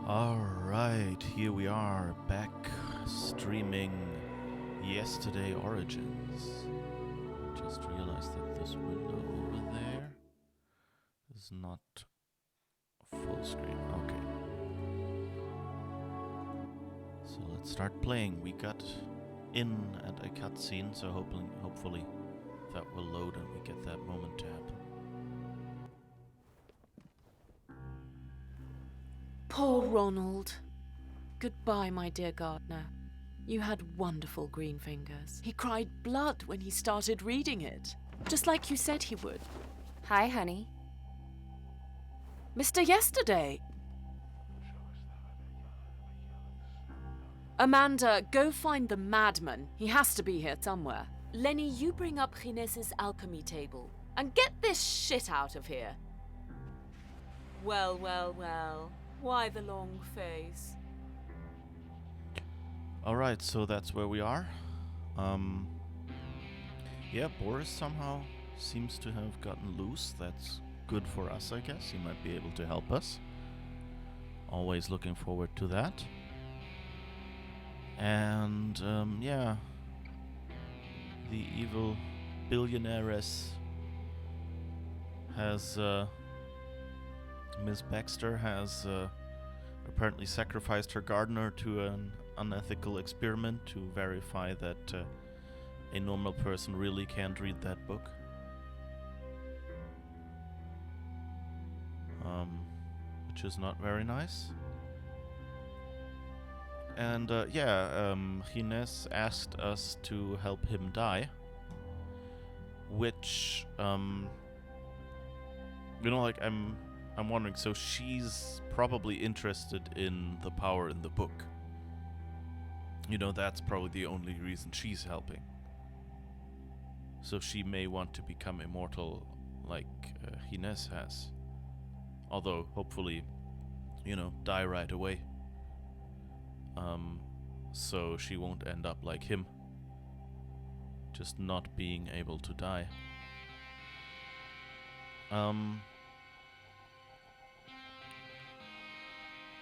Alright, here we are back streaming Yesterday Origins. Just realized that this window over there is not full screen. Okay. So let's start playing. We got in at a cutscene, so hopefully that will load and we get that moment tab. Poor Ronald. Goodbye, my dear gardener. You had wonderful green fingers. He cried blood when he started reading it, just like you said he would. Hi, honey. Mr. Yesterday! Amanda, go find the madman. He has to be here somewhere. Lenny, you bring up Gines's alchemy table. And get this shit out of here. Well. Why the long face? Alright, so that's where we are. Yeah, Boris somehow seems to have gotten loose. That's good for us, I guess. He might be able to help us. Always looking forward to that. And, yeah. The evil billionairess has, Miss Baxter has, apparently sacrificed her gardener to an unethical experiment to verify that a normal person really can't read that book. Which is not very nice. And Gines asked us to help him die, which I'm wondering, so she's probably interested in the power in the book. That's probably the only reason she's helping. So she may want to become immortal like Gines has. Although, hopefully, die right away. So she won't end up like him. Just not being able to die.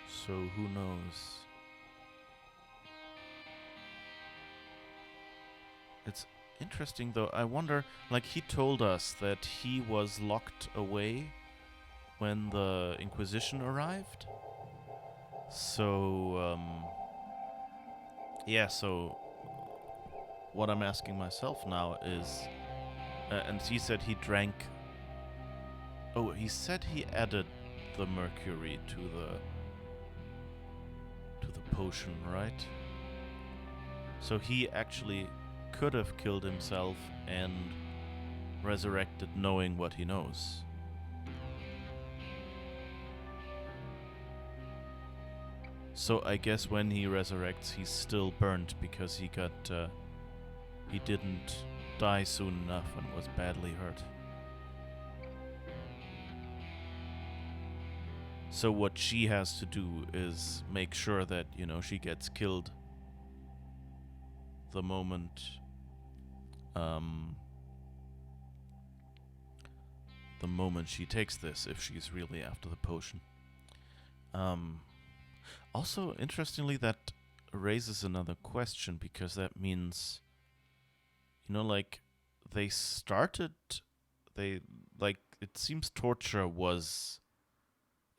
So who knows? It's interesting though. I wonder, he told us that he was locked away when the Inquisition arrived. So, so what I'm asking myself now is, and he said he drank. Oh, he said he added the mercury to the potion, right? So he actually could have killed himself and resurrected knowing what he knows. So I guess when he resurrects, he's still burnt because he didn't die soon enough and was badly hurt. So what she has to do is make sure that, she gets killed the moment she takes this, if she's really after the potion. Also, interestingly, that raises another question, because that means, it seems torture was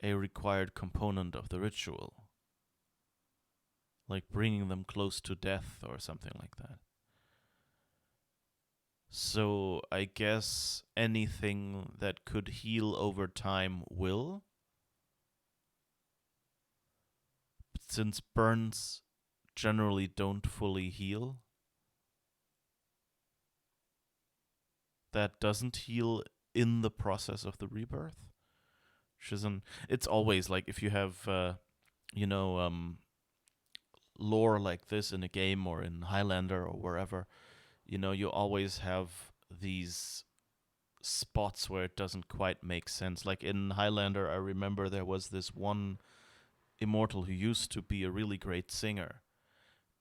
a required component of the ritual. Like bringing them close to death or something like that. So I guess anything that could heal over time will. But since burns generally don't fully heal, that doesn't heal in the process of the rebirth. It's always like if you have, lore like this in a game or in Highlander or wherever, you always have these spots where it doesn't quite make sense. Like in Highlander, I remember there was this one immortal who used to be a really great singer.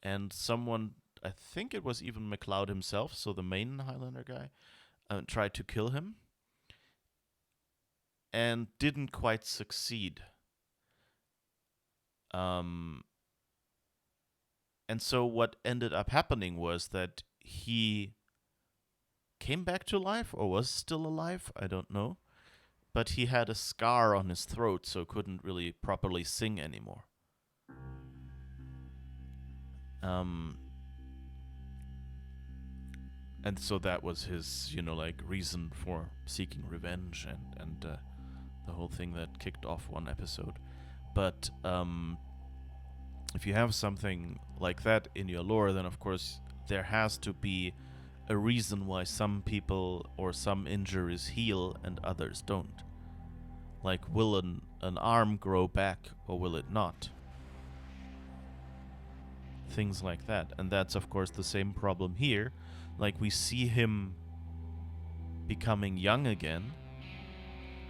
And someone, I think it was even MacLeod himself, so the main Highlander guy, tried to kill him. And didn't quite succeed. And so what ended up happening was that he came back to life, or was still alive, I don't know. But he had a scar on his throat, so couldn't really properly sing anymore. And so that was his, reason for seeking revenge, and the whole thing that kicked off one episode. But if you have something like that in your lore, then of course there has to be a reason why some people or some injuries heal and others don't. Like, will an arm grow back or will it not? Things like that. And that's of course the same problem here. Like, we see him becoming young again,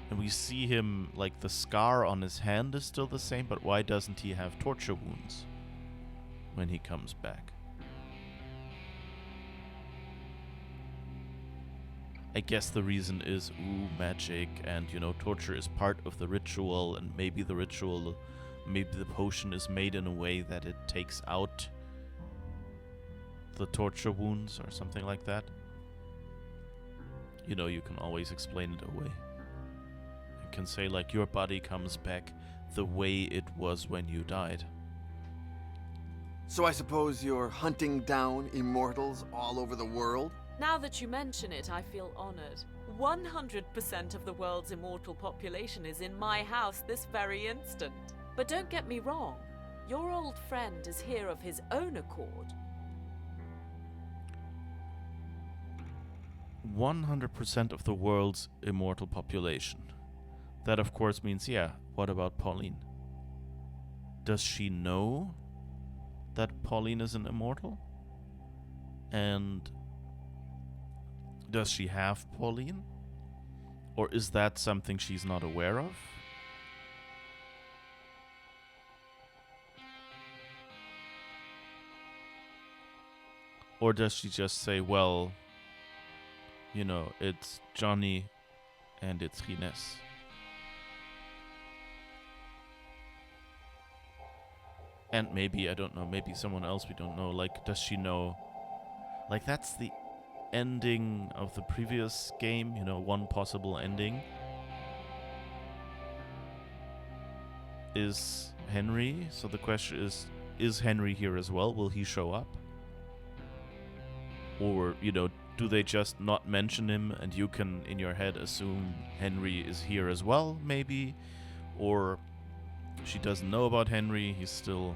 and we see him, like, the scar on his hand is still the same, but why doesn't he have torture wounds when he comes back? I guess the reason is, magic, and, torture is part of the ritual, and maybe the potion is made in a way that it takes out the torture wounds or something like that. You can always explain it away. You can say, like, your body comes back the way it was when you died. So I suppose you're hunting down immortals all over the world? Now that you mention it, I feel honored. 100% of the world's immortal population is in my house this very instant. But don't get me wrong, your old friend is here of his own accord. 100% of the world's immortal population. That of course means, what about Pauline? Does she know that Pauline is an immortal? And does she have Pauline? Or is that something she's not aware of? Or does she just say, well, it's Johnny and it's Gines? And maybe, I don't know, maybe someone else we don't know. Like, does she know? Like, that's the ending of the previous game, one possible ending is Henry. So the question is Henry here as well? Will he show up? Or, do they just not mention him and you can, in your head, assume Henry is here as well, maybe? Or she doesn't know about Henry, he's still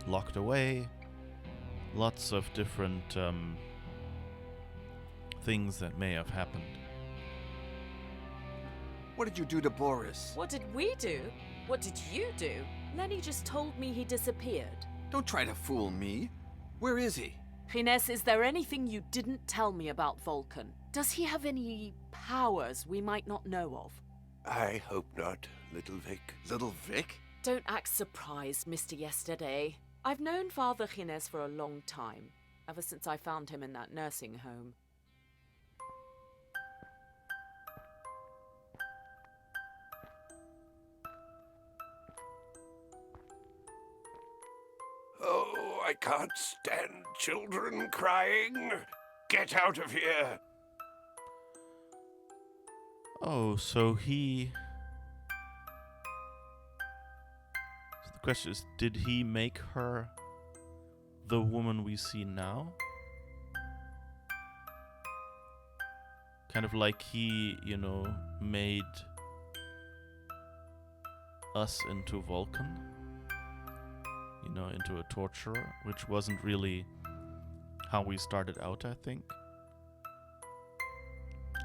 locked away. Lots of different things that may have happened. What did you do to Boris? What did we do? What did you do? Lenny just told me he disappeared. Don't try to fool me. Where is he? Gines, is there anything you didn't tell me about Vulcan? Does he have any powers we might not know of? I hope not, Little Vic. Little Vic? Don't act surprised, Mr. Yesterday. I've known Father Gines for a long time, ever since I found him in that nursing home. Oh, I can't stand children crying. Get out of here. Oh, so he... So the question is, did he make her the woman we see now? Kind of like he, made us into Vulcan? Into a torturer, which wasn't really how we started out, I think.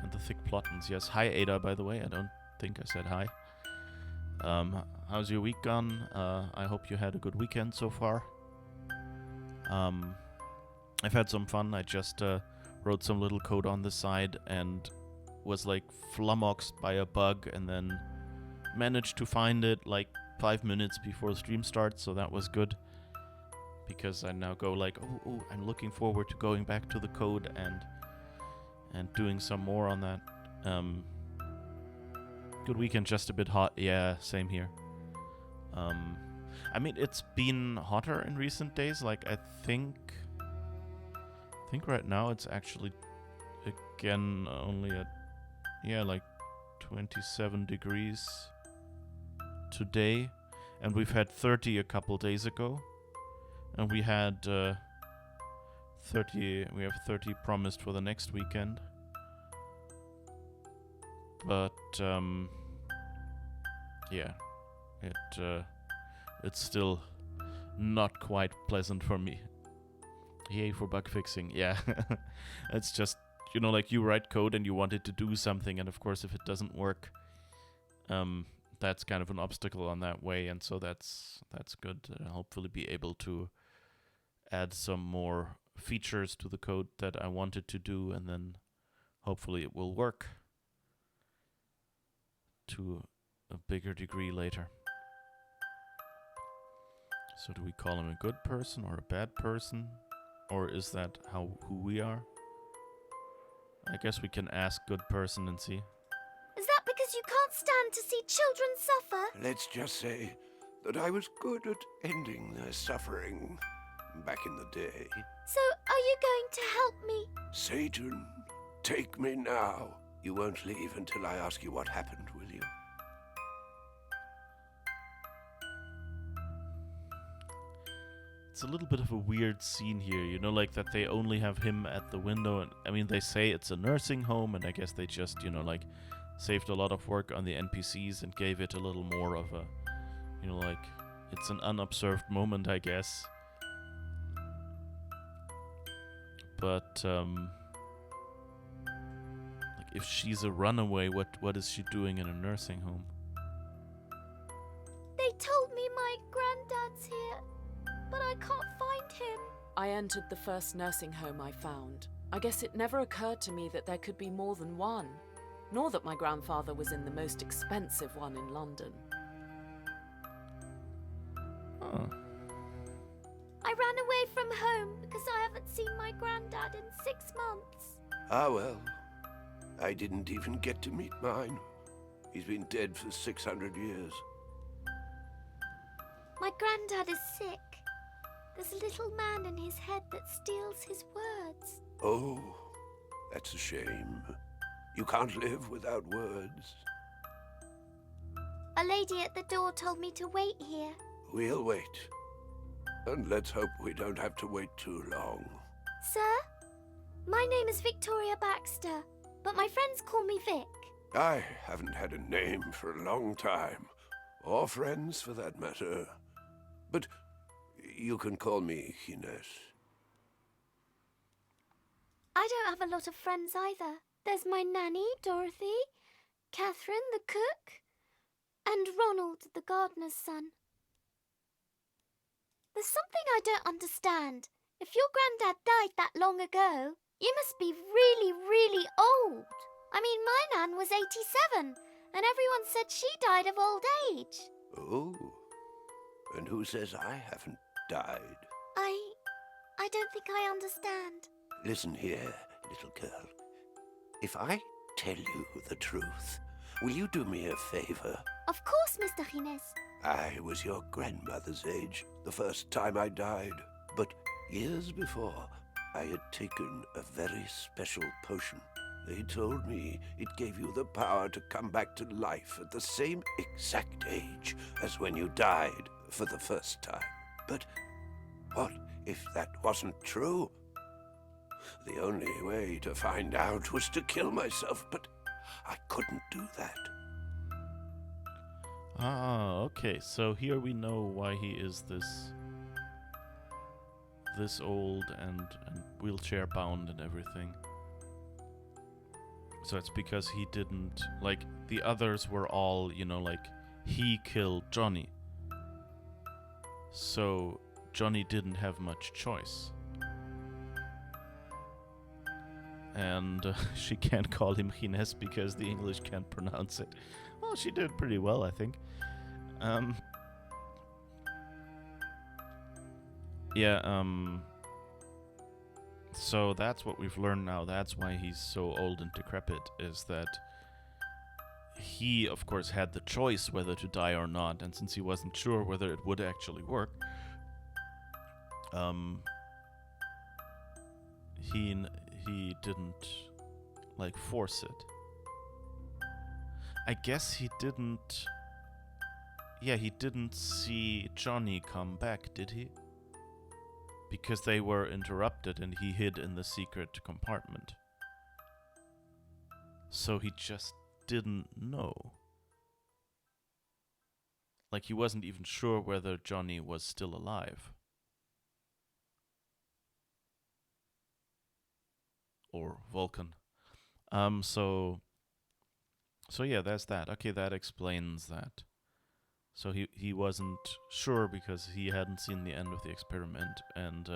And the thick plottons, yes. Hi, Ada, by the way. I don't think I said hi. How's your week gone? I hope you had a good weekend so far. I've had some fun. I just wrote some little code on the side and was like flummoxed by a bug and then managed to find it like 5 minutes before the stream starts, so that was good. Because I now go like, oh, I'm looking forward to going back to the code and doing some more on that. Good weekend, just a bit hot. Yeah, same here. I mean, it's been hotter in recent days. Like, I think right now it's actually again only at, like 27 degrees today. And we've had 30 a couple days ago. And we had 30, we have 30 promised for the next weekend. But, yeah, it's still not quite pleasant for me. Yay for bug fixing, yeah. It's just, like you write code and you want it to do something, and of course if it doesn't work, that's kind of an obstacle on that way, and so that's good. Hopefully be able to add some more features to the code that I wanted to do, and then hopefully it will work to a bigger degree later. So do we call him a good person or a bad person? Or is that who we are? I guess we can ask good person and see. Is that because you can't stand to see children suffer? Let's just say that I was good at ending their suffering back in the day. So, are you going to help me? Satan, take me now. You won't leave until I ask you what happened, will you? It's a little bit of a weird scene here, like that they only have him at the window. And I mean, they say it's a nursing home, and I guess they just, like saved a lot of work on the NPCs and gave it a little more of a, like it's an unobserved moment, I guess. But, like if she's a runaway, what is she doing in a nursing home? They told me my granddad's here, but I can't find him. I entered the first nursing home I found. I guess it never occurred to me that there could be more than one, nor that my grandfather was in the most expensive one in London. Oh. I ran away from home because I haven't seen my granddad in 6 months. Ah, well, I didn't even get to meet mine. He's been dead for 600 years. My granddad is sick. There's a little man in his head that steals his words. Oh, that's a shame. You can't live without words. A lady at the door told me to wait here. We'll wait. And let's hope we don't have to wait too long. Sir? My name is Victoria Baxter, but my friends call me Vic. I haven't had a name for a long time. Or friends, for that matter. But you can call me Ines. I don't have a lot of friends either. There's my nanny, Dorothy, Catherine, the cook, and Ronald, the gardener's son. There's something I don't understand. If your granddad died that long ago, you must be really, really old. I mean, my nan was 87, and everyone said she died of old age. Oh, and who says I haven't died? I don't think I understand. Listen here, little girl. If I tell you the truth, will you do me a favor? Of course, Mr. Gines. I was your grandmother's age the first time I died, but years before, I had taken a very special potion. They told me it gave you the power to come back to life at the same exact age as when you died for the first time. But what if that wasn't true? The only way to find out was to kill myself, but I couldn't do that. Ah, okay. So here we know why he is this old and wheelchair bound and everything. So it's because he didn't, like, the others were all, like, he killed Johnny. So Johnny didn't have much choice. And she can't call him Gines because the English can't pronounce it. Well, she did pretty well, I think. So that's what we've learned now. That's why he's so old and decrepit, is that he, of course, had the choice whether to die or not, and since he wasn't sure whether it would actually work, he didn't like force it. I guess he didn't. Yeah, he didn't see Johnny come back, did he? Because they were interrupted and he hid in the secret compartment. So he just didn't know. Like, he wasn't even sure whether Johnny was still alive. Or Vulcan. So yeah, there's that. Okay, that explains that. So he wasn't sure because he hadn't seen the end of the experiment, and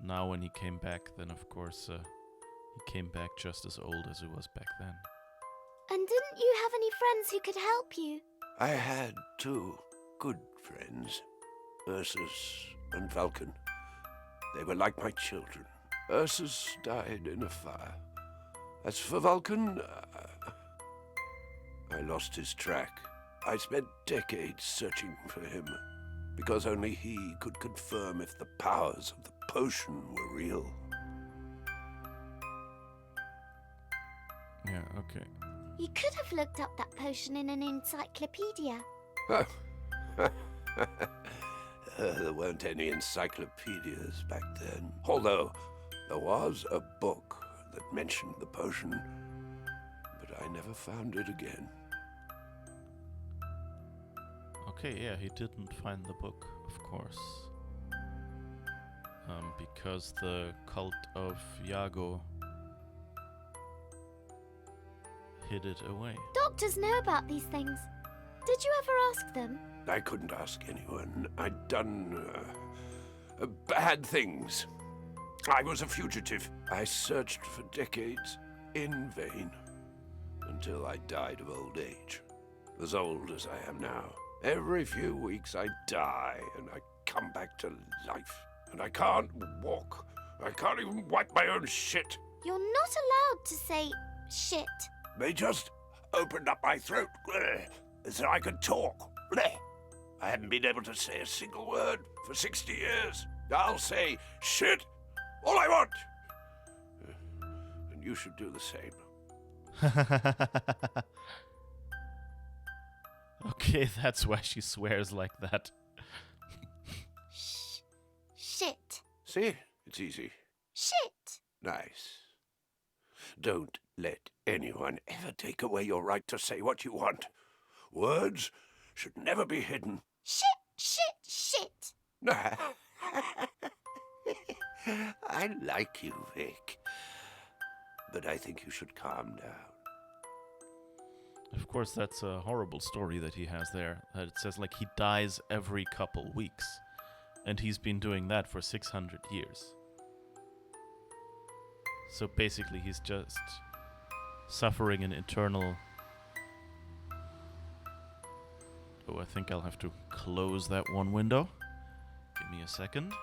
now when he came back, then of course he came back just as old as he was back then. And didn't you have any friends who could help you? I had 2 good friends, Ursus and Vulcan. They were like my children. Ursus died in a fire. As for Vulcan, I lost his track. I spent decades searching for him, because only he could confirm if the powers of the potion were real. Yeah, okay. You could have looked up that potion in an encyclopedia. There weren't any encyclopedias back then. Although, there was a book that mentioned the potion, but I never found it again. Okay, yeah, he didn't find the book, of course. Because the cult of Iago hid it away. Doctors know about these things. Did you ever ask them? I couldn't ask anyone. I'd done bad things. I was a fugitive. I searched for decades in vain until I died of old age. As old as I am now. Every few weeks I die and I come back to life. And I can't walk. I can't even wipe my own shit. You're not allowed to say shit. They just opened up my throat so I could talk. I haven't been able to say a single word for 60 years. I'll say shit all I want. And you should do the same. Okay, that's why she swears like that. Shit. See? It's easy. Shit. Nice. Don't let anyone ever take away your right to say what you want. Words should never be hidden. Shit. I like you, Vic. But I think you should calm down. Of course, that's a horrible story that he has there. That it says, like, he dies every couple weeks. And he's been doing that for 600 years. So basically, he's just suffering an eternal... Oh, I think I'll have to close that one window. Give me a second.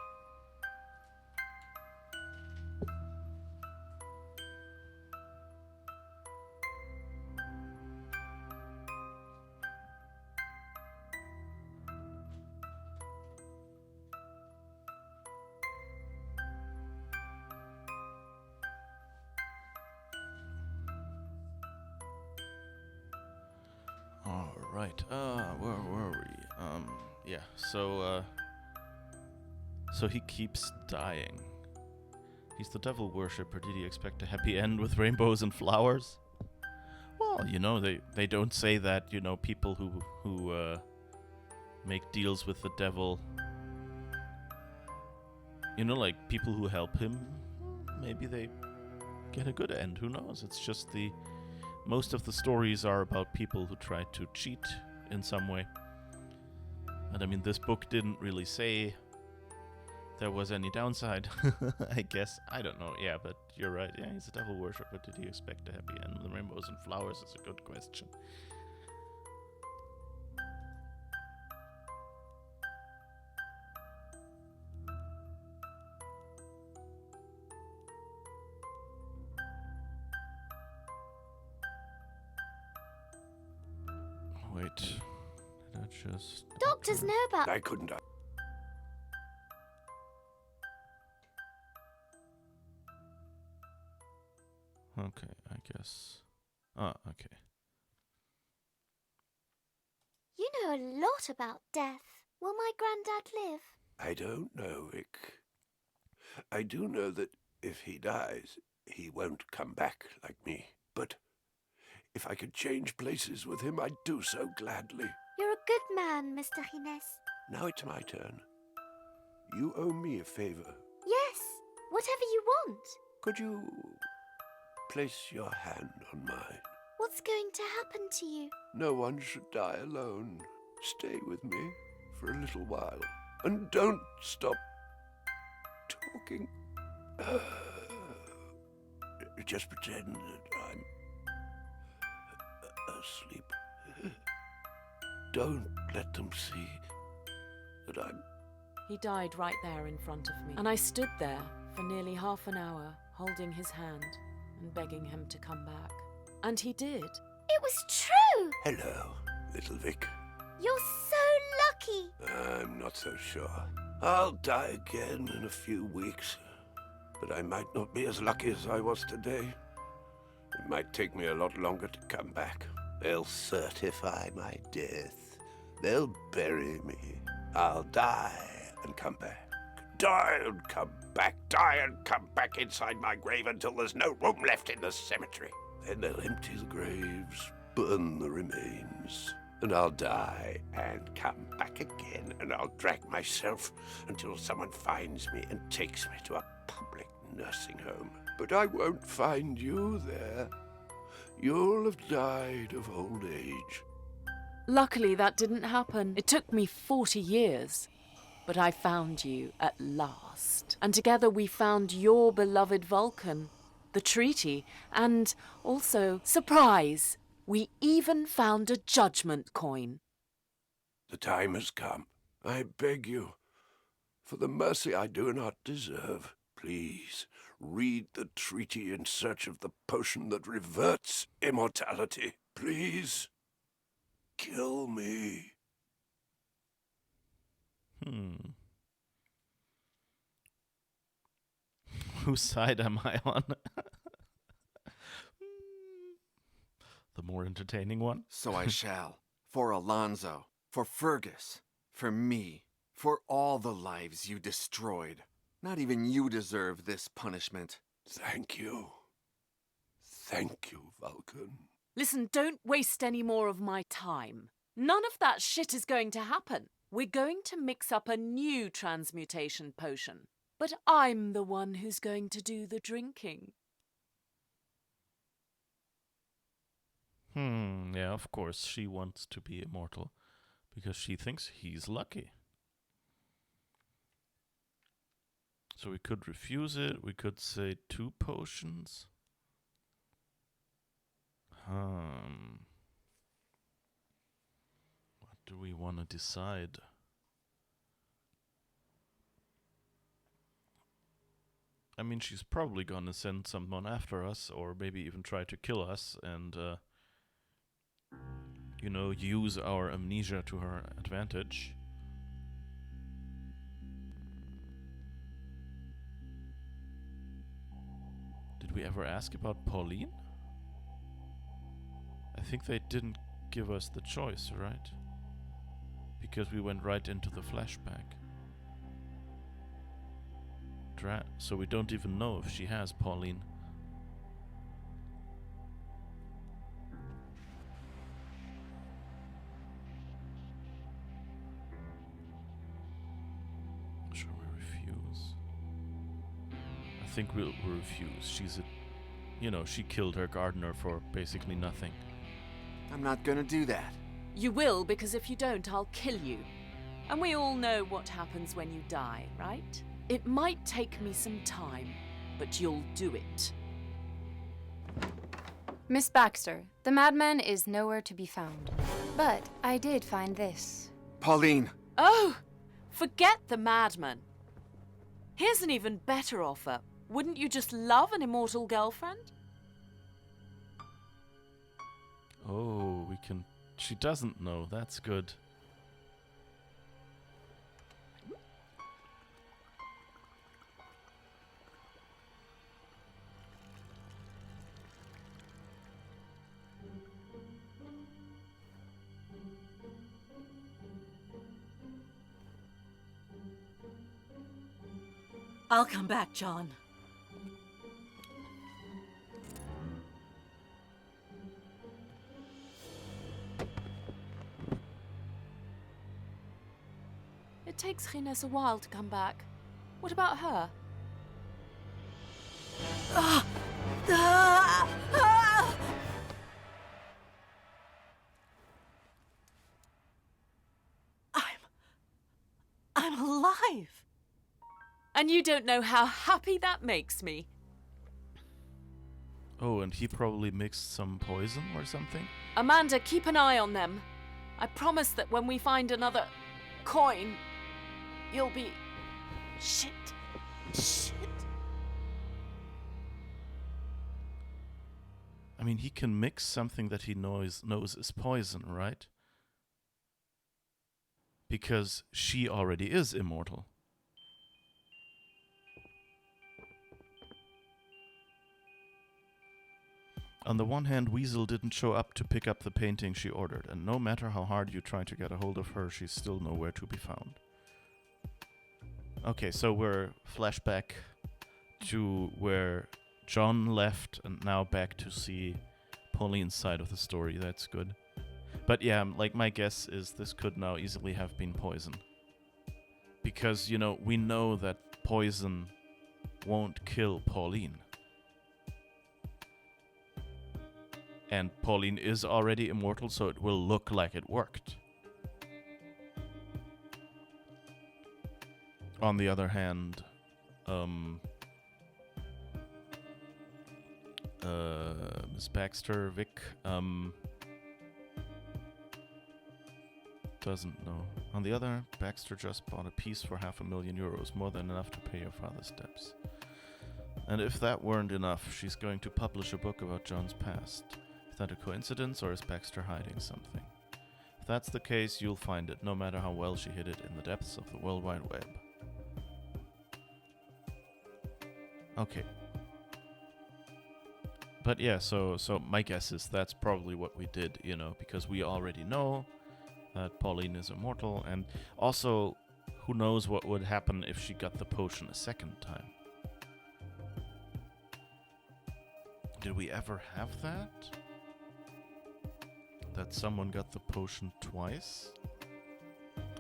Right. Where were we? Yeah. So he keeps dying. He's the devil worshipper. Did he expect a happy end with rainbows and flowers? Well, you know, they don't say that. You know, people who make deals with the devil. You know, like people who help him. Maybe they get a good end. Who knows? It's just most of the stories are about people who try to cheat in some way. And I mean, this book didn't really say there was any downside, I guess. I don't know. Yeah, but you're right. Yeah, he's a devil worshipper. Did he expect a happy end with rainbows and flowers? Is a good question. Wait. Did I just... Doctors know about... I couldn't. Okay, I guess. Ah, okay. You know a lot about death. Will my granddad live? I don't know, Vic. I do know that if he dies, he won't come back like me. But if I could change places with him, I'd do so gladly. You're a good man, Mr. Gines. Now it's my turn. You owe me a favor. Yes, whatever you want. Could you place your hand on mine? What's going to happen to you? No one should die alone. Stay with me for a little while. And don't stop talking. Just pretend that I'm asleep. Don't let them see that I'm... He died right there in front of me. And I stood there for nearly half an hour, holding his hand and begging him to come back. And he did. It was true! Hello, little Vic. You're so lucky! I'm not so sure. I'll die again in a few weeks. But I might not be as lucky as I was today. It might take me a lot longer to come back. They'll certify my death. They'll bury me. I'll die and come back. Die and come back. Die and come back inside my grave until there's no room left in the cemetery. Then they'll empty the graves, burn the remains, and I'll die and come back again, and I'll drag myself until someone finds me and takes me to a public nursing home. But I won't find you there. You'll have died of old age. Luckily, that didn't happen. It took me 40 years. But I found you at last. And together we found your beloved Vulcan, the treaty, and also, surprise, we even found a judgment coin. The time has come. I beg you, for the mercy I do not deserve, please read the treaty in search of the potion that reverts immortality. Please, kill me. Whose side am I on? The more entertaining one? So I shall. For Alonso. For Fergus. For me. For all the lives you destroyed. Not even you deserve this punishment. Thank you. Thank you, Vulcan. Listen, don't waste any more of my time. None of that shit is going to happen. We're going to mix up a new transmutation potion. But I'm the one who's going to do the drinking. Yeah, of course she wants to be immortal. Because she thinks he's lucky. So we could refuse it. We could say 2 potions. What do we want to decide? I mean, she's probably gonna send someone after us, or maybe even try to kill us, and, you know, use our amnesia to her advantage. Did we ever ask about Pauline? I think they didn't give us the choice, right? Because we went right into the flashback. So we don't even know if she has Pauline. Shall we refuse? I think we'll refuse. She's a... You know, she killed her gardener for basically nothing. I'm not gonna do that. You will, because if you don't, I'll kill you. And we all know what happens when you die, right? It might take me some time, but you'll do it. Miss Baxter, the madman is nowhere to be found. But I did find this. Pauline! Oh, forget the madman. Here's an even better offer. Wouldn't you just love an immortal girlfriend? Oh, we can She doesn't know. That's good. I'll come back, John. It takes Gines a while to come back. What about her? I'm alive. And you don't know how happy that makes me. Oh, and he probably mixed some poison or something? Amanda, keep an eye on them. I promise that when we find another coin, you'll be... Shit. I mean, he can mix something that he knows is poison, right? Because she already is immortal. On the one hand, Weasel didn't show up to pick up the painting she ordered, and no matter how hard you try to get a hold of her, she's still nowhere to be found. Okay, so we're flashback to where John left and now back to see Pauline's side of the story. That's good. But yeah, like my guess is this could now easily have been poison. Because, you know, we know that poison won't kill Pauline. And Pauline is already immortal, so it will look like it worked. On the other hand, Miss Baxter, Vic, doesn't know. On the other hand, Baxter just bought a piece for €500,000, more than enough to pay your father's debts. And if that weren't enough, she's going to publish a book about John's past. Is that a coincidence, or is Baxter hiding something? If that's the case, you'll find it, no matter how well she hid it in the depths of the World Wide Web. Okay. But yeah, so my guess is that's probably what we did, you know, because we already know that Pauline is immortal, and also, who knows what would happen if she got the potion a second time. Did we ever have that? That someone got the potion twice?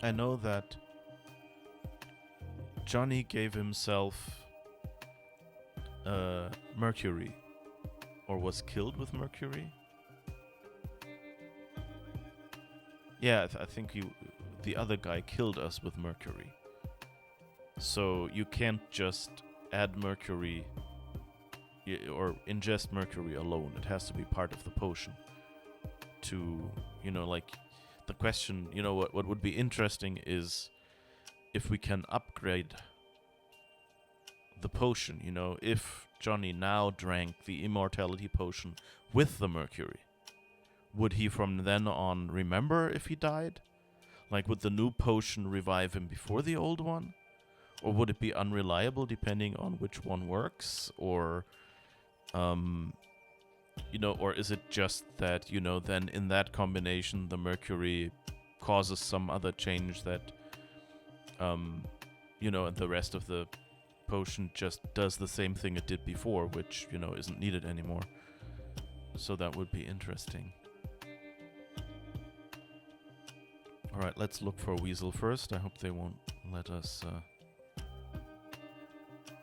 I know that Johnny gave himself mercury, or was killed with mercury. Yeah, I think the other guy killed us with mercury. So you can't just add mercury or ingest mercury alone. It has to be part of the potion. To, you know, like, the question, you know, what would be interesting is if we can upgrade the potion, you know, if Johnny now drank the immortality potion with the mercury, would he from then on remember if he died? Like, would the new potion revive him before the old one? Or would it be unreliable depending on which one works? Or, you know, or is it just that, you know, then in that combination the mercury causes some other change that, you know, and the rest of the potion just does the same thing it did before, which, you know, isn't needed anymore. So that would be interesting. Alright, let's look for Weasel first. I hope they won't let us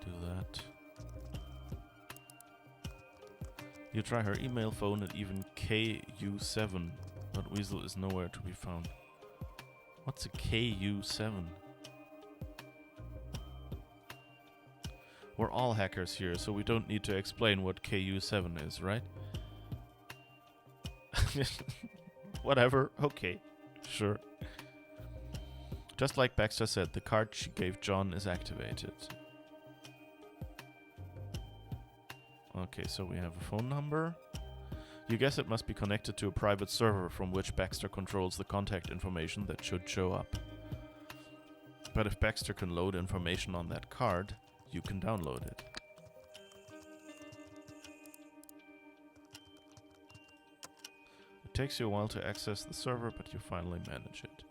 do that. You try her email, phone, and even KU7, but Weasel is nowhere to be found. What's a KU7? We're all hackers here, so we don't need to explain what KU7 is, right? Whatever, okay, sure. Just like Baxter said, the card she gave John is activated. Okay, so we have a phone number. You guess it must be connected to a private server from which Baxter controls the contact information that should show up. But if Baxter can load information on that card, you can download it. It takes you a while to access the server, but you finally manage it.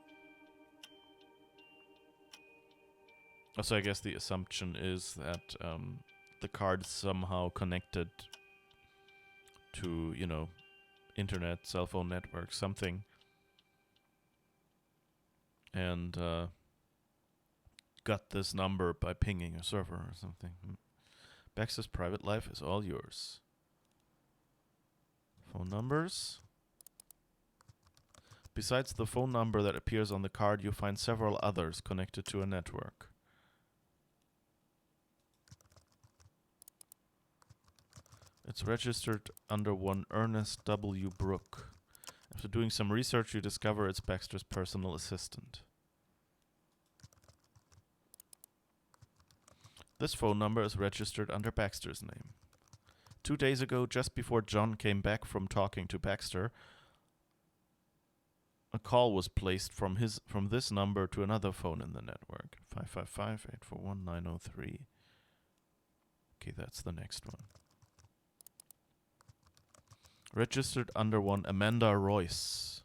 Also, I guess the assumption is that the card is somehow connected to, you know, internet, cell phone network, something. And got this number by pinging a server or something. Baxter's private life is all yours. Phone numbers. Besides the phone number that appears on the card, you find several others connected to a network. It's registered under one Ernest W. Brooke. After doing some research, you discover it's Baxter's personal assistant. This phone number is registered under Baxter's name. 2 days ago, just before John came back from talking to Baxter, a call was placed from this number to another phone in the network. 555-841-903. Okay, that's the next one. Registered under one Amanda Royce.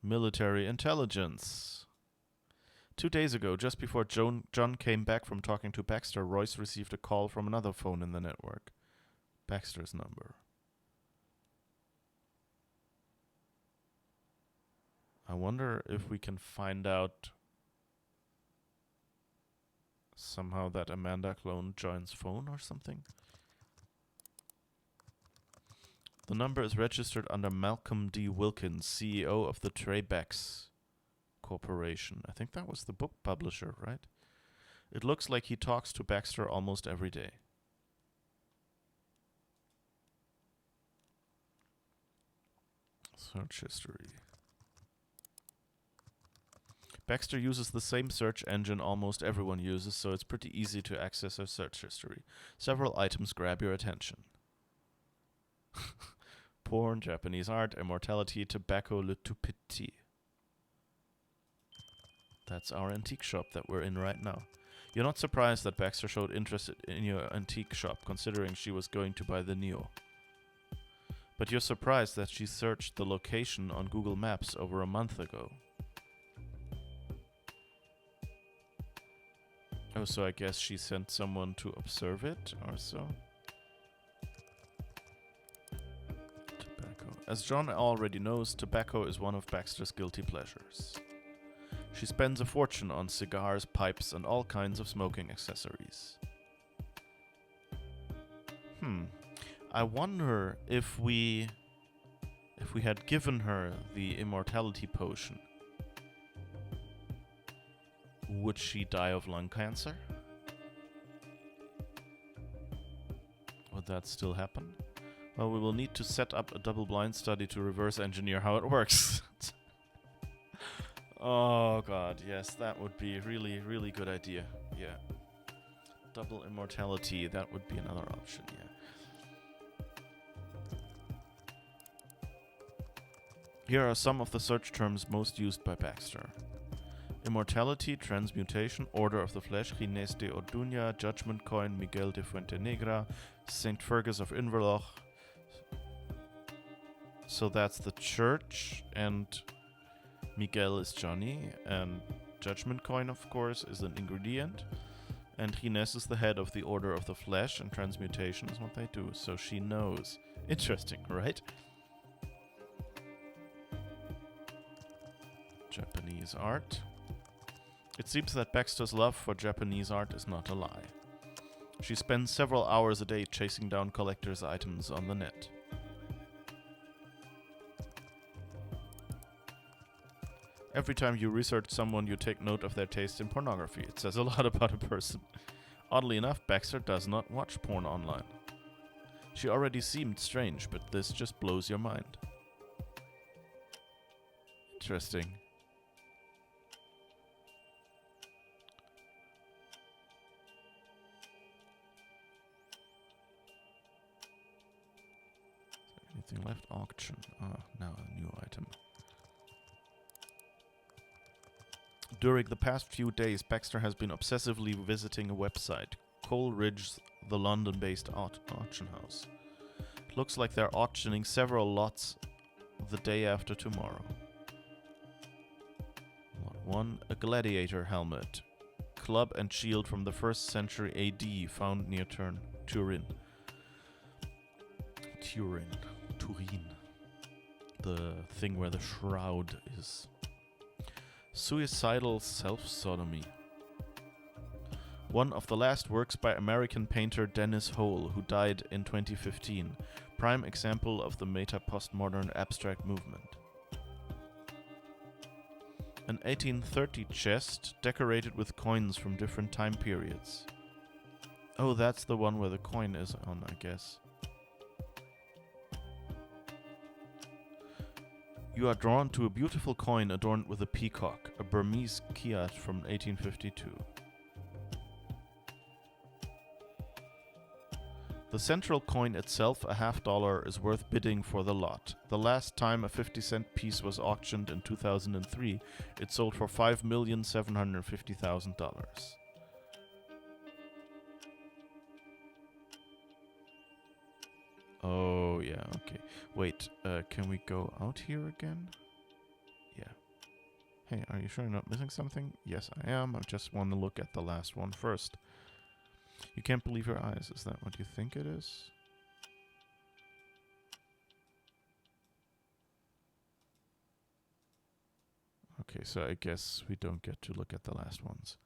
Military intelligence. 2 days ago, just before John came back from talking to Baxter, Royce received a call from another phone in the network. Baxter's number. I wonder if we can find out somehow that Amanda cloned John's phone or something. The number is registered under Malcolm D. Wilkins, CEO of the Trebex Corporation. I think that was the book publisher, right? It looks like he talks to Baxter almost every day. Search history. Baxter uses the same search engine almost everyone uses, so it's pretty easy to access her search history. Several items grab your attention. Porn, Japanese art, immortality, tobacco, le tout petit. That's our antique shop that we're in right now. You're not surprised that Baxter showed interest in your antique shop, considering she was going to buy the Neo. But you're surprised that she searched the location on Google Maps over a month ago. Oh, so I guess she sent someone to observe it, or so? As John already knows, tobacco is one of Baxter's guilty pleasures. She spends a fortune on cigars, pipes, and all kinds of smoking accessories. I wonder if we had given her the immortality potion, would she die of lung cancer? Would that still happen? Well, we will need to set up a double-blind study to reverse engineer how it works. Oh god, yes, that would be really, really good idea. Yeah. Double immortality, that would be another option, yeah. Here are some of the search terms most used by Baxter. Immortality, Transmutation, Order of the Flesh, Ginés de Orduña, Judgment Coin, Miguel de Fuentenegra, St. Fergus of Inverloch. So that's the church, and Miguel is Johnny, and Judgment Coin, of course, is an ingredient. And Ginés is the head of the Order of the Flesh, and Transmutation is what they do, so she knows. Interesting, right? Japanese art. It seems that Baxter's love for Japanese art is not a lie. She spends several hours a day chasing down collector's items on the net. Every time you research someone, you take note of their taste in pornography. It says a lot about a person. Oddly enough, Baxter does not watch porn online. She already seemed strange, but this just blows your mind. Interesting. Anything left? Auction. Ah, now a new item. During the past few days, Baxter has been obsessively visiting a website, Coleridge, the London-based auction house. It looks like they're auctioning several lots the day after tomorrow. One, a gladiator helmet, club and shield from the 1st century AD, found near Turin. The thing where the shroud is. Suicidal self-sodomy. One of the last works by American painter Dennis Hole, who died in 2015. Prime example of the meta-postmodern abstract movement. An 1830 chest decorated with coins from different time periods. Oh, that's the one where the coin is on, I guess. You are drawn to a beautiful coin adorned with a peacock, a Burmese kyat from 1852. The central coin itself, a $50, is worth bidding for the lot. The last time a 50-cent piece was auctioned in 2003, it sold for $5,750,000. Oh, yeah, okay. Wait, can we go out here again? Yeah. Hey, are you sure you're not missing something? Yes, I am. I just want to look at the last one first. You can't believe your eyes. Is that what you think it is? Okay, so I guess we don't get to look at the last ones.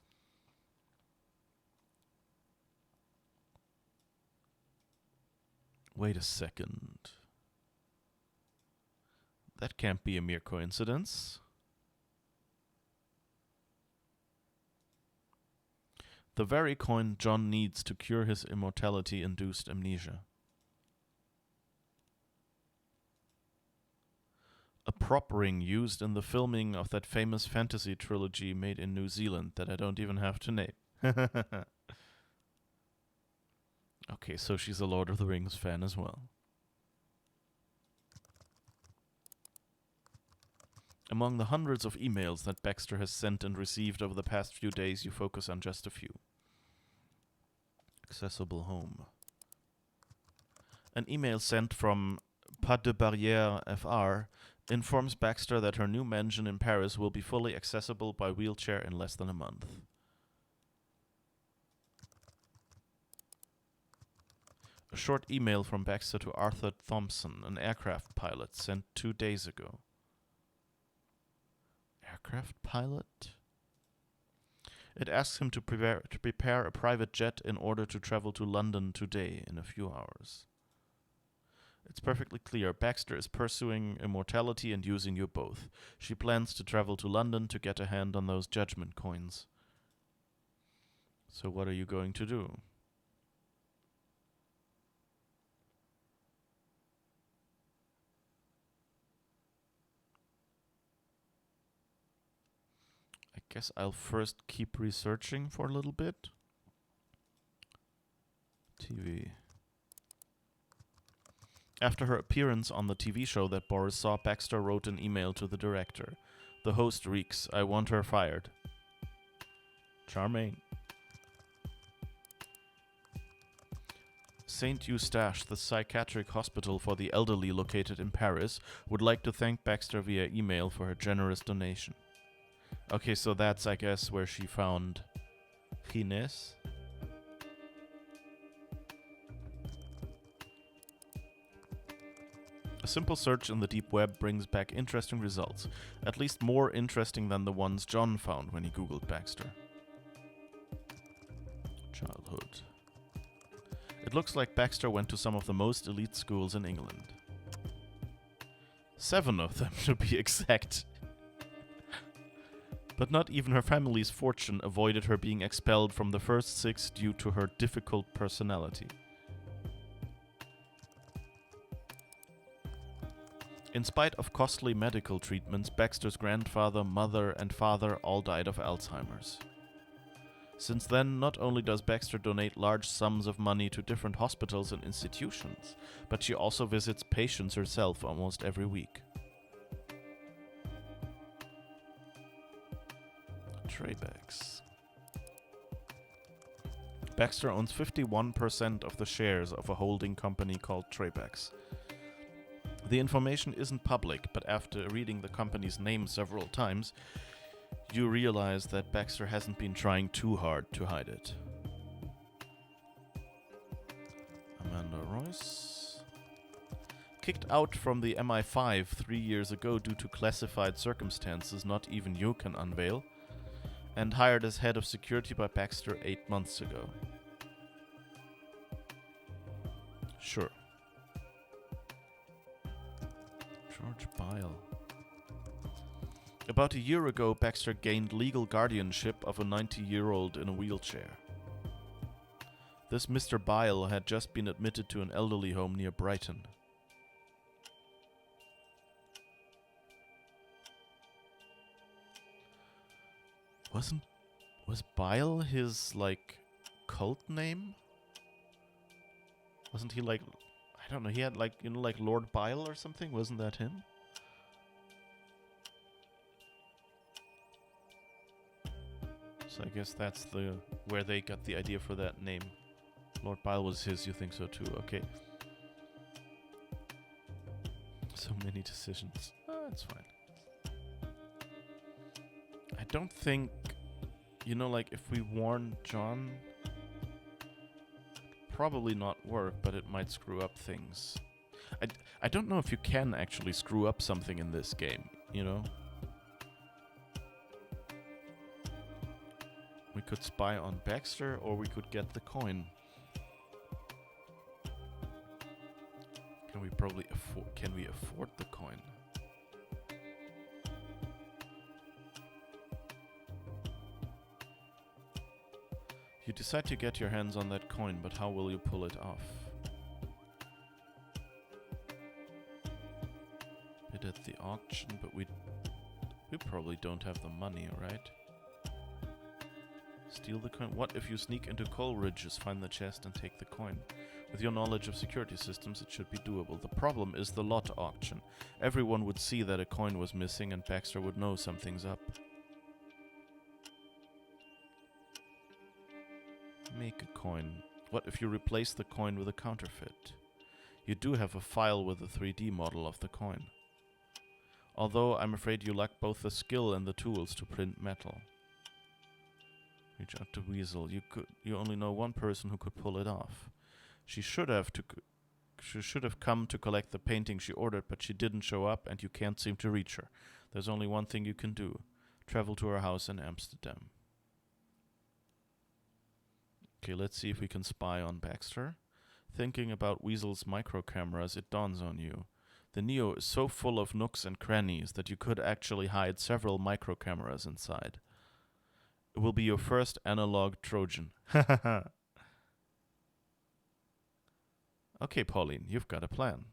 Wait a second. That can't be a mere coincidence. The very coin John needs to cure his immortality-induced amnesia. A prop ring used in the filming of that famous fantasy trilogy made in New Zealand that I don't even have to name. Okay, so she's a Lord of the Rings fan as well. Among the hundreds of emails that Baxter has sent and received over the past few days, you focus on just a few. Accessible home. An email sent from Pas de Barrière FR informs Baxter that her new mansion in Paris will be fully accessible by wheelchair in less than a month. A short email from Baxter to Arthur Thompson, an aircraft pilot, sent 2 days ago. Aircraft pilot? It asks him to prepare a private jet in order to travel to London today in a few hours. It's perfectly clear. Baxter is pursuing immortality and using you both. She plans to travel to London to get a hand on those judgment coins. So what are you going to do? I guess I'll first keep researching for a little bit. TV. After her appearance on the TV show that Boris saw, Baxter wrote an email to the director. The host reeks. I want her fired. Charming. Saint Eustache, the psychiatric hospital for the elderly located in Paris, would like to thank Baxter via email for her generous donation. Okay, so that's, I guess, where she found Ines. A simple search in the deep web brings back interesting results, at least more interesting than the ones John found when he googled Baxter. Childhood. It looks like Baxter went to some of the most elite schools in England. 7 of them, to be exact. But not even her family's fortune avoided her being expelled from the first 6 due to her difficult personality. In spite of costly medical treatments, Baxter's grandfather, mother, and father all died of Alzheimer's. Since then, not only does Baxter donate large sums of money to different hospitals and institutions, but she also visits patients herself almost every week. Trebex. Baxter owns 51% of the shares of a holding company called Trebex. The information isn't public, but after reading the company's name several times, you realize that Baxter hasn't been trying too hard to hide it. Amanda Royce. Kicked out from the MI5 3 years ago due to classified circumstances not even you can unveil, and hired as head of security by Baxter 8 months ago. Sure. George Bile. About a year ago, Baxter gained legal guardianship of a 90-year-old in a wheelchair. This Mr. Bile had just been admitted to an elderly home near Brighton. Was Bile his, like, cult name? Wasn't he like, I don't know, he had like, you know, like Lord Bile or something? Wasn't that him? So I guess that's where they got the idea for that name. Lord Bile was his, you think so too, okay. So many decisions. Oh, that's fine. I don't think, you know, like if we warn John, probably not work, but it might screw up things. I don't know if you can actually screw up something in this game, you know? We could spy on Baxter, or we could get the coin. Can we afford the coin? You decide to get your hands on that coin, but how will you pull it off? Bid at the auction, but we probably don't have the money, right? Steal the coin. What if you sneak into Coleridge's, find the chest, and take the coin? With your knowledge of security systems, it should be doable. The problem is the lot auction. Everyone would see that a coin was missing, and Baxter would know something's up. Make a coin. What if you replace the coin with a counterfeit? You do have a file with a 3D model of the coin. Although I'm afraid you lack both the skill and the tools to print metal. Reach out to Weasel. You only know one person who could pull it off. She should have come to collect the painting she ordered, but she didn't show up and you can't seem to reach her. There's only one thing you can do. Travel to her house in Amsterdam. Okay, let's see if we can spy on Baxter. Thinking about Weasel's micro cameras, it dawns on you. The Neo is so full of nooks and crannies that you could actually hide several micro cameras inside. It will be your first analog Trojan. Okay, Pauline, you've got a plan.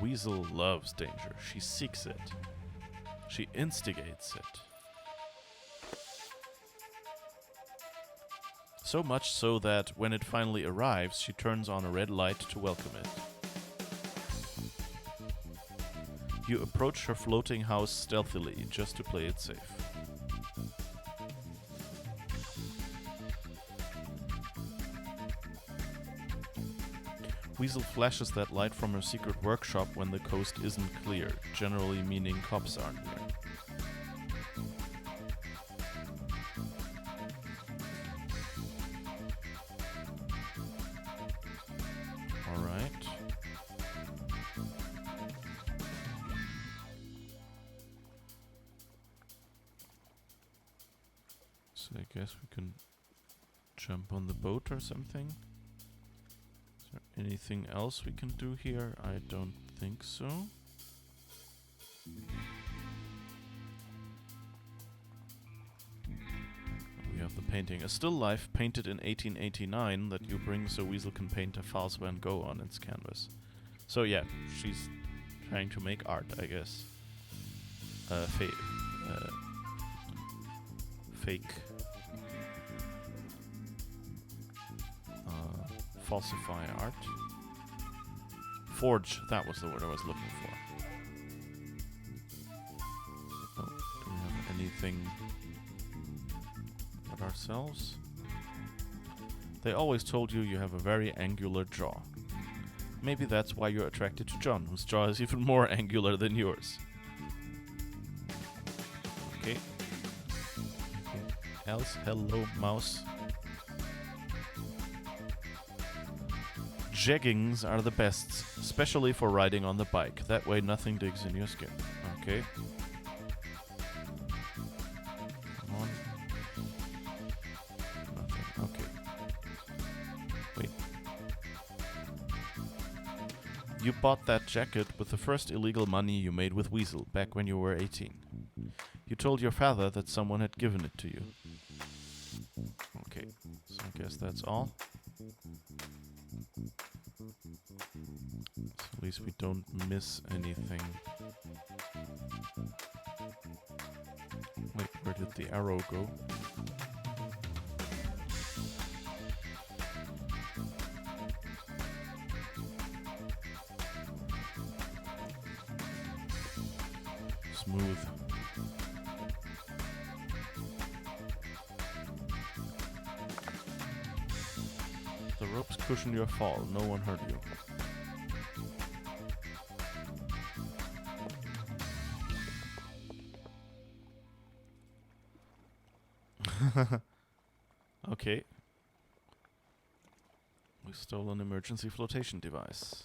Weasel loves danger. She seeks it. She instigates it. So much so that when it finally arrives, she turns on a red light to welcome it. You approach her floating house stealthily, just to play it safe. Weasel flashes that light from her secret workshop when the coast isn't clear, generally meaning cops aren't near. Alright. So I guess we can jump on the boat or something. Is there anything else we can do here? I don't think so. We have the painting. A still life painted in 1889 that you bring so Weasel can paint a false Van Gogh on its canvas. So yeah, trying to make art, I guess. Fake. Falsify art. Forge, that was the word I was looking for. Oh, do we have anything about ourselves? They always told you have a very angular jaw. Maybe that's why you're attracted to John, whose jaw is even more angular than yours. Okay. Anything else? Hello, mouse. Jeggings are the best, especially for riding on the bike. That way nothing digs in your skin. Okay. Come on. Nothing. Okay. Wait. You bought that jacket with the first illegal money you made with Weasel back when you were 18. You told your father that someone had given it to you. Okay, so I guess that's all. So at least we don't miss anything. Wait, where did the arrow go? Smooth. The ropes cushion your fall. No one hurt you. Okay. We stole an emergency flotation device.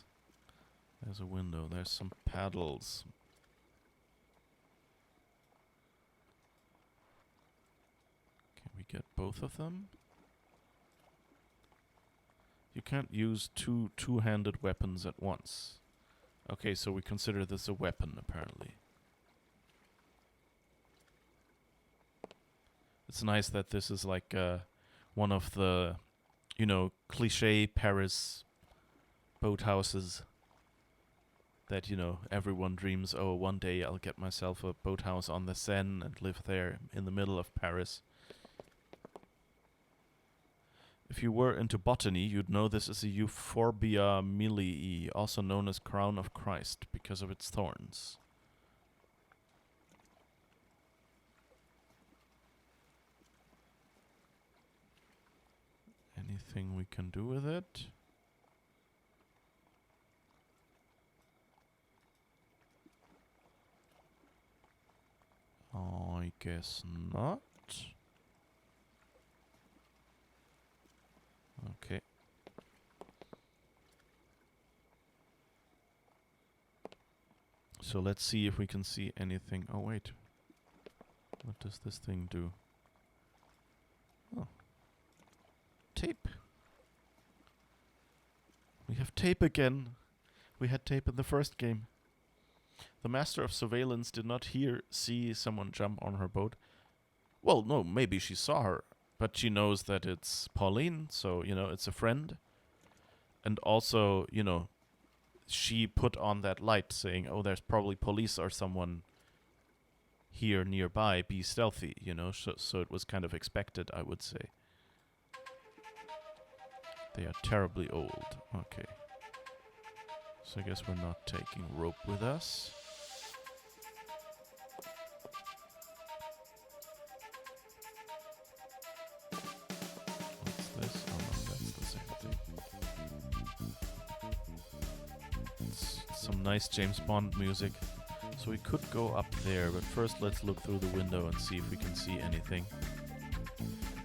There's a window. There's some paddles. Can we get both of them? You can't use two-handed weapons at once. Okay, so we consider this a weapon, apparently. It's nice that this is like one of the, cliché Paris boathouses that, everyone dreams, oh, one day I'll get myself a boathouse on the Seine and live there in the middle of Paris. If you were into botany, you'd know this is a Euphorbia milii, also known as Crown of Christ, because of its thorns. Anything we can do with it? I guess not. Okay. So let's see if we can see anything. Oh, wait. What does this thing do? Oh. Tape. We have tape again. We had tape in the first game. The Master of Surveillance did not see someone jump on her boat. Well, no, maybe she saw her. But she knows that it's Pauline, so, it's a friend. And also, she put on that light saying, oh, there's probably police or someone here nearby, be stealthy, so it was kind of expected, I would say. They are terribly old. Okay. So I guess we're not taking rope with us. What's this? Oh no, that's the same thing. It's some nice James Bond music. So we could go up there, but first let's look through the window and see if we can see anything.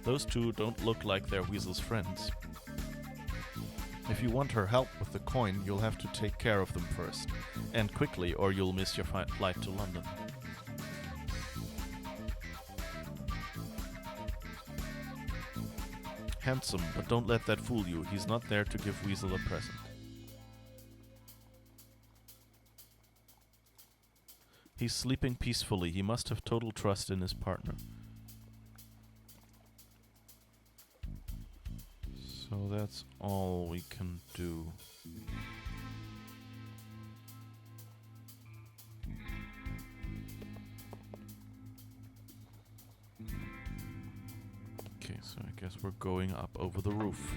Those two don't look like they're Weasel's friends. If you want her help with the coin, you'll have to take care of them first. And quickly, or you'll miss your flight to London. Handsome, but don't let that fool you. He's not there to give Weasel a present. He's sleeping peacefully. He must have total trust in his partner. So that's all we can do. we're going up over the roof.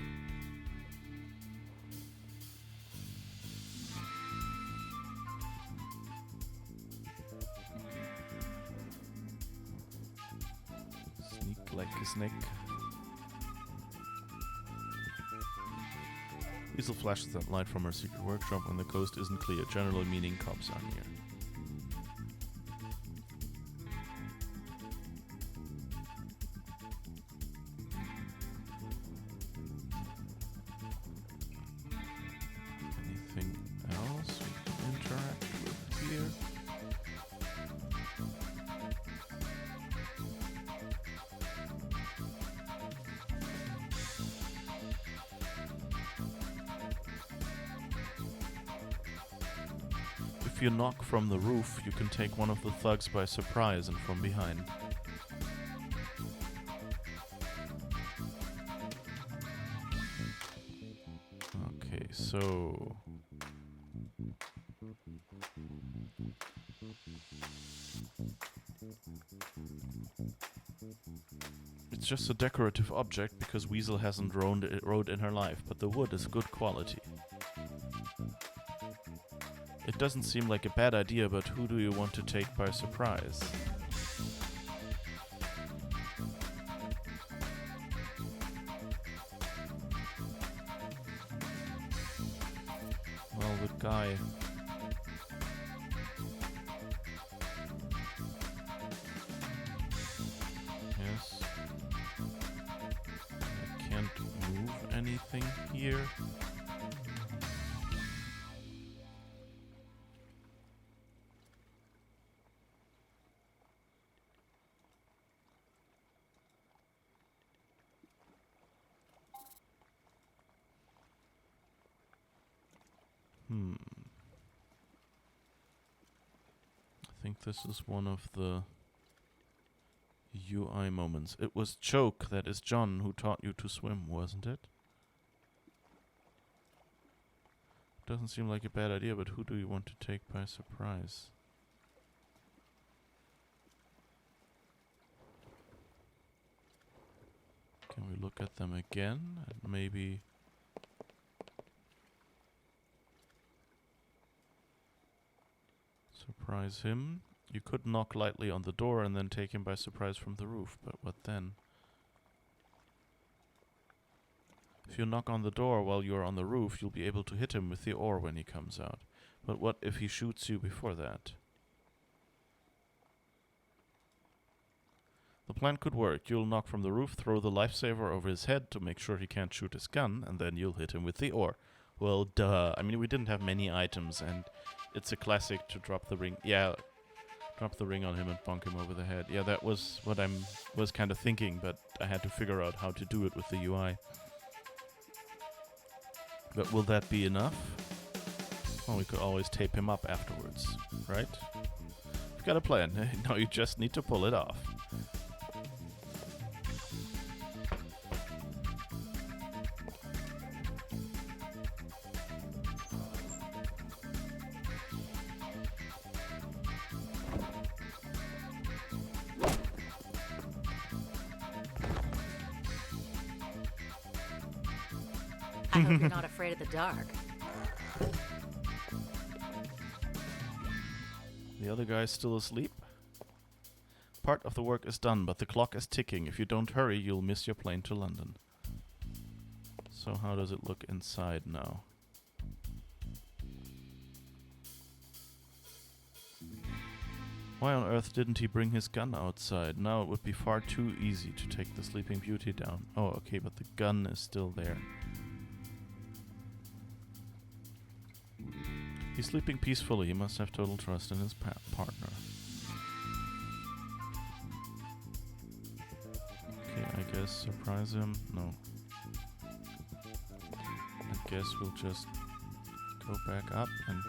Sneak like a snake. Weasel flashes that light from her secret workshop when the coast isn't clear, generally meaning cops are near. Anything else we can interact with here? If you knock from the roof, you can take one of the thugs by surprise and from behind. Okay, so... It's just a decorative object because Weasel hasn't rode in her life, but the wood is good quality. It doesn't seem like a bad idea, but who do you want to take by surprise? Well, the guy... Yes. I can't move anything here. I think this is one of the UI moments. It was Choke, that is John, who taught you to swim, wasn't it? Doesn't seem like a bad idea, but who do you want to take by surprise? Can we look at them again and maybe... surprise him? You could knock lightly on the door and then take him by surprise from the roof, but what then? If you knock on the door while you're on the roof, you'll be able to hit him with the oar when he comes out. But what if he shoots you before that? The plan could work. You'll knock from the roof, throw the lifesaver over his head to make sure he can't shoot his gun, and then you'll hit him with the oar. Well, duh. I mean, we didn't have many items, and it's a classic to drop the ring. Yeah, drop the ring on him and bonk him over the head. Yeah, that was what I was kind of thinking, but I had to figure out how to do it with the UI. But will that be enough? Well, we could always tape him up afterwards, right? You've got a plan. Now you just need to pull it off. I hope you're not afraid of the dark. The other guy's still asleep. Part of the work is done, but the clock is ticking. If you don't hurry, you'll miss your plane to London. So how does it look inside now? Why on earth didn't he bring his gun outside? Now it would be far too easy to take the Sleeping Beauty down. Oh, okay, but the gun is still there. He's sleeping peacefully. He must have total trust in his partner. Okay, I guess surprise him. No. I guess we'll just go back up and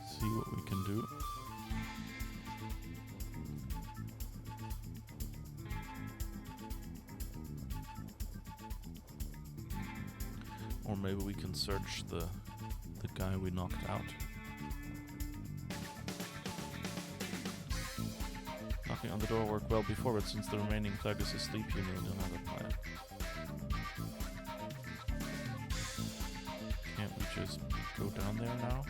see what we can do. Or maybe we can search the guy we knocked out. Knock Knocking on the door worked well before, but since the remaining thug is asleep, you need another plan. Can't we just go down there now?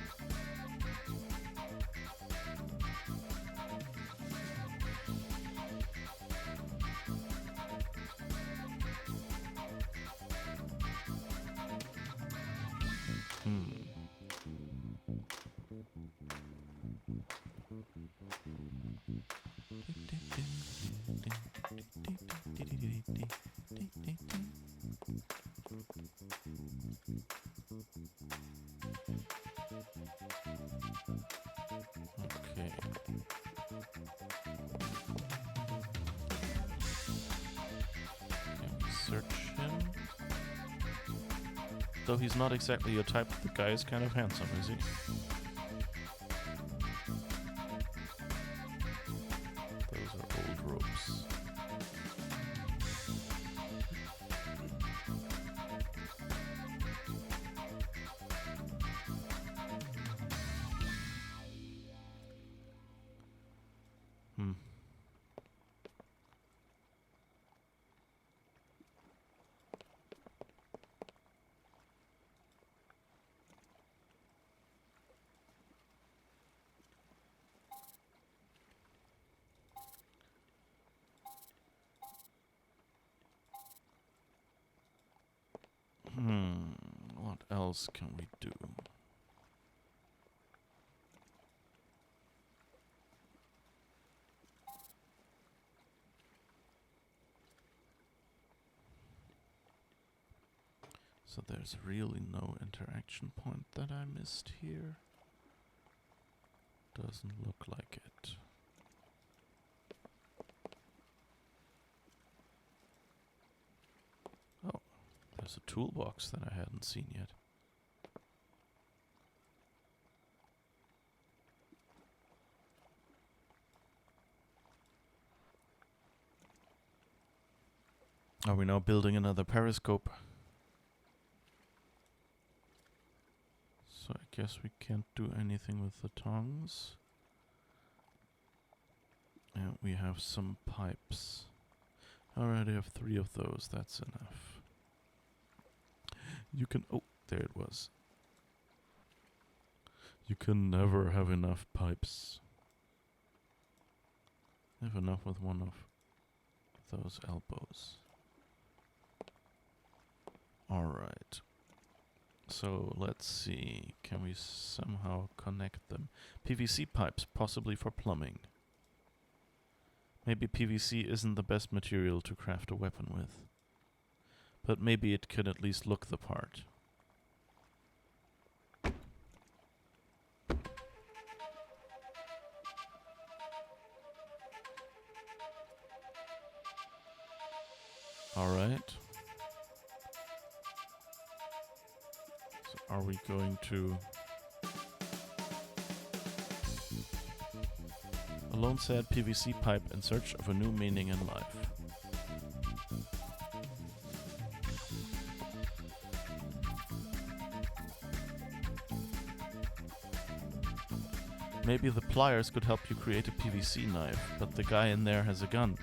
Okay. Can we search him? Though he's not exactly your type, the guy is kind of handsome, is he? Those are old ropes. What else can we do? So there's really no interaction point that I missed here. Doesn't look like it. Oh, there's a toolbox that I hadn't seen yet. Are we now building another periscope? So I guess we can't do anything with the tongs. And we have some pipes. I already have 3 of those, that's enough. You can... oh, there it was. You can never have enough pipes. I have enough with one of those elbows. Alright. So let's see. Can we somehow connect them? PVC pipes, possibly for plumbing. Maybe PVC isn't the best material to craft a weapon with. But maybe it could at least look the part. Alright. So are we going to... Alone said PVC pipe in search of a new meaning in life. Maybe the pliers could help you create a PVC knife, but the guy in there has a gun.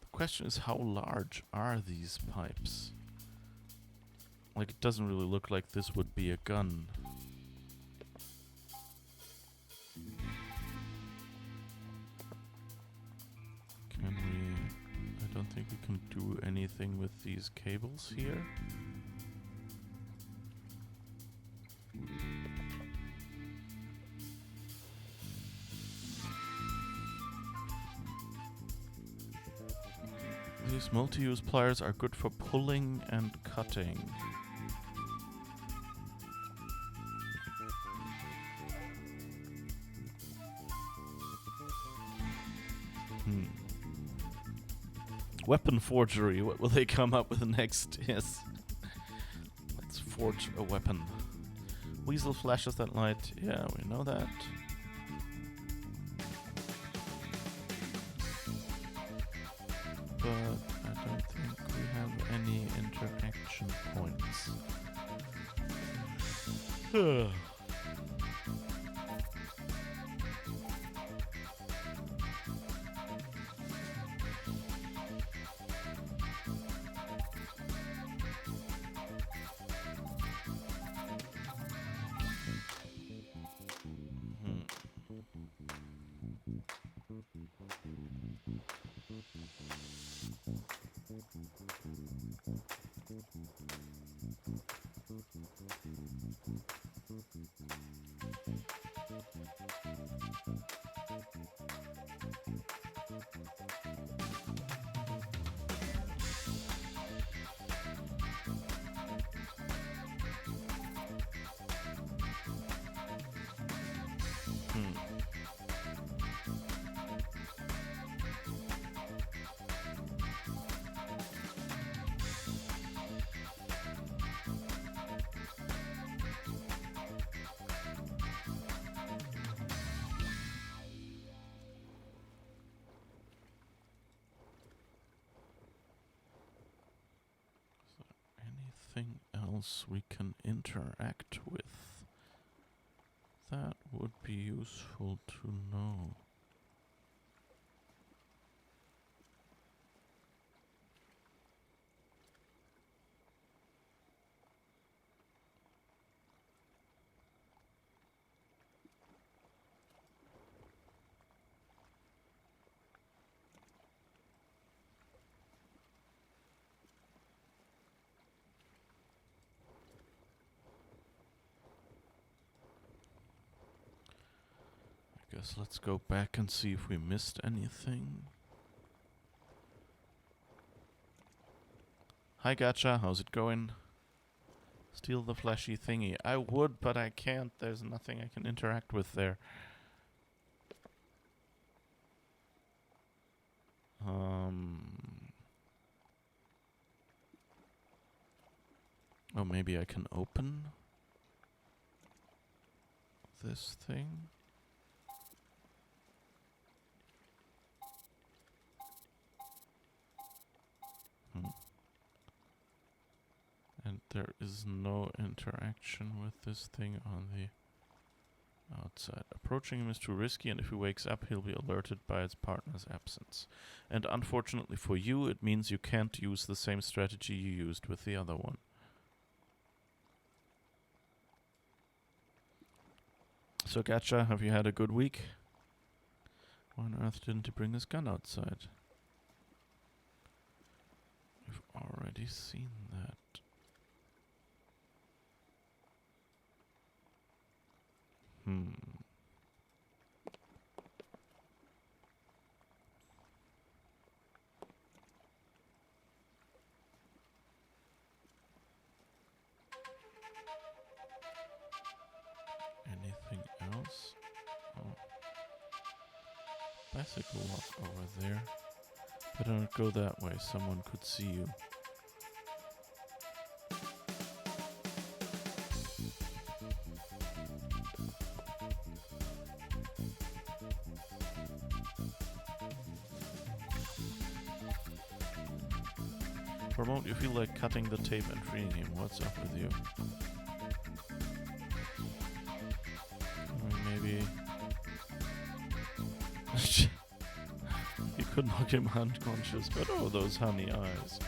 The question is, how large are these pipes? Like, it doesn't really look like this would be a gun. Can we... I don't think we can do anything with these cables here. These multi-use pliers are good for pulling and cutting. Weapon forgery. What will they come up with next? Yes. Let's forge a weapon. Weasel flashes that light. Yeah, we know that. but I don't think we have any interaction points. Anything else we can interact with? That would be useful to know. Guess let's go back and see if we missed anything. Hi Gacha, how's it going? Steal the fleshy thingy. I would, but I can't. There's nothing I can interact with there. Oh, maybe I can open this thing. And there is no interaction with this thing on the outside. Approaching him is too risky, and if he wakes up, he'll be alerted by its partner's absence. And unfortunately for you, it means you can't use the same strategy you used with the other one. So Gacha, have you had a good week? Why on earth didn't you bring this gun outside? We've already seen that. Anything else? Oh. Bicycle lock over there. Better not go that way, someone could see you. For a moment you feel like cutting the tape and freeing him. What's up with you? Maybe... you could knock him unconscious, but oh, those honey eyes.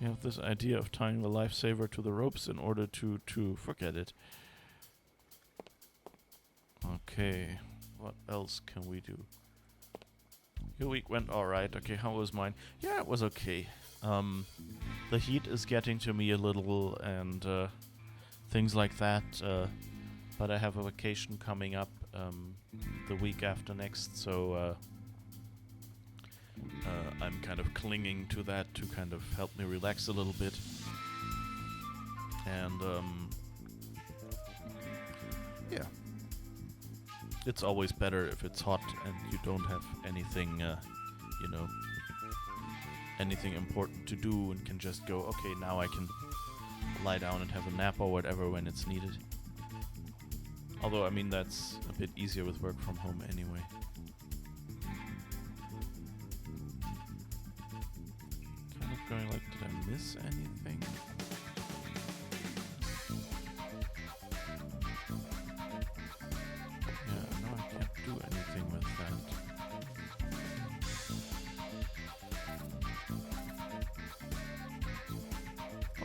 You have this idea of tying the lifesaver to the ropes in order to forget it. Okay, what else can we do? Your week went alright. Okay, how was mine? Yeah, it was okay. The heat is getting to me a little and things like that. But I have a vacation coming up the week after next, so I'm kind of clinging to that to kind of help me relax a little bit. And yeah. It's always better if it's hot and you don't have anything, you know, anything important to do and can just go, okay, now I can lie down and have a nap or whatever when it's needed. Although, I mean, that's a bit easier with work from home anyway. Kind of going like, did I miss anything? Yeah, no, I can't do anything with that.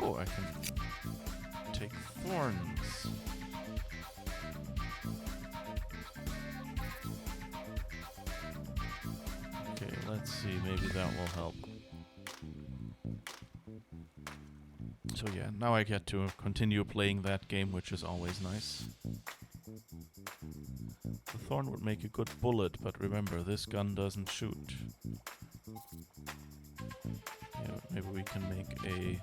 Oh, I can take thorns. Okay, let's see, maybe that will help. So yeah, now I get to continue playing that game, which is always nice. The thorn would make a good bullet, but remember, this gun doesn't shoot. Yeah, maybe we can make a...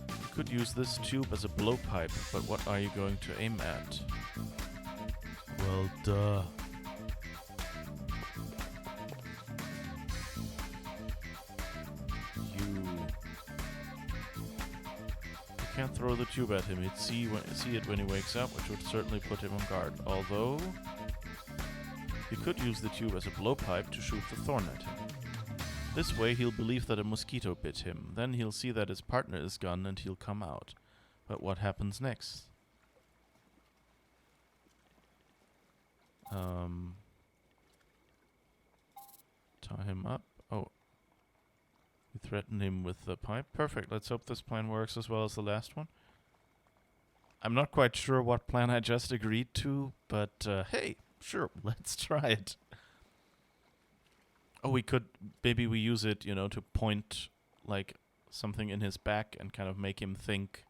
You could use this tube as a blowpipe, but what are you going to aim at? Well, duh. You can't throw the tube at him. He'd see it when he wakes up, which would certainly put him on guard. Although, you could use the tube as a blowpipe to shoot the thorn at him. This way, he'll believe that a mosquito bit him. Then he'll see that his partner is gone and he'll come out. But what happens next? Tie him up. Oh. We threaten him with the pipe. Perfect. Let's hope this plan works as well as the last one. I'm not quite sure what plan I just agreed to, but hey, sure, let's try it. Oh, we could, maybe we use it, you know, to point like something in his back and kind of make him think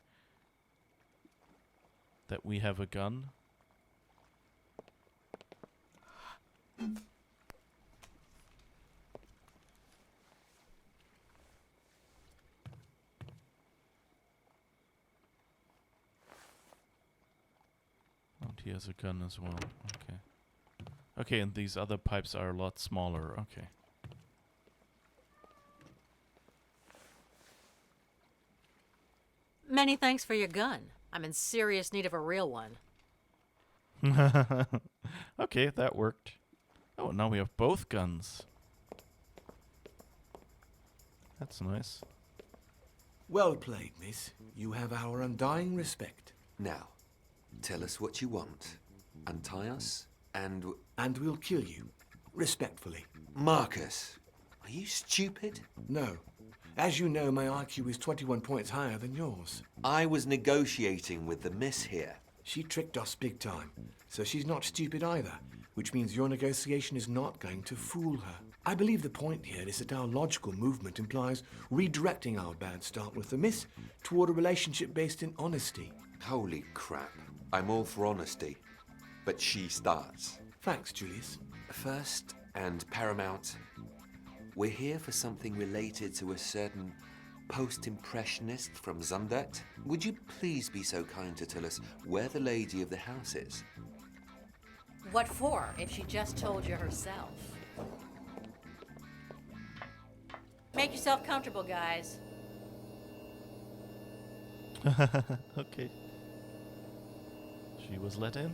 that we have a gun. And he has a gun as well. Okay. Okay, and these other pipes are a lot smaller. Okay. Many thanks for your gun. I'm in serious need of a real one. Okay, that worked. Oh, now we have both guns. That's nice. Well played, miss. You have our undying respect. Now, tell us what you want. Untie us, and... And we'll kill you. Respectfully. Marcus, are you stupid? No. As you know, my IQ is 21 points higher than yours. I was negotiating with the miss here. She tricked us big time, so she's not stupid either, which means your negotiation is not going to fool her. I believe the point here is that our logical movement implies redirecting our bad start with the miss toward a relationship based in honesty. Holy crap. I'm all for honesty, but she starts. Thanks, Julius. First and paramount, we're here for something related to a certain post-impressionist from Zundert. Would you please be so kind to tell us where the lady of the house is? What for, if she just told you herself? Make yourself comfortable, guys. Okay. She was let in.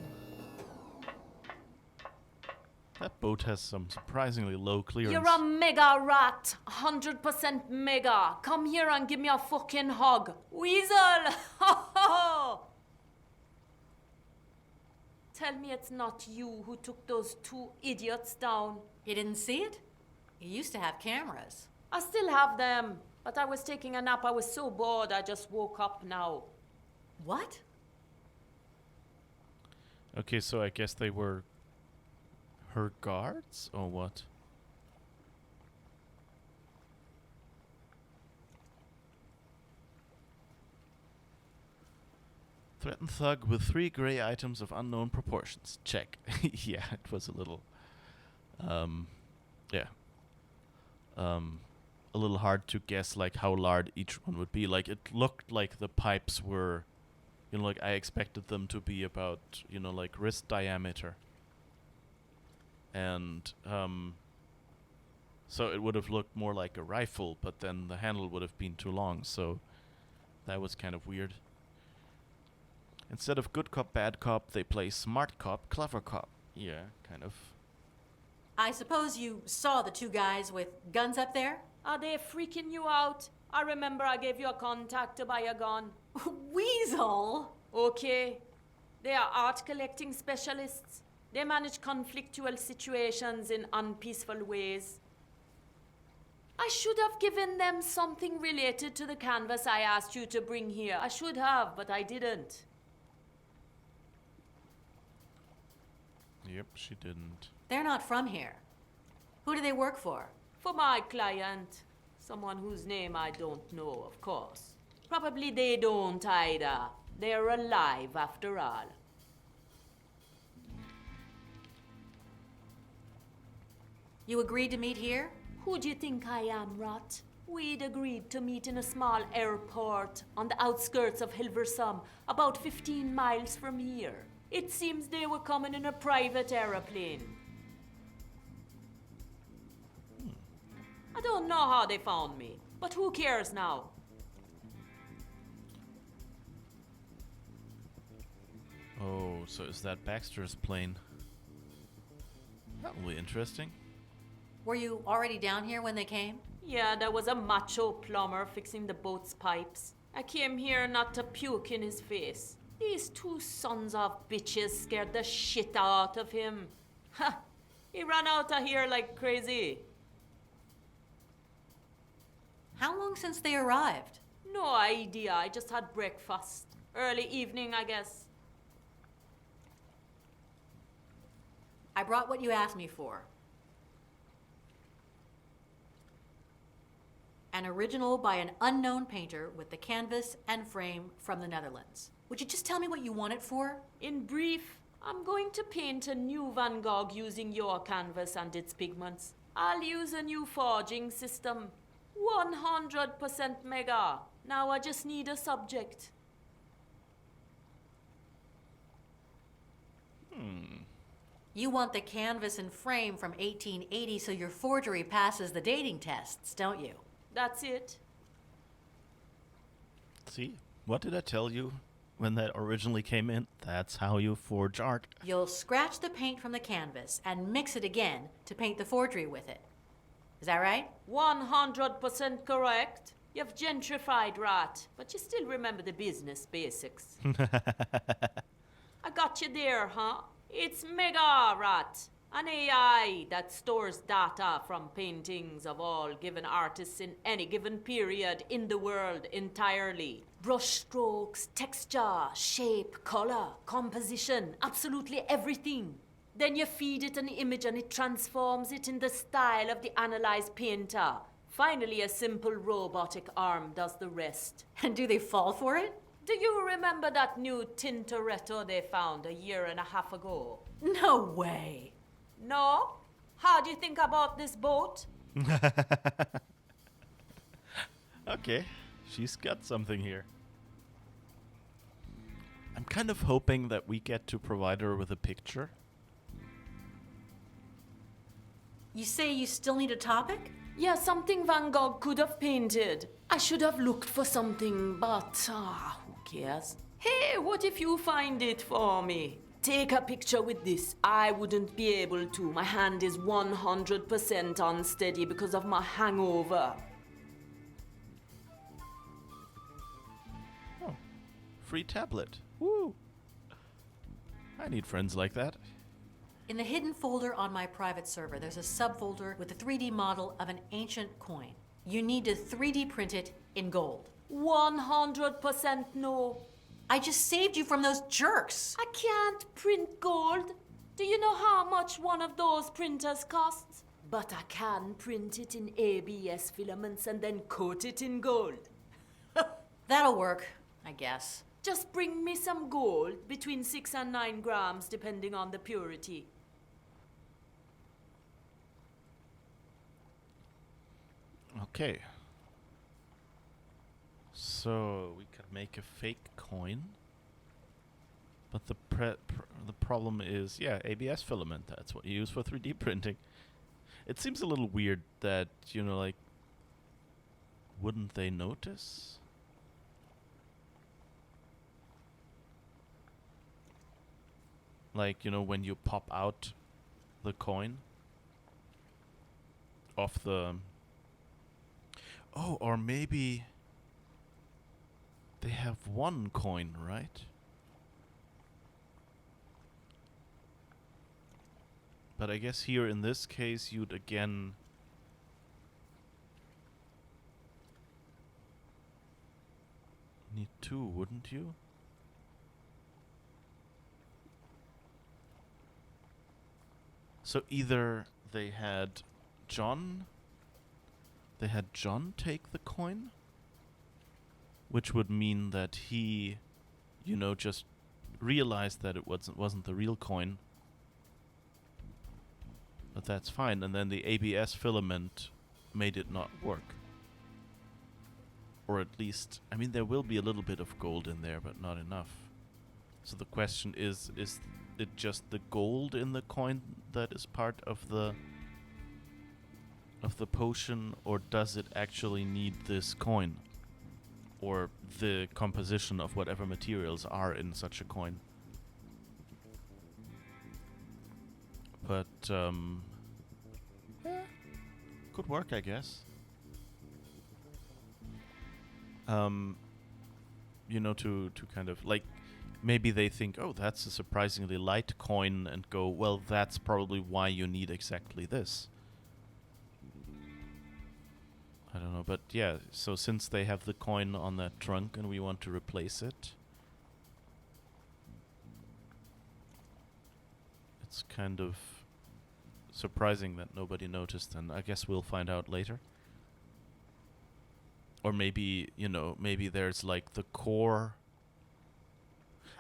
That boat has some surprisingly low clearance. You're a mega rat. 100% mega. Come here and give me a fucking hug. Weasel! Tell me it's not you who took those two idiots down. You didn't see it? You used to have cameras. I still have them, but I was taking a nap. I was so bored, I just woke up now. What? Okay, so I guess they were her guards, or what? Threatened thug with 3 gray items of unknown proportions. Check. Yeah, it was a little... yeah. A little hard to guess, like, how large each one would be. Like, it looked like the pipes were... You know, like, I expected them to be about, you know, like, wrist diameter. And, so it would have looked more like a rifle, but then the handle would have been too long, so that was kind of weird. Instead of good cop, bad cop, they play smart cop, clever cop. Yeah, kind of. I suppose you saw the two guys with guns up there? Are they freaking you out? I remember I gave you a contact to buy a gun. Weasel! Okay. They are art collecting specialists. They manage conflictual situations in unpeaceful ways. I should have given them something related to the canvas I asked you to bring here. I should have, but I didn't. Yep, she didn't. They're not from here. Who do they work for? For my client. Someone whose name I don't know, of course. Probably they don't either. They're alive after all. You agreed to meet here? Who do you think I am, Rot? We'd agreed to meet in a small airport on the outskirts of Hilversum, about 15 miles from here. It seems they were coming in a private aeroplane. I don't know how they found me, but who cares now? Oh, so is that Baxter's plane? That will be interesting. Were you already down here when they came? Yeah, there was a macho plumber fixing the boat's pipes. I came here not to puke in his face. These two sons of bitches scared the shit out of him. Ha! He ran out of here like crazy. How long since they arrived? No idea, I just had breakfast. Early evening, I guess. I brought what you asked me for. An original by an unknown painter with the canvas and frame from the Netherlands. Would you just tell me what you want it for? In brief, I'm going to paint a new Van Gogh using your canvas and its pigments. I'll use a new forging system. 100% mega. Now I just need a subject. You want the canvas and frame from 1880 so your forgery passes the dating tests, don't you? That's it. See? What did I tell you when that originally came in? That's how you forge art. You'll scratch the paint from the canvas and mix it again to paint the forgery with it. Is that right? 100% correct. You've gentrified, Rat, but you still remember the business basics. I got you there, huh? It's Mega Rat, an AI that stores data from paintings of all given artists in any given period in the world entirely. Brush strokes, texture, shape, color, composition, absolutely everything. Then you feed it an image and it transforms it in the style of the analyzed painter. Finally, a simple robotic arm does the rest. And do they fall for it? Do you remember that new Tintoretto they found a year and a half ago? No way. No? How do you think about this boat? Okay, she's got something here. I'm kind of hoping that we get to provide her with a picture. You say you still need a topic? Yeah, something Van Gogh could have painted. I should have looked for something, but who cares? Hey, what if you find it for me? Take a picture with this. I wouldn't be able to. My hand is 100% unsteady because of my hangover. Oh, free tablet. Woo! I need friends like that. In the hidden folder on my private server, there's a subfolder with a 3D model of an ancient coin. You need to 3D print it in gold. 100% no. I just saved you from those jerks. I can't print gold. Do you know how much one of those printers costs? But I can print it in ABS filaments and then coat it in gold. That'll work, I guess. Just bring me some gold, between 6 and 9 grams, depending on the purity. Okay. So we could make a fake coin. But the problem is, yeah, ABS filament. That's what you use for 3D printing. It seems a little weird that, you know, like, wouldn't they notice? Like, you know, when you pop out the coin off the... Oh, or maybe they have one coin, right? But I guess here in this case you'd again... need two, wouldn't you? So either they had John take the coin, which would mean that he, you know, just realized that it wasn't the real coin. But that's fine, and then the ABS filament made it not work. Or at least, I mean, there will be a little bit of gold in there, but not enough. So the question is it just the gold in the coin that is part of the potion, or does it actually need this coin? Or the composition of whatever materials are in such a coin? But, could work, I guess. You know, to kind of, like, maybe they think, oh, that's a surprisingly light coin, and go, well, that's probably why you need exactly this. I don't know, but yeah, so since they have the coin on that trunk and we want to replace it, it's kind of surprising that nobody noticed, and I guess we'll find out later. Or maybe, you know, maybe there's like the core.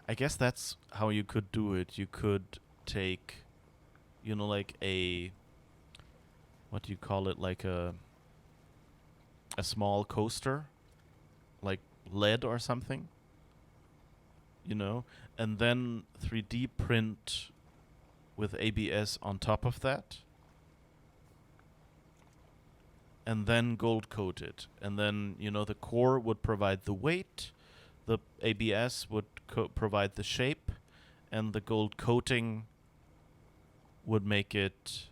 I guess that's how you could do it. You could take, you know, like a, what do you call it, like a small coaster, like lead or something, you know, and then 3D print with ABS on top of that, and then gold coat it. And then, you know, the core would provide the weight, the ABS would provide the shape, and the gold coating would make it,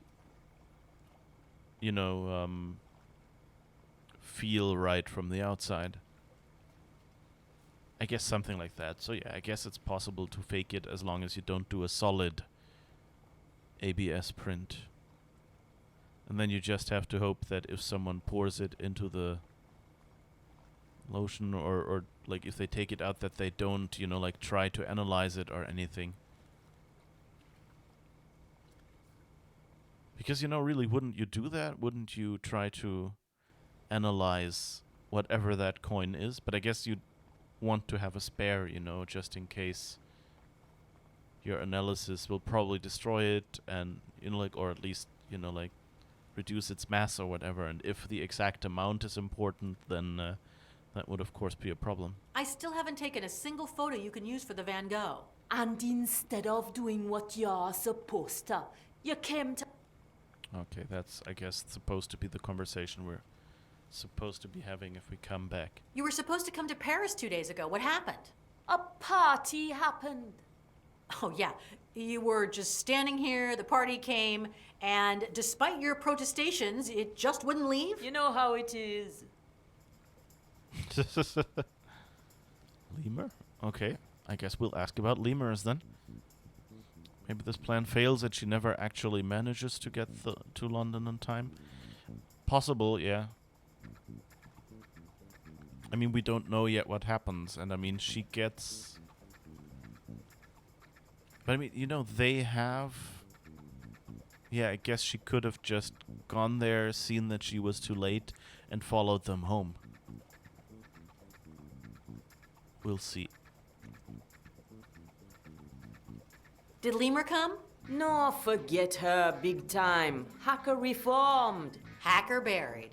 you know, feel right from the outside. I guess something like that. So yeah, I guess it's possible to fake it as long as you don't do a solid ABS print. And then you just have to hope that if someone pours it into the lotion, or like if they take it out, that they don't, you know, like try to analyze it or anything. Because, you know, really, wouldn't you do that? Wouldn't you try to analyze whatever that coin is? But I guess you'd want to have a spare, you know, just in case your analysis will probably destroy it, and, you know, like, or at least, you know, like, reduce its mass or whatever. And if the exact amount is important, then that would of course be a problem. I still haven't taken a single photo you can use for the Van Gogh. And instead of doing what you're supposed to, you came to... Okay, that's, I guess, supposed to be the conversation we're supposed to be having if we come back. You were supposed to come to Paris 2 days ago. What happened? A party happened. Oh, yeah. You were just standing here, the party came, and despite your protestations, it just wouldn't leave? You know how it is. Lemur? Okay, I guess we'll ask about lemurs then. Maybe this plan fails and she never actually manages to get to London in time. Possible, yeah. I mean, we don't know yet what happens, and I mean, she gets... But I mean, you know, they have... Yeah, I guess she could have just gone there, seen that she was too late, and followed them home. We'll see. Did Lemur come? No, forget her, big time. Hacker reformed. Hacker buried.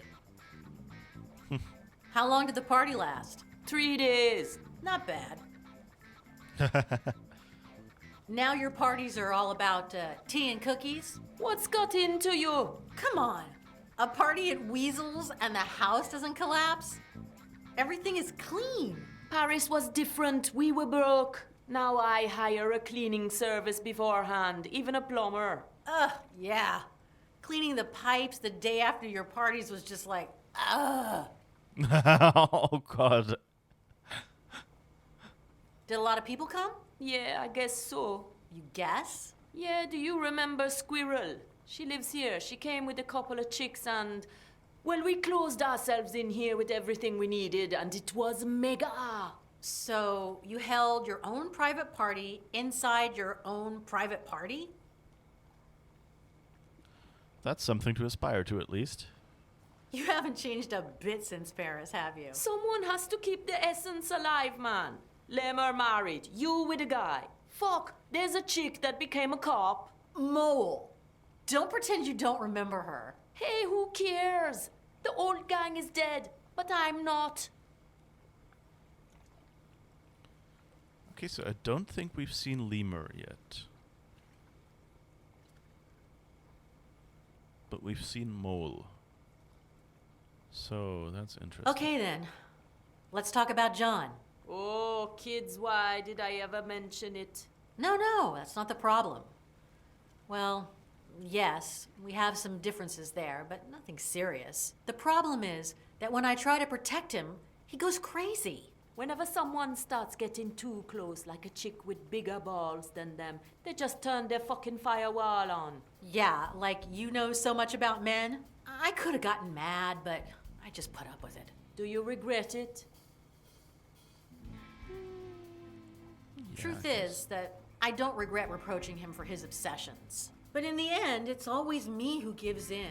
How long did the party last? 3 days. Not bad. Now your parties are all about tea and cookies? What's got into you? Come on. A party at Weasel's and the house doesn't collapse? Everything is clean. Paris was different. We were broke. Now I hire a cleaning service beforehand, even a plumber. Ugh, yeah. Cleaning the pipes the day after your parties was just like, ugh. Oh God. Did a lot of people come? Yeah, I guess so. You guess? Yeah, do you remember Squirrel? She lives here. She came with a couple of chicks and... Well, we closed ourselves in here with everything we needed, and it was mega. So you held your own private party inside your own private party? That's something to aspire to, at least. You haven't changed a bit since Paris, have you? Someone has to keep the essence alive, man. Lem are married, you with a guy. Fuck, there's a chick that became a cop. Mole. Don't pretend you don't remember her. Hey, who cares? The old gang is dead, but I'm not. Okay, so I don't think we've seen Lemur yet. But we've seen Mole. So that's interesting. Okay then. Let's talk about John. Oh, kids, why did I ever mention it? No, that's not the problem. Well, yes, we have some differences there, but nothing serious. The problem is that when I try to protect him, he goes crazy. Whenever someone starts getting too close, like a chick with bigger balls than them, they just turn their fucking firewall on. Yeah, like you know so much about men. I could have gotten mad, but I just put up with it. Do you regret it? Truth is that I don't regret reproaching him for his obsessions. But in the end, it's always me who gives in.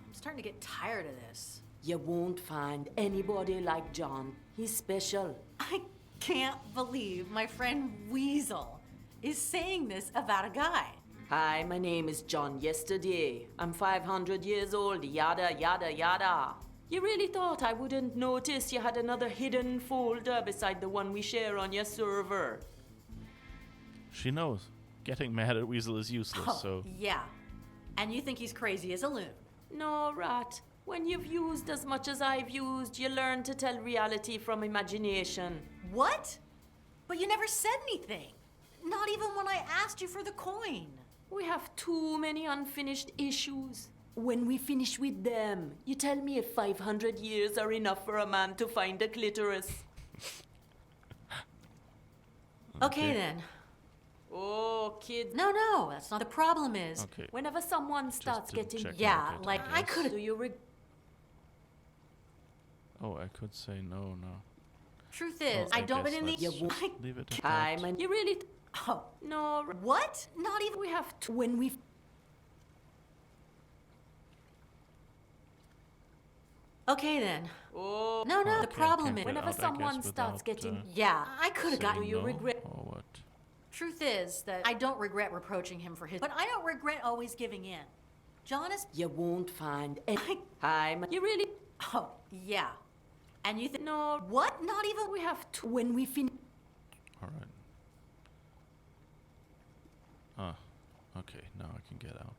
I'm starting to get tired of this. You won't find anybody like John. He's special. I can't believe my friend Weasel is saying this about a guy. Hi, my name is John Yesterday. I'm 500 years old, yada, yada, yada. You really thought I wouldn't notice you had another hidden folder beside the one we share on your server? She knows. Getting mad at Weasel is useless, so... Yeah. And you think he's crazy as a loon. No, Rat. When you've used as much as I've used, you learn to tell reality from imagination. What? But you never said anything. Not even when I asked you for the coin. We have too many unfinished issues. When we finish with them, you tell me if 500 years are enough for a man to find a clitoris. Okay then. Oh, kids. No, that's not the problem is. Okay. Whenever someone starts didn't getting... check Yeah, market, like I guess. could have. Do you Oh, I could say no. Truth is, Oh, I don't. But guess in the. let's I- leave it at Hi, that. man. You really... Oh, No, what? Not even. we have to... When we... Okay then. Oh, No, the Okay, problem can't is. get whenever out, I someone guess, starts without, getting... Yeah, I could have saying gotten. you no, regret- or what? Truth is that I don't regret reproaching him for his. But I don't regret always giving in. John is. You won't find... I- Hi, man. You really... Oh, yeah. And you think. No, What? Not even. we have to... When we finish... All right. Ah, okay. Now I can get out.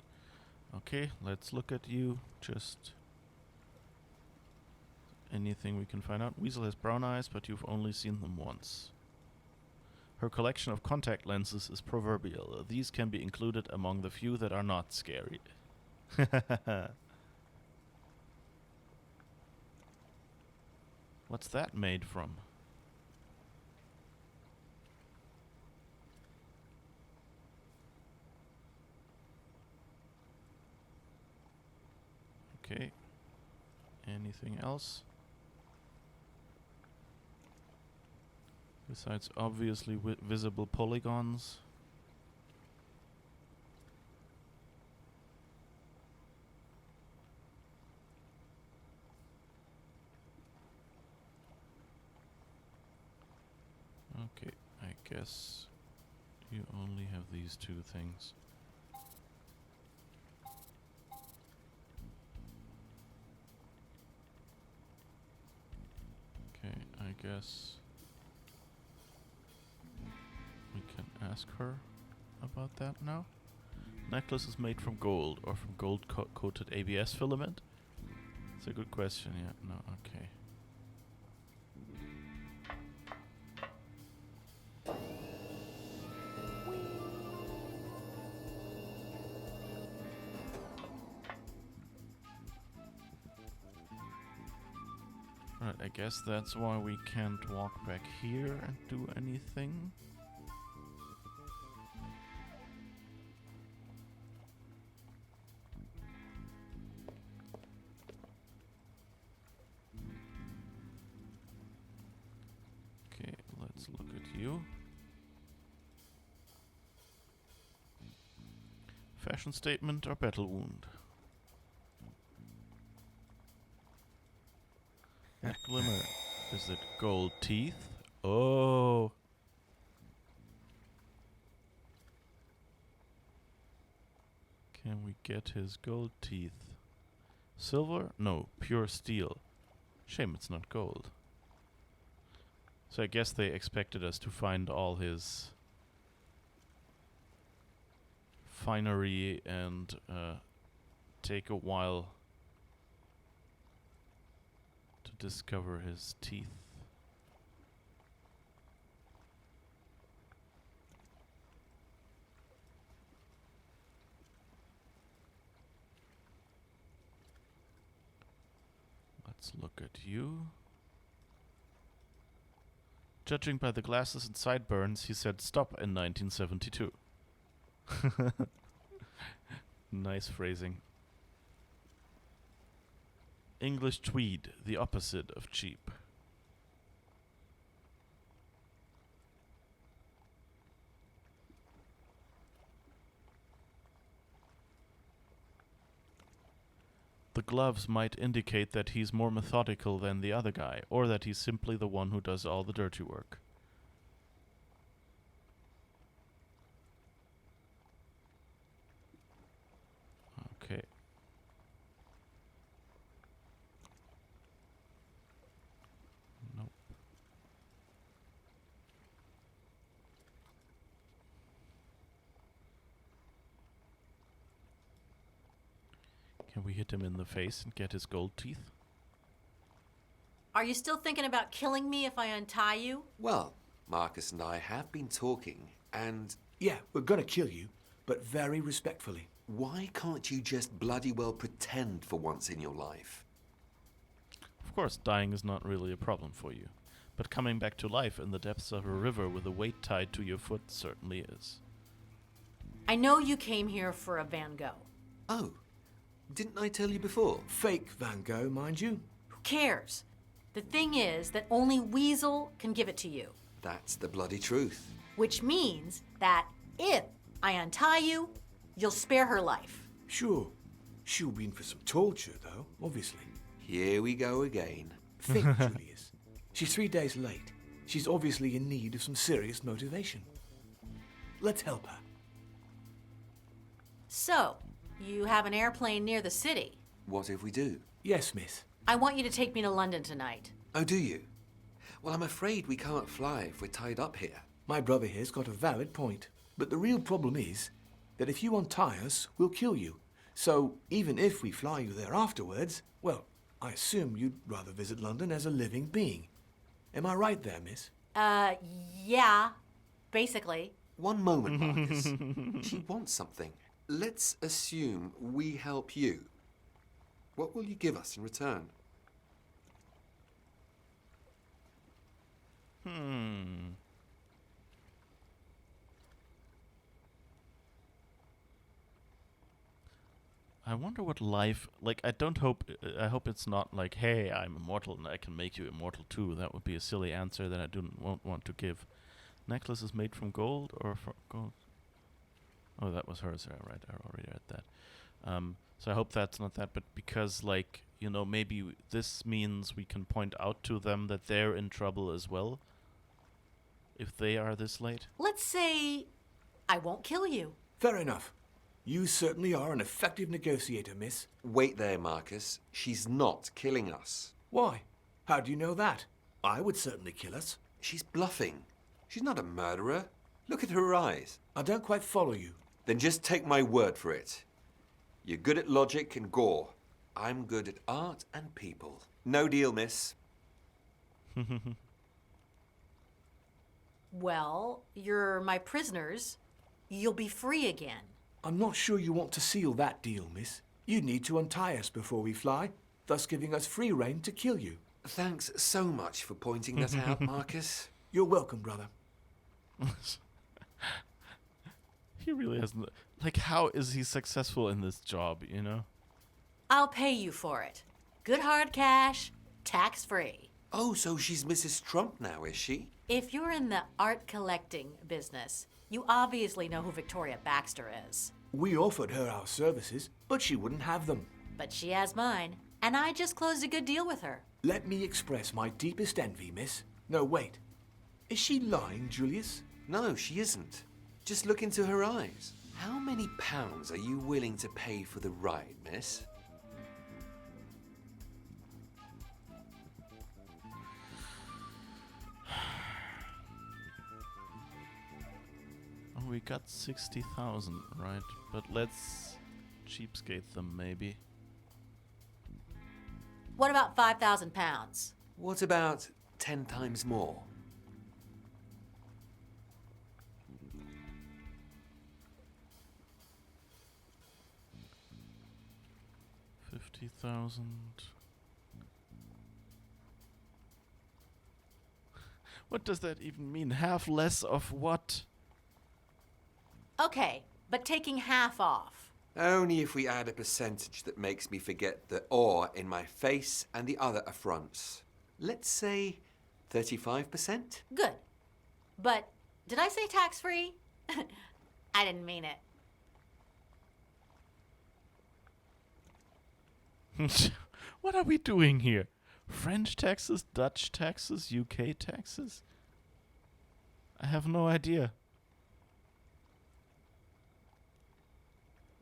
Okay, let's look at you. Just anything we can find out. Weasel has brown eyes, but you've only seen them once. Her collection of contact lenses is proverbial. These can be included among the few that are not scary. What's that made from? Okay. Anything else? Besides obviously visible polygons. Okay, I guess you only have these two things. Okay, I guess we can ask her about that now. Necklace is made from gold or from gold coated ABS filament? It's a good question, yeah. No, okay. I guess that's why we can't walk back here and do anything. Okay, let's look at you. Fashion statement or battle wound? That glimmer. Is it gold teeth? Oh. Can we get his gold teeth? Silver? No, pure steel. Shame it's not gold. So I guess they expected us to find all his finery and take a while to discover his teeth. Let's look at you. Judging by the glasses and sideburns, he said stop in 1972. Nice phrasing. English tweed, the opposite of cheap. The gloves might indicate that he's more methodical than the other guy, or that he's simply the one who does all the dirty work. Okay. Nope. Can we hit him in the face and get his gold teeth? Are you still thinking about killing me if I untie you? Well, Marcus and I have been talking, and Yeah, we're gonna kill you, but very respectfully. why can't you just bloody well pretend for once in your life? Of course, dying is not really a problem for you, but coming back to life in the depths of a river with a weight tied to your foot certainly is. I know you came here for a Van Gogh. Oh, didn't I tell you before? Fake Van Gogh, mind you. Who cares? The thing is that only Weasel can give it to you, That's the bloody truth. which means that if I untie you, you'll spare her life. Sure. She'll be in for some torture, though, obviously. Here we go again. Think, Julius. She's 3 days late. She's obviously in need of some serious motivation. Let's help her. So, you have an airplane near the city. What if we do? Yes, miss. I want you to take me to London tonight. Oh, do you? Well, I'm afraid we can't fly if we're tied up here. My brother here's got a valid point. But the real problem is that if you untie us, we'll kill you. So even if we fly you there afterwards, well, I assume you'd rather visit London as a living being. Am I right there, miss? Yeah, basically. One moment, Marcus. She wants something. Let's assume we help you. What will you give us in return? I wonder what life like. I hope it's not like, hey, I'm immortal and I can make you immortal too. That would be a silly answer that I won't want to give. Necklace is made from gold or from gold? Oh, that was hers. Right, I already read that. So I hope that's not that, but because, like, you know, maybe this means we can point out to them that they're in trouble as well, if they are this late. Let's say I won't kill you. Fair enough. You certainly are an effective negotiator, miss. Wait there, Marcus. She's not killing us. Why? How do you know that? I would certainly kill us. She's bluffing. She's not a murderer. Look at her eyes. I don't quite follow you. Then just take my word for it. You're good at logic and gore. I'm good at art and people. No deal, miss. Well, you're my prisoners. You'll be free again. I'm not sure you want to seal that deal, miss. You need to untie us before we fly, thus giving us free rein to kill you. Thanks so much for pointing that out, Marcus. You're welcome, brother. He really hasn't. Like, how is he successful in this job, you know? I'll pay you for it. Good hard cash, tax-free. Oh, so she's Mrs. Trump now, is she? If you're in the art collecting business, you obviously know who Victoria Baxter is. We offered her our services, but she wouldn't have them. But she has mine, and I just closed a good deal with her. Let me express my deepest envy, miss. No, wait. Is she lying, Julius? No, she isn't. Just look into her eyes. How many pounds are you willing to pay for the ride, miss? Oh, we got 60,000, right? But let's cheapskate them, maybe. What about 5,000 pounds? What about 10 times more? $50,000. What does that even mean? Half less of what? Okay, but taking half off. Only if we add a percentage that makes me forget the awe in my face and the other affronts. Let's say 35%? Good. But did I say tax-free? I didn't mean it. What are we doing here? French taxes, Dutch taxes, UK taxes? I have no idea.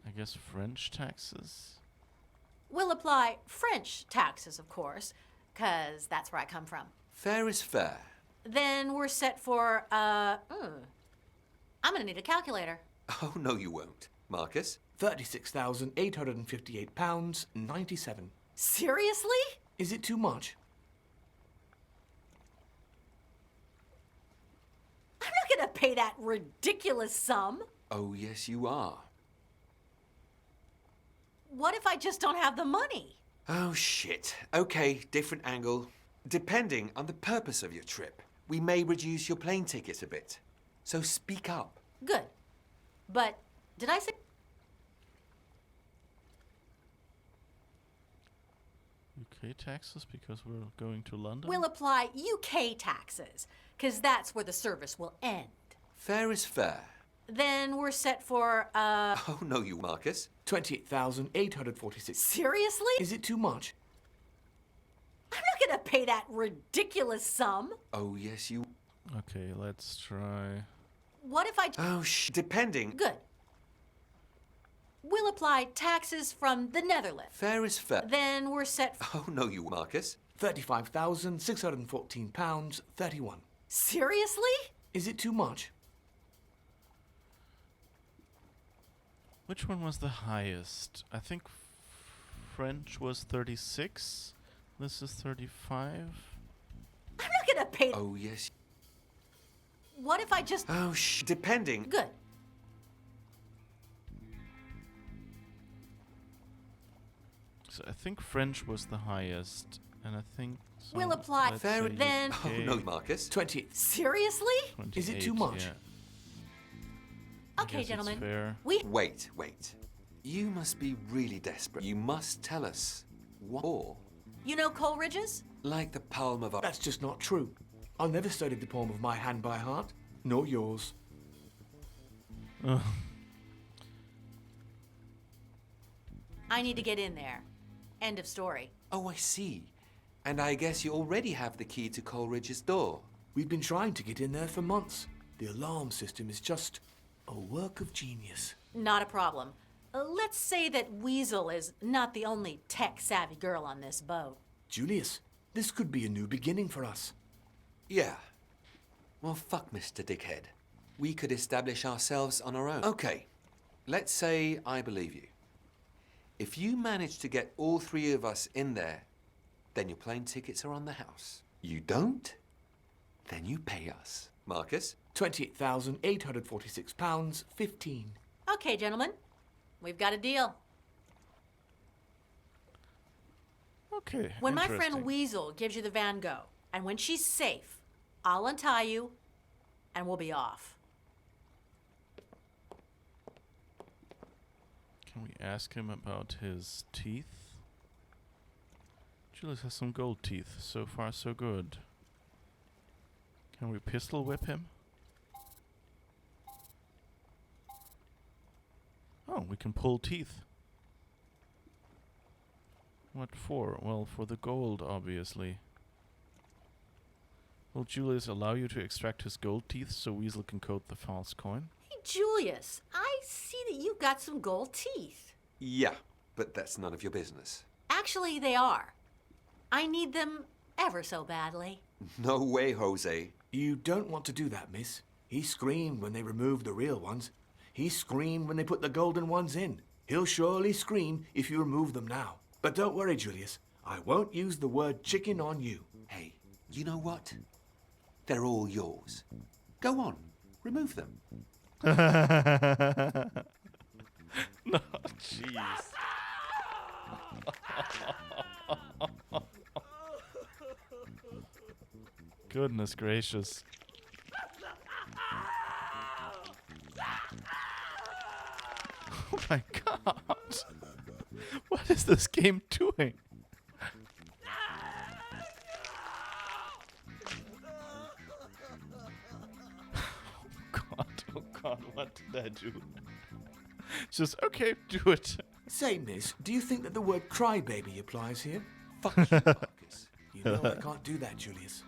I guess French taxes? We'll apply French taxes, of course, 'cause that's where I come from. Fair is fair. Then we're set for, I'm gonna need a calculator. Oh, no, you won't. Marcus? £36,858.97. Seriously? Is it too much? I'm not gonna pay that ridiculous sum. Oh, yes, you are. What if I just don't have the money? Oh, shit. Okay, different angle. Depending on the purpose of your trip, we may reduce your plane ticket a bit. So speak up. Good. But did I say... UK taxes because we're going to London? We'll apply UK taxes, 'cause that's where the service will end. Fair is fair. Then we're set for, Oh, no, you, Marcus. 28,846. Seriously? Is it too much? I'm not gonna pay that ridiculous sum. Oh, yes, you... Okay, let's try. What if I... Oh, depending... Good. We'll apply taxes from the Netherlands. Fair is fair. Then we're set for... Oh, no, you, Marcus. £35,614.31. Seriously? Is it too much? Which one was the highest? I think French was 36. This is 35. I'm not gonna pay... Oh, yes. What if I just... Oh, depending... Good. So I think French was the highest, and I think so We'll apply let's fair say then- Oh, UK, no, Marcus. 20. Seriously? Is it too 28, much? yeah. I Okay, guess it's gentlemen. fair. We... Wait. You must be really desperate. You must tell us. What for? You know Coleridge's? Like the palm of our... That's just not true. I never studied the palm of my hand by heart, nor yours. Ugh. I need to get in there. End of story. Oh, I see. And I guess you already have the key to Coleridge's door. We've been trying to get in there for months. The alarm system is just a work of genius. Not a problem. Let's say that Weasel is not the only tech-savvy girl on this boat. Julius, this could be a new beginning for us. Yeah. Well, fuck Mr. Dickhead. We could establish ourselves on our own. Okay. Let's say I believe you. If you manage to get all three of us in there, then your plane tickets are on the house. You don't? Then you pay us. Marcus? £28,846.15. Okay, gentlemen. We've got a deal. Okay. When my friend interesting. Weasel gives you the Van Gogh, and when she's safe, I'll untie you, and we'll be off. Can we ask him about his teeth? Julius has some gold teeth. So far, so good. Can we pistol whip him? Oh, we can pull teeth. What for? Well, for the gold, obviously. Will Julius allow you to extract his gold teeth so Weasel can coat the false coin? Hey, Julius, I see that you got some gold teeth. Yeah, but that's none of your business. Actually, they are. I need them ever so badly. No way, Jose. You don't want to do that, miss. He screamed when they removed the real ones. He screamed when they put the golden ones in. He'll surely scream if you remove them now. But don't worry, Julius. I won't use the word chicken on you. Hey, you know what? They're all yours. Go on, remove them. No, jeez. Goodness gracious. Oh my god. What is this game doing? Oh god, what did I do? Just, okay, do it. Say, miss, do you think that the word crybaby applies here? Fuck you, Marcus. You know I can't do that, Julius.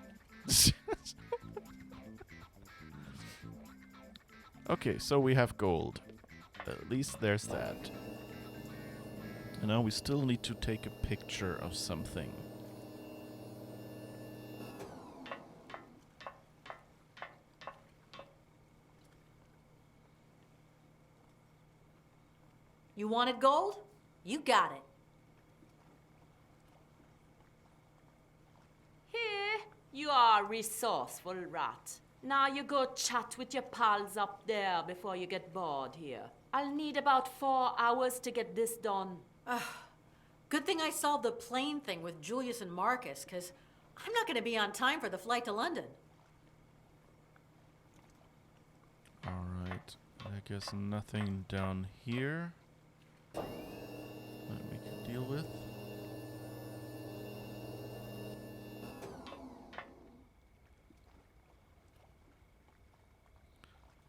Okay, so we have gold. At least there's that. And now we still need to take a picture of something. You wanted gold? You got it. Here, you are resourceful rat. Now you go chat with your pals up there before you get bored here. I'll need about 4 hours to get this done. Good thing I solved the plane thing with Julius and Marcus, because I'm not going to be on time for the flight to London. Alright, I guess nothing down here that we can deal with.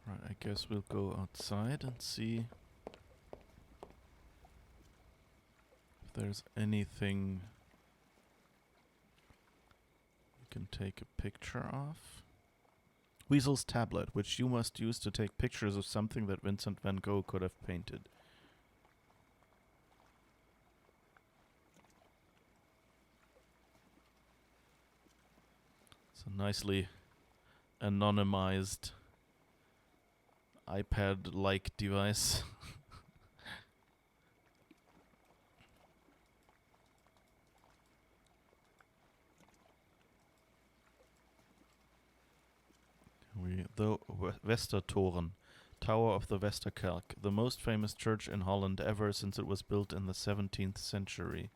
Right, I guess we'll go outside and see if there's anything we can take a picture of. Weasel's tablet, which you must use to take pictures of something that Vincent van Gogh could have painted. It's a nicely anonymized iPad-like device. The Westertoren, Tower of the Westerkerk, the most famous church in Holland ever since it was built in the 17th century.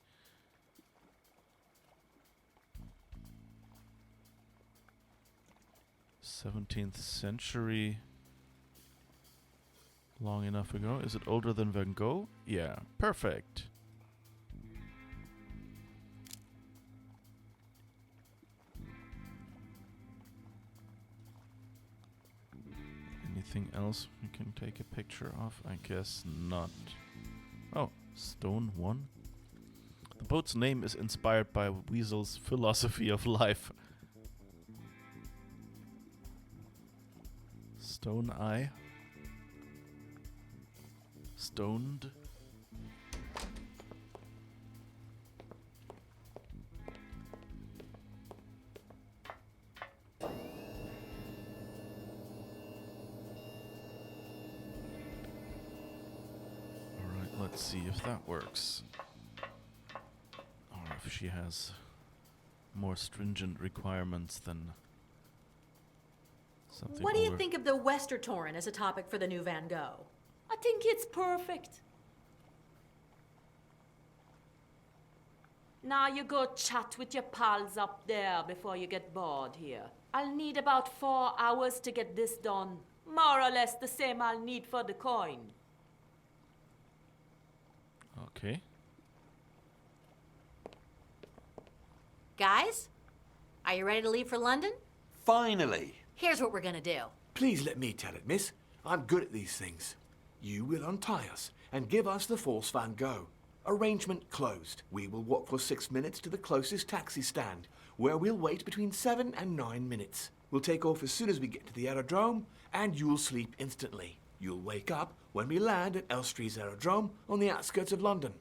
'17th century. Long enough ago. Is it older than Van Gogh? Yeah, perfect. Anything else we can take a picture of? I guess not. Oh, stone 1. The boat's name is inspired by Weasel's philosophy of life. Stone Eye. Stoned. Alright, let's see if that works. Or if she has more stringent requirements than something. What do you think of the Westertoren as a topic for the new Van Gogh? I think it's perfect. Now you go chat with your pals up there before you get bored here. I'll need about 4 hours to get this done. More or less the same I'll need for the coin. Okay. Guys, are you ready to leave for London? Finally! Here's what we're gonna do. Please let me tell it, miss. I'm good at these things. You will untie us and give us the false Van Gogh. Arrangement closed. We will walk for 6 minutes to the closest taxi stand, where we'll wait between 7 and 9 minutes. We'll take off as soon as we get to the aerodrome, and you'll sleep instantly. You'll wake up when we land at Elstree Aerodrome on the outskirts of London.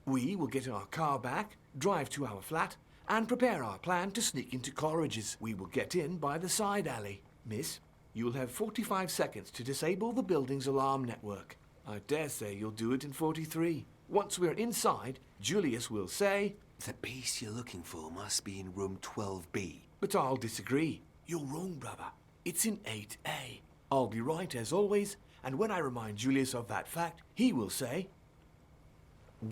We will get our car back, drive to our flat, and prepare our plan to sneak into Coleridge's. We will get in by the side alley. Miss, you'll have 45 seconds to disable the building's alarm network. I dare say you'll do it in 43. Once we're inside, Julius will say, The piece you're looking for must be in room 12B. but I'll disagree. You're wrong, brother. It's in 8A. I'll be right as always, and when I remind Julius of that fact, he will say,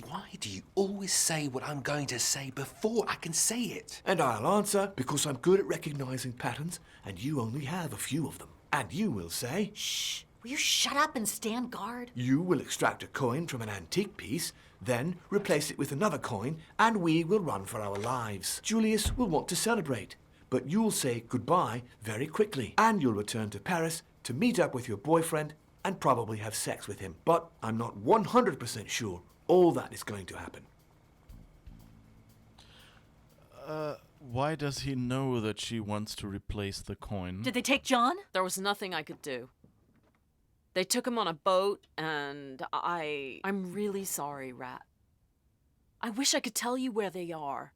Why do you always say what I'm going to say before I can say it? and I'll answer because I'm good at recognizing patterns, and you only have a few of them. And you will say, Shh! Will you shut up and stand guard? you will extract a coin from an antique piece, then replace it with another coin, and we will run for our lives. Julius will want to celebrate, but you'll say goodbye very quickly, and you'll return to Paris to meet up with your boyfriend and probably have sex with him. But I'm not 100% sure all that is going to happen. Why does he know that she wants to replace the coin? Did they take John? There was nothing I could do. They took him on a boat, and I'm really sorry, Rat. I wish I could tell you where they are.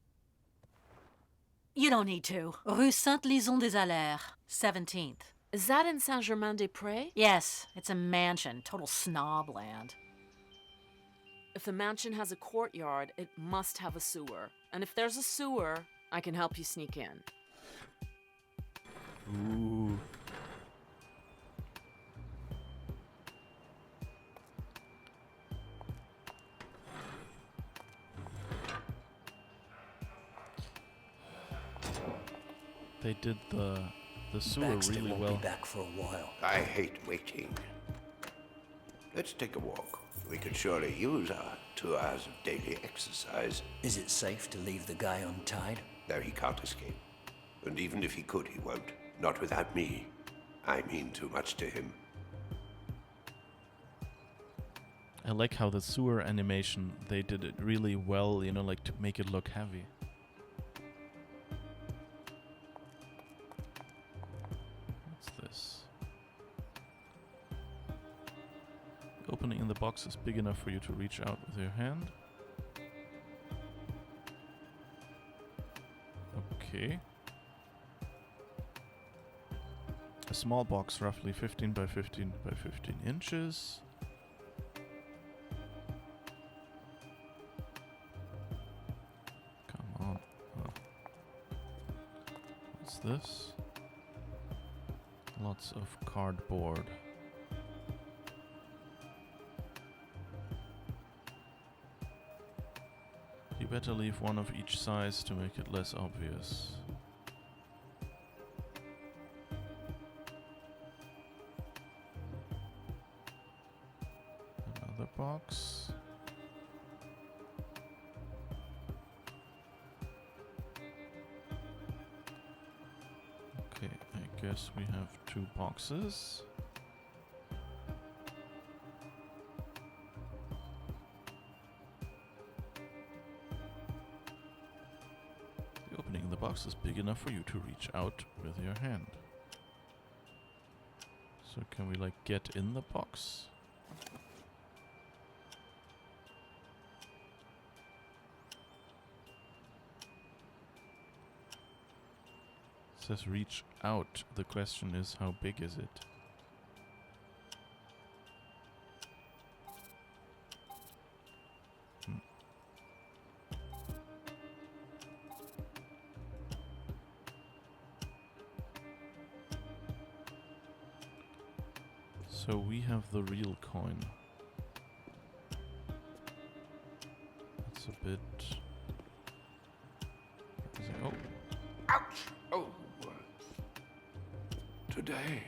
You don't need to. Rue Saint-Lison-des-Allers, 17th. Is that in Saint-Germain-des-Prés? Yes, it's a mansion. Total snob land. If the mansion has a courtyard, it must have a sewer. And if there's a sewer, I can help you sneak in. Ooh. They did the sewer Baxter really won't well. be back for a while. I hate waiting. Let's take a walk. We could surely use our 2 hours of daily exercise. Is it safe to leave the guy untied? No, he can't escape. And even if he could, he won't. Not without me. I mean too much to him. I like how the sewer animation, they did it really well, you know, like to make it look heavy. What's this? The opening in the box is big enough for you to reach out with your hand. Okay. A small box, roughly 15 by 15 by 15 inches. Come on. Oh. What's this? Lots of cardboard. You better leave one of each size to make it less obvious. Another box. Okay, I guess we have 2 boxes. The opening in the box is big enough for you to reach out with your hand. So can we like get in the box? It says reach out. The question is, how big is it? So we have the real coin. That's a bit day,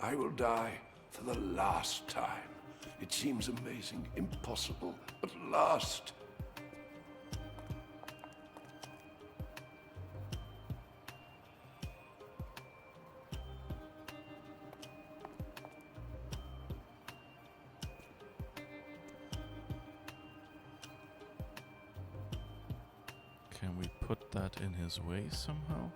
I will die for the last time. It seems amazing, impossible, but last. Can we put that in his way somehow?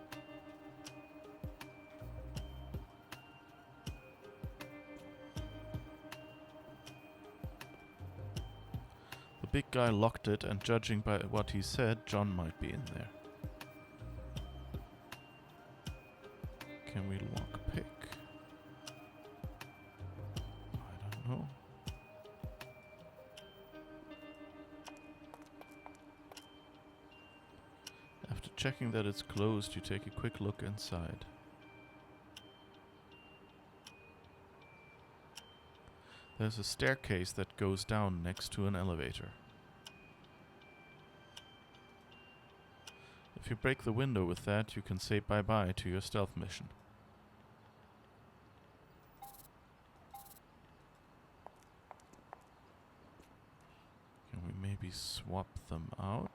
The big guy locked it, and judging by what he said, John might be in there. Can we lock pick? I don't know. After checking that it's closed, you take a quick look inside. There's a staircase that goes down next to an elevator. If you break the window with that, you can say bye-bye to your stealth mission. Can we maybe swap them out?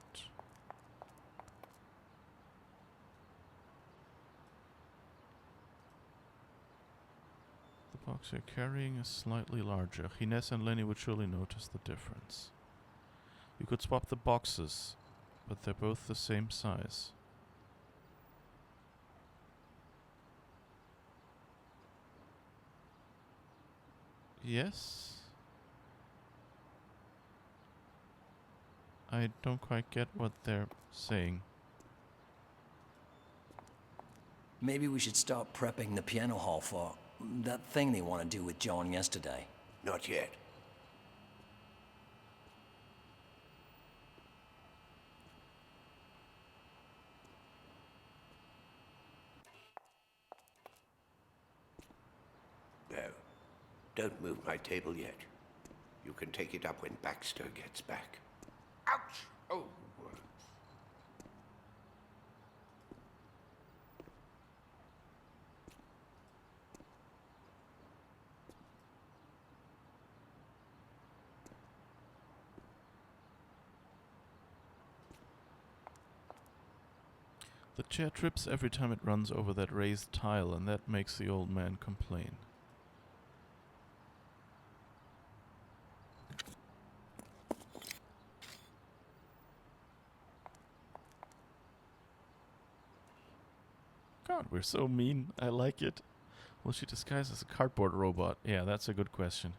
The box you're carrying is slightly larger. Ines and Lenny would surely notice the difference. You could swap the boxes, but they're both the same size. Yes? I don't quite get what they're saying. Maybe we should start prepping the piano hall for that thing they want to do with John yesterday. Not yet. No, don't move my table yet. You can take it up when Baxter gets back. Ouch! Oh. The chair trips every time it runs over that raised tile, and that makes the old man complain. God, we're so mean. I like it. Will she disguise as a cardboard robot? Yeah, that's a good question.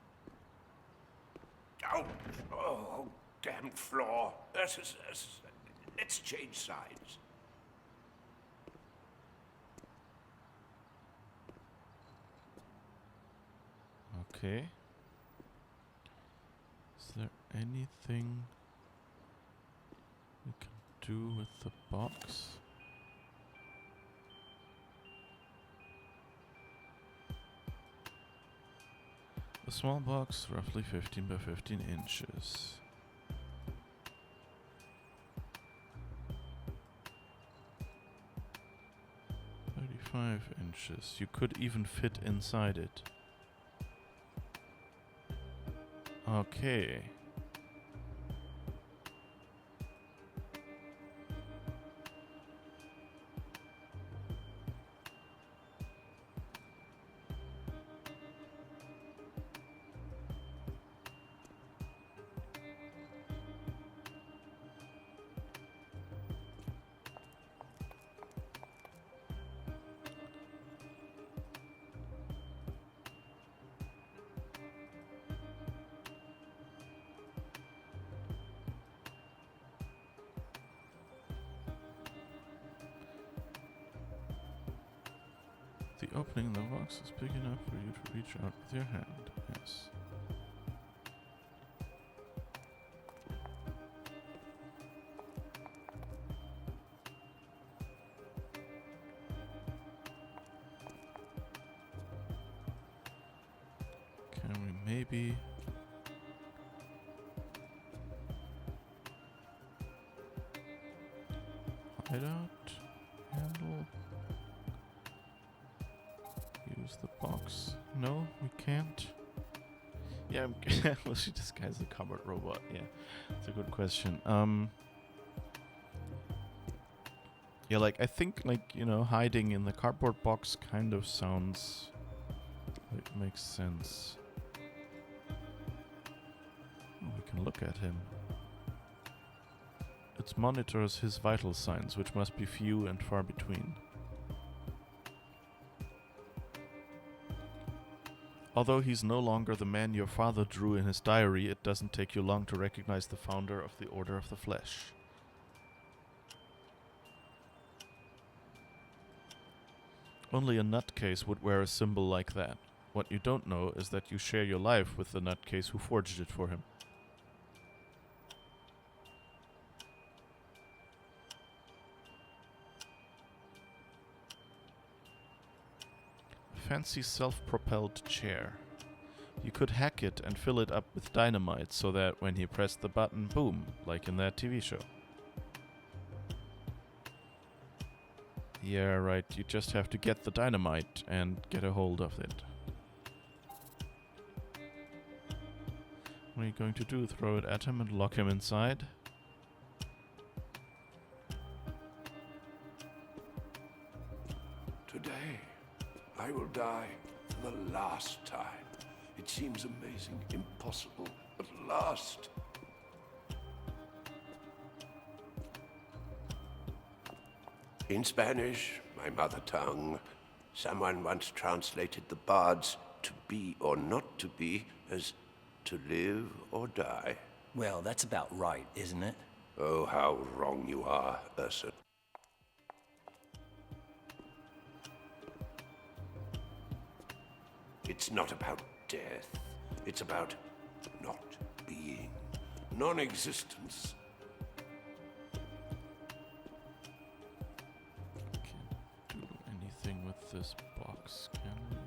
Ouch! Oh, damn floor. Let's change sides. Okay. Is there anything we can do with the box? A small box, roughly 15 by 15 inches. $35 You could even fit inside it. Okay. The opening in the box is big enough for you to reach out with your hand. Yes. Can we maybe... hideout? Handle? Use box. No, we can't. Yeah, will she disguise the cupboard robot? Yeah, it's a good question. Yeah, like, I think, like, you know, hiding in the cardboard box kind of sounds like makes sense. Oh, we can look at him. It monitors his vital signs, which must be few and far between. Although he's no longer the man your father drew in his diary, it doesn't take you long to recognize the founder of the Order of the Flesh. Only a nutcase would wear a symbol like that. What you don't know is that you share your life with the nutcase who forged it for him. A fancy self-propelled chair. You could hack it and fill it up with dynamite so that when he pressed the button, boom, like in that TV show. Yeah, right, you just have to get the dynamite and get a hold of it. What are you going to do? Throw it at him and lock him inside? Today, I will die for the last time. It seems amazing, impossible, but last. In Spanish, my mother tongue, someone once translated the bards to be or not to be as to live or die. Well, that's about right, isn't it? Oh, how wrong you are, Ursa. It's not about death. It's about not being. Non-existence. Can't do anything with this box, can we?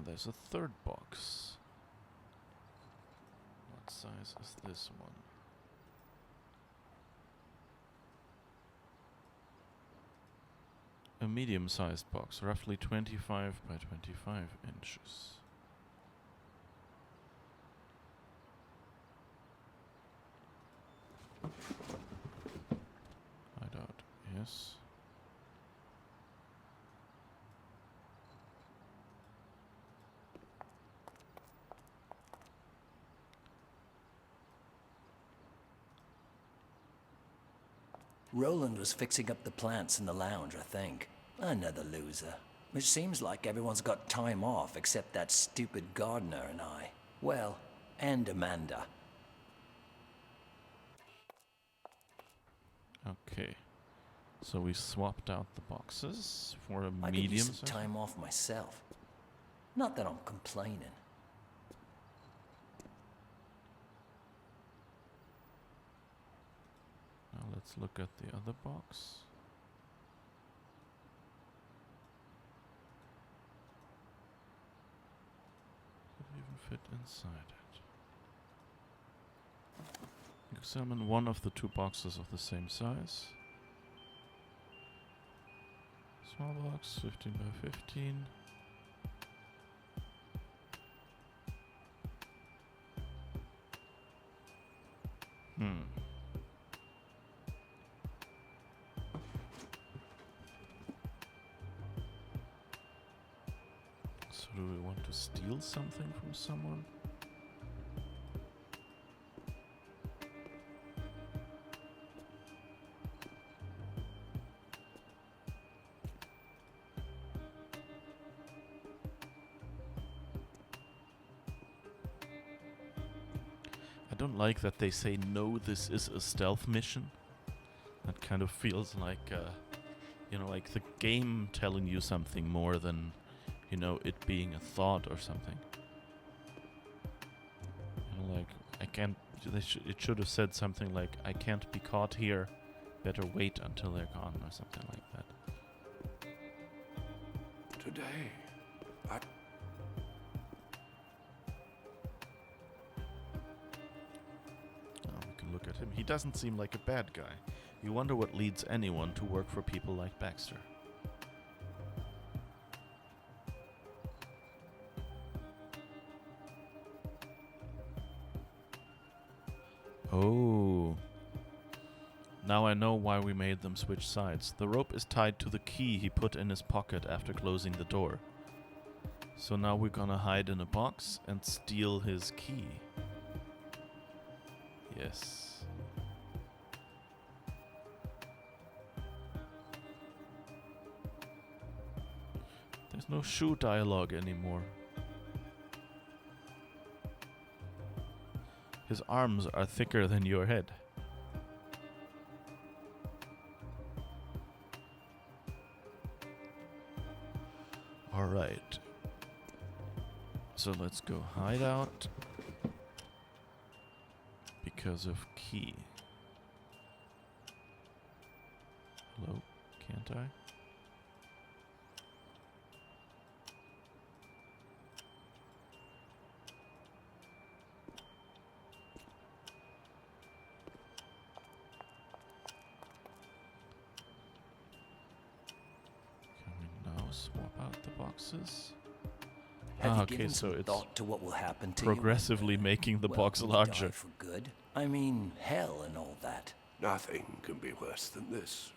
There's a third box. What size is this one? A medium-sized box, roughly 25 by 25 inches. Hideout, yes. Roland was fixing up the plants in the lounge, I think. Another loser. It seems like everyone's got time off except that stupid gardener and I. Well, and Amanda. Okay. So we swapped out the boxes for a I could use medium some size. time off myself. Not that I'm complaining. Now let's look at the other box. Could even fit inside it. Examine one of the two boxes of the same size. Small box, 15 by 15. So do we want to steal something from someone? I don't like that they say, no, this is a stealth mission. That kind of feels like, like the game telling you something more than, it being a thought or something. Like, I can't, it should have said something like, I can't be caught here, better wait until they're gone, or something like that. Today, I... We can look at him. He doesn't seem like a bad guy. You wonder what leads anyone to work for people like Baxter. Oh. Now I know why we made them switch sides. The rope is tied to the key he put in his pocket after closing the door. So now we're gonna hide in a box and steal his key. Yes. There's no shoe dialogue anymore. His arms are thicker than your head. Alright. So let's go hide out. Because of key. Hello? Can't I? Swap out the boxes. Have you okay, given so some it's thought to what will happen to progressively you when, making the well, box when you larger. die for good? I mean, hell and all that. Nothing can be worse than this.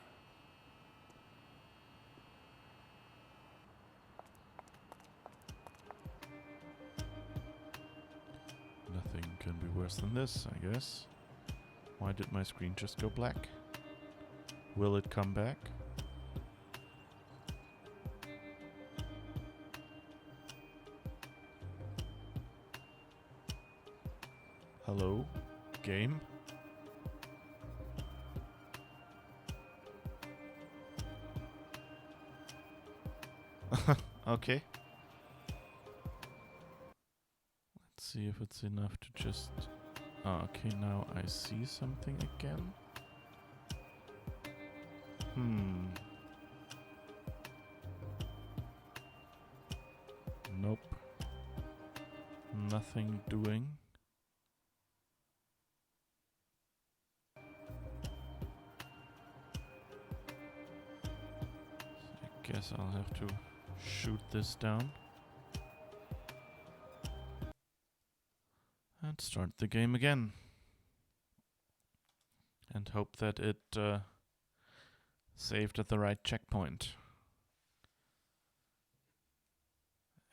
Nothing can be worse than this, I guess. Why did my screen just go black? Will it come back? Hello? Game? Okay. Let's see if it's enough to just... okay, now I see something again. Nope. Nothing doing. I guess I'll have to shoot this down. And start the game again. And hope that it saved at the right checkpoint.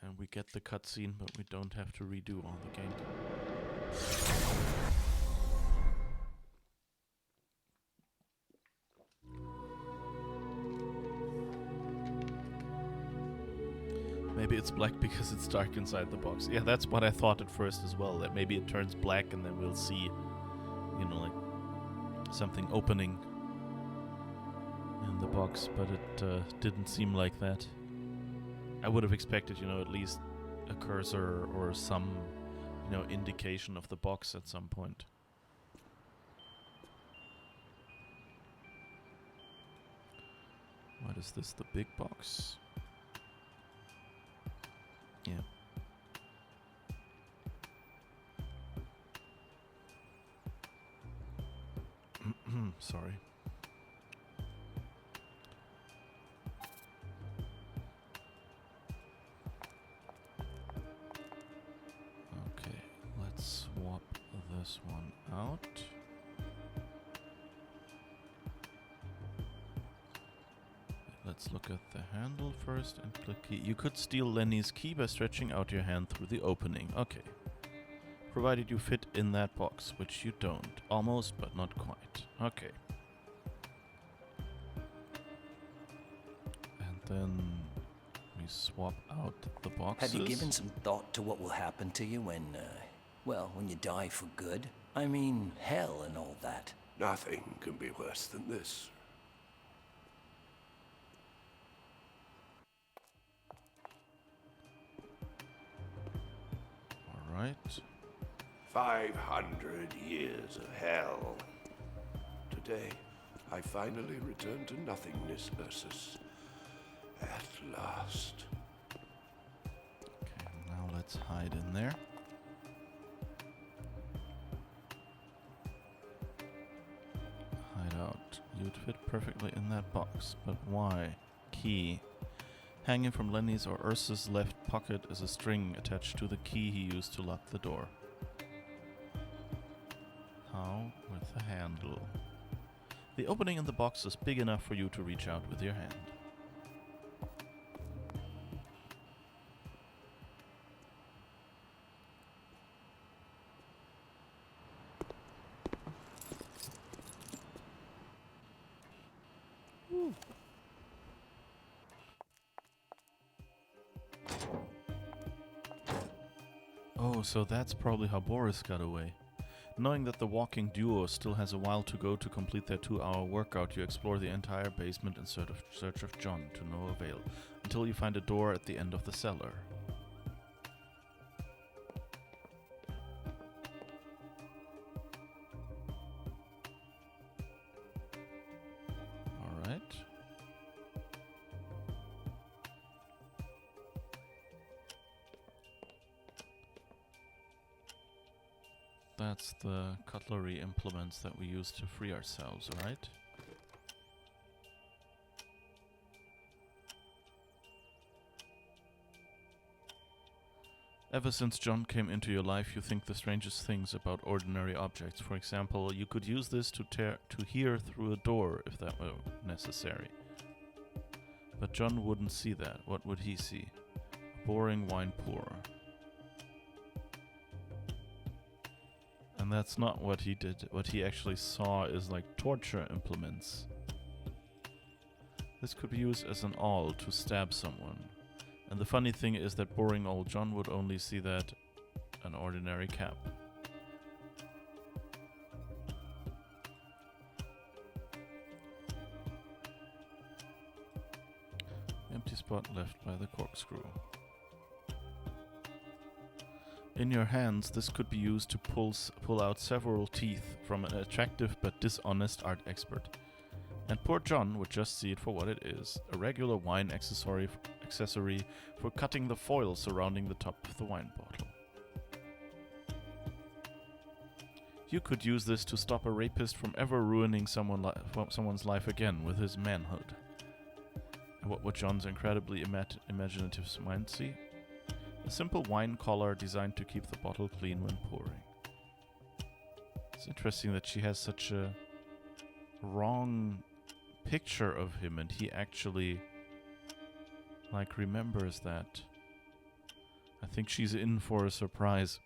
And we get the cutscene, but we don't have to redo all the game. Maybe it's black because it's dark inside the box. Yeah, that's what I thought at first as well. That maybe it turns black and then we'll see, like something opening in the box. But it didn't seem like that. I would have expected, at least a cursor or some, indication of the box at some point. What is this? The big box? Yeah. Sorry. Okay, let's swap this one out. Let's look at the handle first and click key. You could steal Lenny's key by stretching out your hand through the opening. Okay. Provided you fit in that box, which you don't. Almost, but not quite. Okay. And then we swap out the boxes. Have you given some thought to what will happen to you when, when you die for good? I mean, hell and all that. Nothing can be worse than this. All right. 500 years of hell. Today, I finally return to nothingness, Ursus. At last. Okay, now let's hide in there. Hide out. You'd fit perfectly in that box, but why? Key. Hanging from Lenny's or Ursus' left pocket is a string attached to the key he used to lock the door. How? With the handle. The opening in the box is big enough for you to reach out with your hand. Oh, so that's probably how Boris got away. Knowing that the walking duo still has a while to go to complete their 2-hour workout, you explore the entire basement in search of John, to no avail, until you find a door at the end of the cellar. Alright. That's the cutlery implements that we use to free ourselves, right? Ever since John came into your life, you think the strangest things about ordinary objects. For example, you could use this to hear through a door if that were necessary. But John wouldn't see that. What would he see? A boring wine pourer. And that's not what he did. What he actually saw is like torture implements. This could be used as an awl to stab someone. And the funny thing is that boring old John would only see that an ordinary cap. Empty spot left by the corkscrew. In your hands, this could be used to pull out several teeth from an attractive but dishonest art expert. And poor John would just see it for what it is, a regular wine accessory for cutting the foil surrounding the top of the wine bottle. You could use this to stop a rapist from ever ruining someone's life again with his manhood. And what would John's incredibly imaginative mind see? A simple wine collar designed to keep the bottle clean when pouring. It's interesting that she has such a wrong picture of him and he actually remembers that. I think she's in for a surprise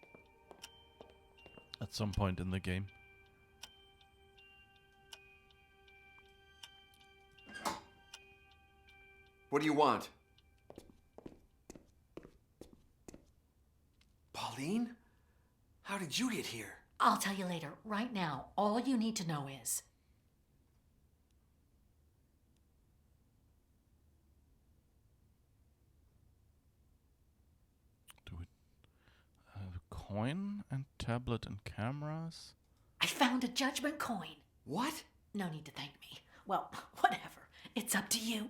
at some point in the game. What do you want? Pauline? How did you get here? I'll tell you later. Right now, all you need to know is... Do we have a coin and tablet and cameras? I found a judgment coin. What? No need to thank me. Well, whatever. It's up to you.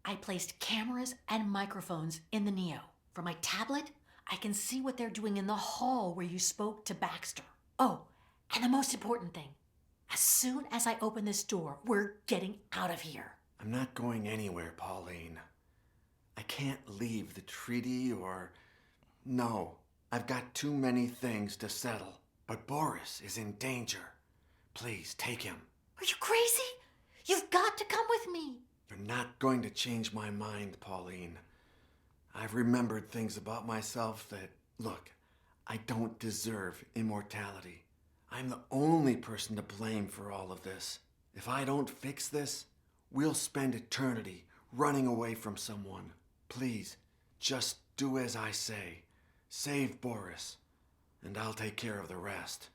I placed cameras and microphones in the Neo. From my tablet, I can see what they're doing in the hall where you spoke to Baxter. Oh, and the most important thing. As soon as I open this door, we're getting out of here. I'm not going anywhere, Pauline. I can't leave the treaty or... No, I've got too many things to settle. But Boris is in danger. Please, take him. Are you crazy? You've got to come with me. You're not going to change my mind, Pauline. I've remembered things about myself that, look, I don't deserve immortality. I'm the only person to blame for all of this. If I don't fix this, we'll spend eternity running away from someone. Please, just do as I say. Save Boris. and I'll take care of the rest.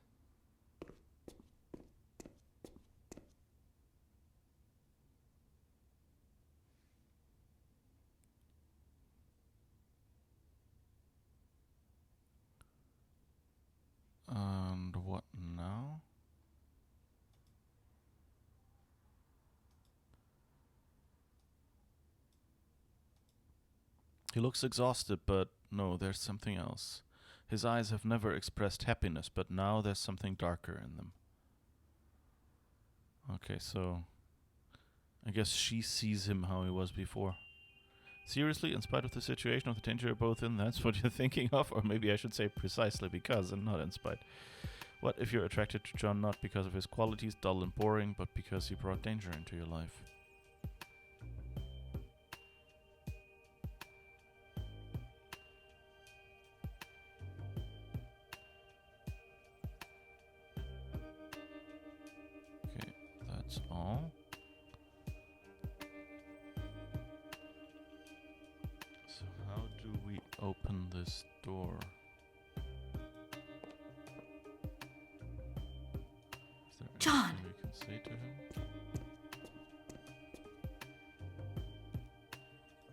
And what now? He looks exhausted, but no, there's something else. His eyes have never expressed happiness, but now there's something darker in them. Okay, so I guess she sees him how he was before. Seriously, in spite of the situation of the danger you're both in, that's what you're thinking of? Or maybe I should say precisely because and not in spite. What if you're attracted to John not because of his qualities, dull and boring, but because he brought danger into your life? Okay, that's all. So how do we open this door? Is there John! anything we can say to him?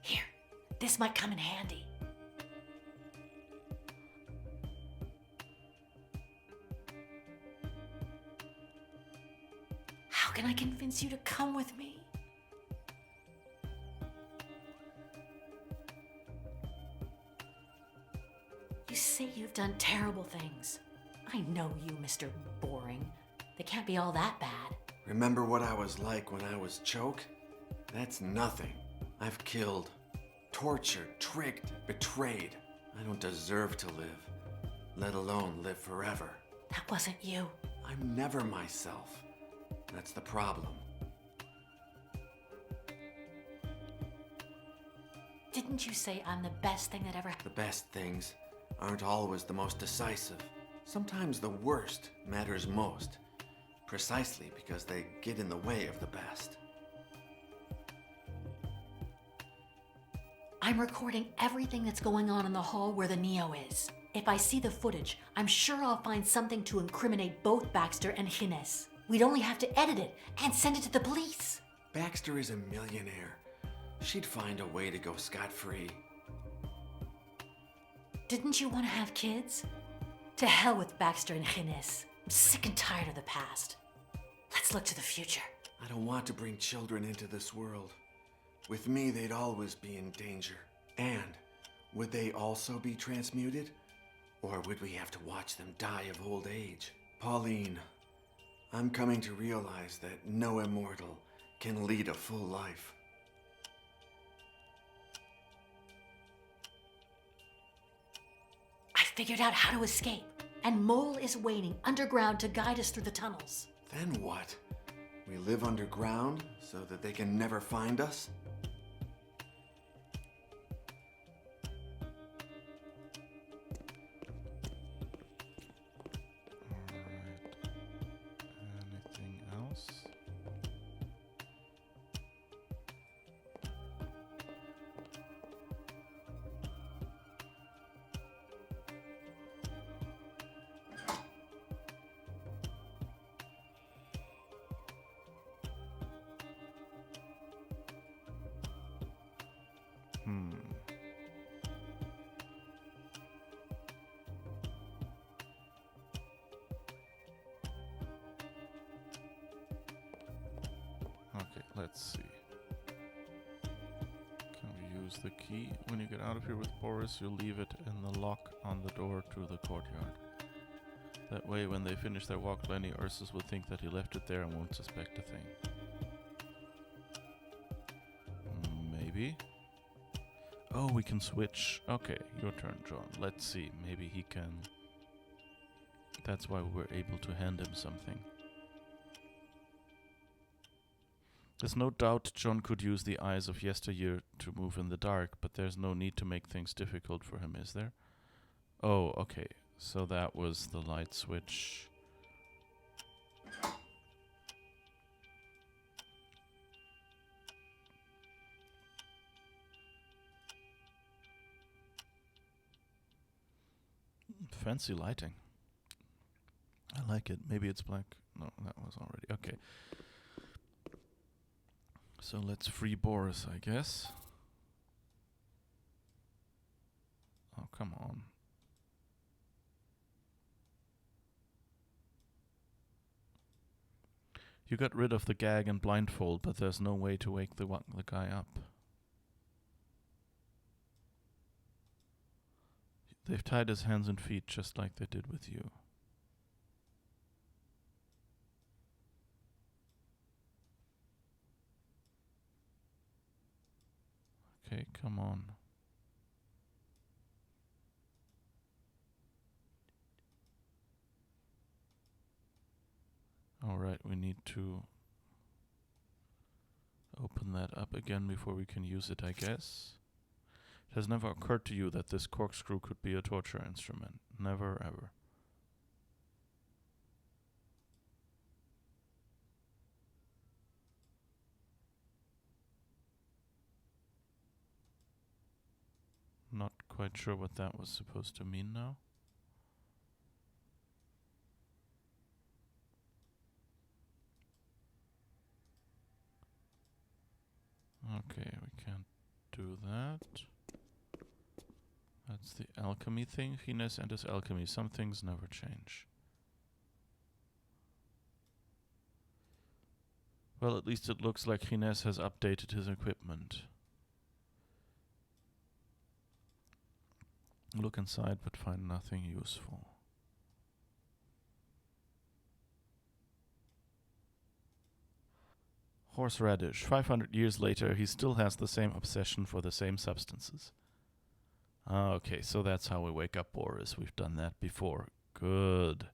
Here, this might come in handy. How can I convince you to come with me? You say you've done terrible things. I know you, Mr. Boring. They can't be all that bad. Remember what I was like when I was Choke? That's nothing. I've killed, tortured, tricked, betrayed. I don't deserve to live, let alone live forever. That wasn't you. I'm never myself. That's the problem. Didn't you say I'm the best thing that ever happened? The best things aren't always the most decisive. Sometimes the worst matters most, precisely because they get in the way of the best. I'm recording everything that's going on in the hall where the Neo is. If I see the footage, I'm sure I'll find something to incriminate both Baxter and Gines. We'd only have to edit it and send it to the police. Baxter is a millionaire. She'd find a way to go scot-free. Didn't you want to have kids? To hell with Baxter and Gines. I'm sick and tired of the past. Let's look to the future. I don't want to bring children into this world. With me, they'd always be in danger. And would they also be transmuted? Or would we have to watch them die of old age? Pauline, I'm coming to realize that no immortal can lead a full life. I figured out how to escape, and Mole is waiting underground to guide us through the tunnels. Then what? We live underground so that they can never find us? Alright. Anything else? Okay, let's see. Can we use the key? When you get out of here with Boris, you leave it in the lock on the door to the courtyard. That way, when they finish their walk, Lenny Ursus will think that he left it there and won't suspect a thing. Maybe? Oh, we can switch. Okay, your turn, John. Let's see. Maybe he can... That's why we were able to hand him something. There's no doubt John could use the eyes of yesteryear to move in the dark, but there's no need to make things difficult for him, is there? Oh, okay. So that was the light switch. Fancy lighting. I like it. Maybe it's black. No, that was already. Okay. So let's free Boris, I guess. Oh, come on. You got rid of the gag and blindfold, but there's no way to wake the guy up. They've tied his hands and feet just like they did with you. Okay, come on. Alright, we need to open that up again before we can use it, I guess. It has never occurred to you that this corkscrew could be a torture instrument. Never, ever. Not quite sure what that was supposed to mean now. Okay, we can't do that. That's the alchemy thing. Gines and his alchemy. Some things never change. Well, at least it looks like Gines has updated his equipment. Look inside, but find nothing useful. Horseradish. 500 years later, he still has the same obsession for the same substances. Ah, okay, so that's how we wake up Boris. We've done that before. Good.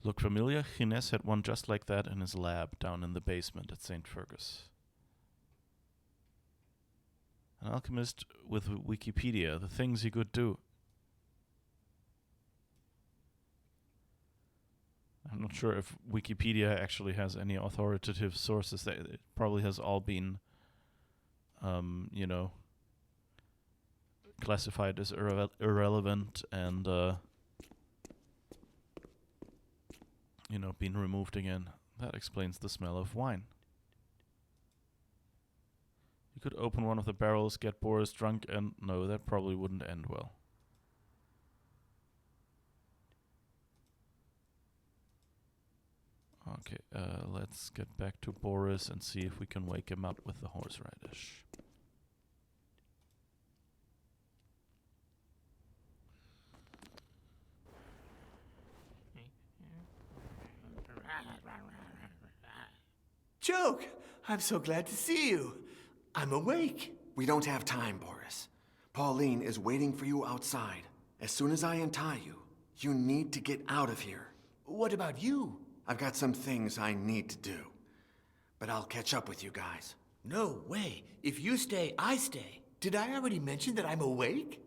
Look familiar? Gines had one just like that in his lab down in the basement at St. Fergus. An alchemist with Wikipedia. The things he could do. I'm not sure if Wikipedia actually has any authoritative sources. That it probably has all been, you know, classified as irrelevant and, you know, been removed again. That explains the smell of wine. You could open one of the barrels, get Boris drunk, and no, that probably wouldn't end well. Okay, let's get back to Boris and see if we can wake him up with the horseradish. Choke! I'm so glad to see you. I'm awake. We don't have time, Boris. Pauline is waiting for you outside. As soon as I untie you, you need to get out of here. What about you? I've got some things I need to do. But I'll catch up with you guys. No way. If you stay, I stay. Did I already mention that I'm awake?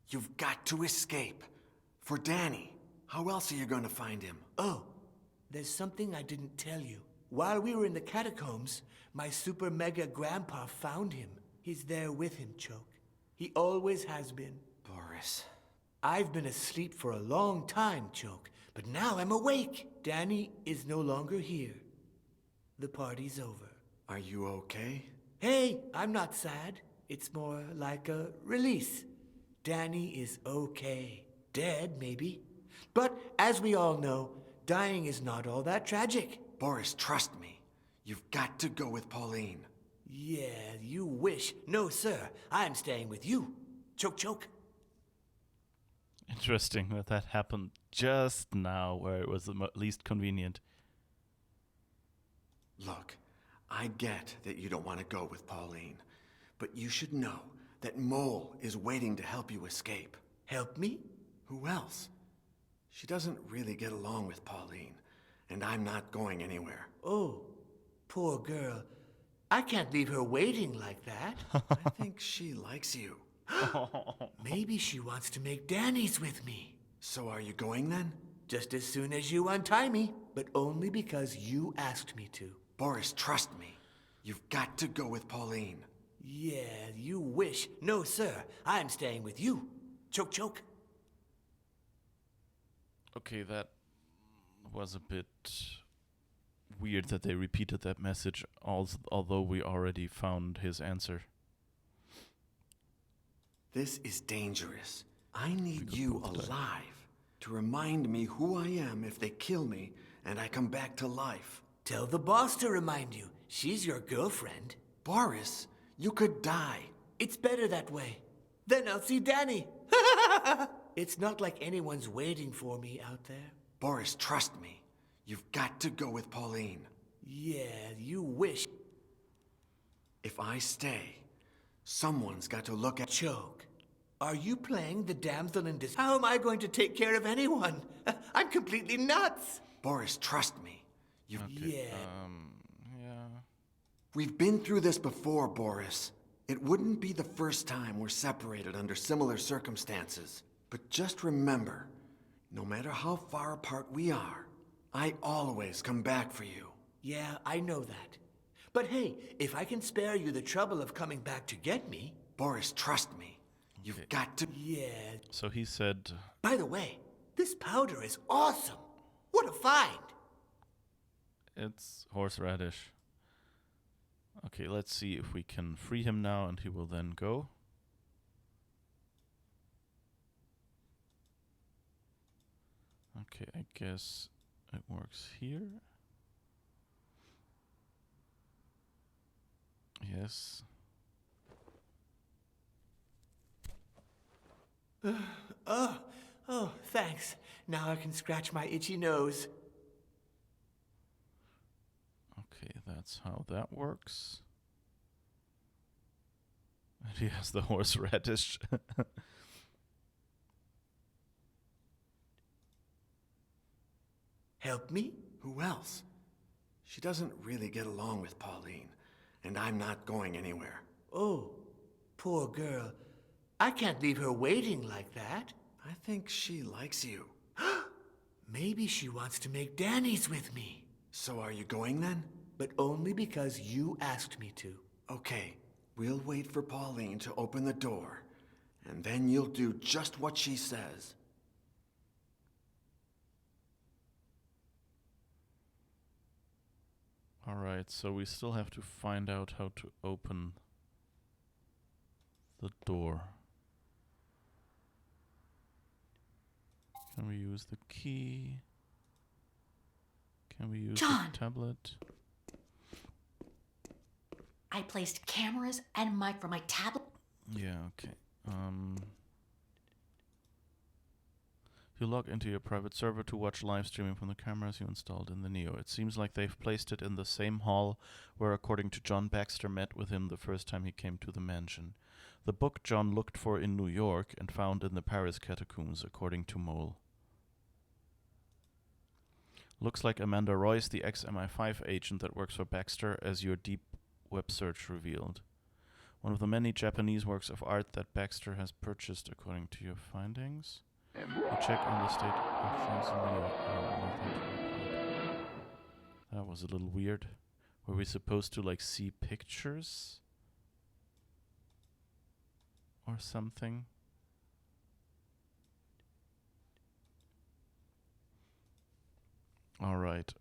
You've got to escape. For Danny. How else are you going to find him? Oh, there's something I didn't tell you. While we were in the catacombs, my super mega grandpa found him. He's there with him, Choke. He always has been. Boris. I've been asleep for a long time, Choke, but now I'm awake. Danny is no longer here. The party's over. Are you okay? Hey, I'm not sad. It's more like a release. Danny is okay. Dead, maybe. But as we all know, dying is not all that tragic. Boris, trust me. You've got to go with Pauline. Yeah, you wish. No, sir. I'm staying with you. Choke, choke. Interesting that that happened just now, where it was the least convenient. Look, I get that you don't want to go with Pauline, but you should know that Mole is waiting to help you escape. Help me? Who else? She doesn't really get along with Pauline, and I'm not going anywhere. Oh, poor girl. I can't leave her waiting like that. I think she likes you. Maybe she wants to make Danny's with me. So are you going then? Just as soon as you untie me, but only because you asked me to. Boris, trust me. You've got to go with Pauline. Yeah, you wish. No, sir. I'm staying with you. Choke, choke. Okay, that was a bit weird that they repeated that message, although we already found his answer. This is dangerous. I need could you both die. alive to remind me who I am if they kill me and I come back to life. Tell the boss to remind you. She's your girlfriend. Boris, you could die. It's better that way. Then I'll see Danny. It's not like anyone's waiting for me out there. Boris, trust me. You've got to go with Pauline. Yeah, you wish. If I stay, someone's got to look at... Choke. Are you playing the damsel in distress? How am I going to take care of anyone? I'm completely nuts. Boris, trust me. You've... Okay, Yeah. yeah. We've been through this before, Boris. It wouldn't be the first time we're separated under similar circumstances. But just remember, no matter how far apart we are, I always come back for you. Yeah, I know that. But hey, if I can spare you the trouble of coming back to get me... Boris, trust me. You've got to... Yeah. So he said, By the way, this powder is awesome. What a find. it's horseradish. Okay, let's see if we can free him now and he will then go. Okay, I guess it works here. Yes. Oh, thanks. Now I can scratch my itchy nose. Okay, that's how that works. And he has the horseradish. Help me? Who else? She doesn't really get along with Pauline, and I'm not going anywhere. Oh, poor girl. I can't leave her waiting like that. I think she likes you. Maybe she wants to make Danny's with me. So are you going then? But only because you asked me to. Okay, we'll wait for Pauline to open the door, and then you'll do just what she says. Alright, so we still have to find out how to open the door. Can we use the key? Can we use John! the tablet? I placed cameras and mic for my tablet. Yeah, okay. You log into your private server to watch live streaming from the cameras you installed in the Neo. It seems like they've placed it in the same hall where, according to John, Baxter met with him the first time he came to the mansion. The book John looked for in New York and found in the Paris catacombs, according to Mole. Looks like Amanda Royce, the ex-MI5 agent that works for Baxter, as your deep web search revealed. One of the many Japanese works of art that Baxter has purchased, according to your findings. You check on the state of things in New York. Nothing to report. That was a little weird. Were we supposed to, like, see pictures? Or something? Alright,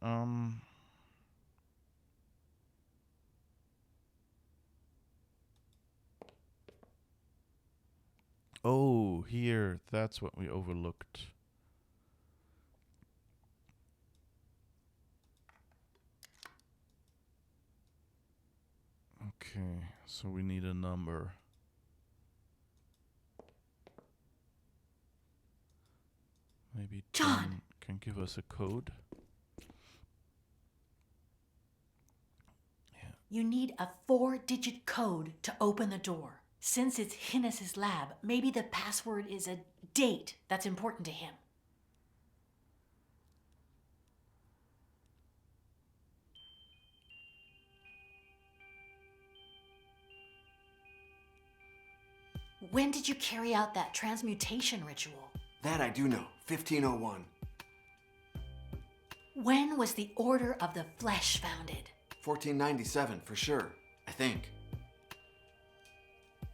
Oh, here. That's what we overlooked. Okay, so we need a number. Maybe John! John can give us a code. Yeah. You need a 4-digit code to open the door. Since it's Hinnes's lab, maybe the password is a date that's important to him. When did you carry out that transmutation ritual? That I do know. 1501. When was the Order of the Flesh founded? 1497 for sure, I think.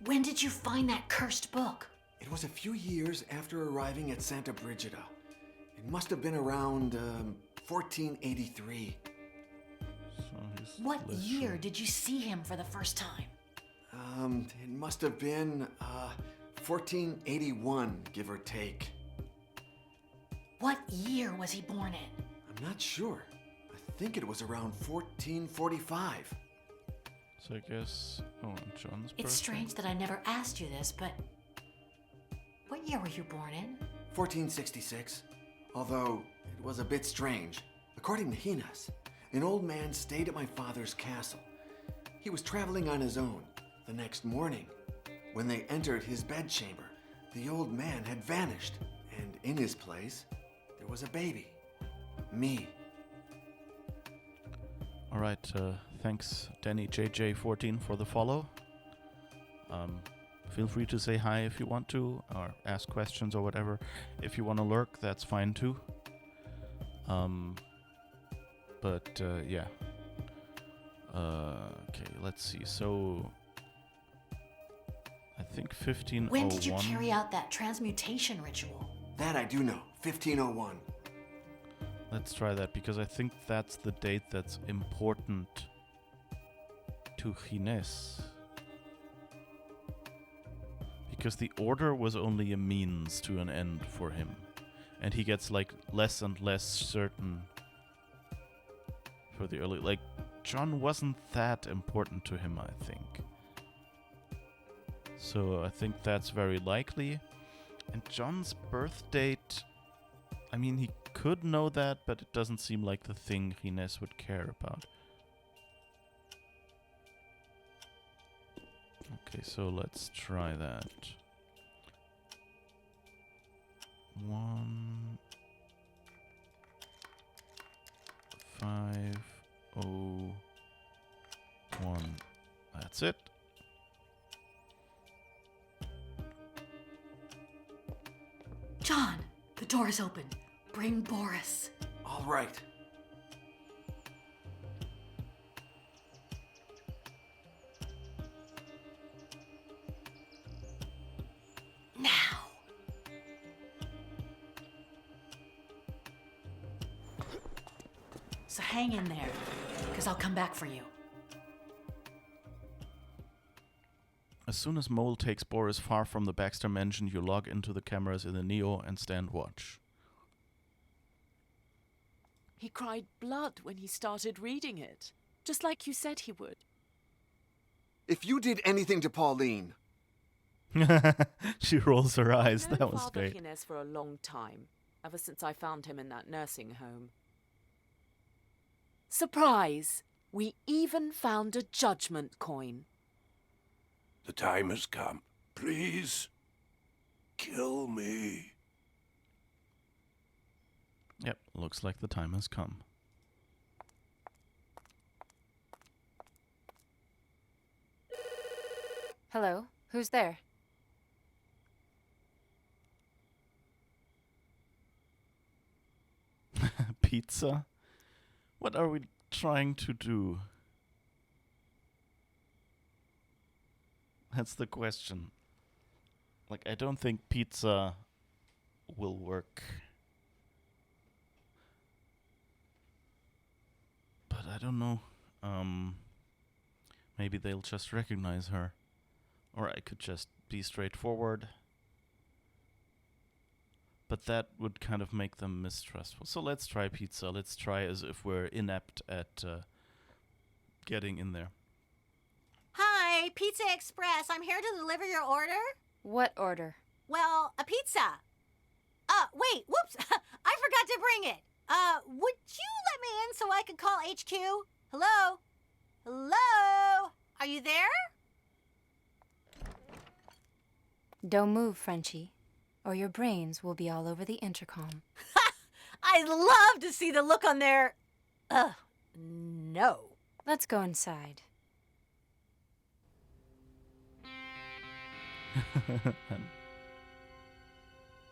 When did you find that cursed book? It was a few years after arriving at Santa Brigida. It must have been around 1483. So he's What literally- year did you see him for the first time? It must have been 1481, give or take. What year was he born in? I'm not sure. I think it was around 1445. So I guess. Oh, and John's birthday. It's strange that I never asked you this, but what year were you born in? 1466. Although it was a bit strange. According to Hines, an old man stayed at my father's castle. He was traveling on his own. The next morning, when they entered his bedchamber, the old man had vanished, and in his place, there was a baby. Me. All right. Thanks, Danny JJ14 for the follow. Feel free to say hi if you want to, or ask questions or whatever. If you want to lurk, that's fine too. But yeah. Okay, let's see. So I think 1501. When did you carry out that transmutation ritual? That I do know. 1501. Let's try that because I think that's the date that's important to Hines. Because the order was only a means to an end for him. And he gets like less and less certain for the early. Like, John wasn't that important to him, I think. So I think that's very likely. And John's birth date, I mean, he could know that, but it doesn't seem like the thing Hines would care about. Okay, so let's try that. 1 5 0 1. That's it. John, the door is open. Bring Boris. All right. Now. So hang in there, because I'll come back for you. As soon as Mole takes Boris far from the Baxter mansion, you log into the cameras in the Neo and stand watch. He cried blood when he started reading it, just like you said he would. If you did anything to Pauline, She rolls her eyes. I've known That was Father great. Hines for a long time, ever since I found him in that nursing home. Surprise! We even found a judgment coin. The time has come. Please, kill me. Yep, looks like the time has come. Hello? Who's there? Pizza? What are we trying to do? That's the question. Like, I don't think pizza will work. But I don't know. Maybe they'll just recognize her. Or I could just be straightforward. But that would kind of make them mistrustful. So let's try pizza. Let's try as if we're inept at getting in there. Hi, Pizza Express. I'm here to deliver your order. What order? Well, a pizza. Wait, whoops. I forgot to bring it. Would you let me in so I could call HQ? Hello? Hello? Are you there? Don't move, Frenchie, or your brains will be all over the intercom. I'd love to see the look on their... no. Let's go inside.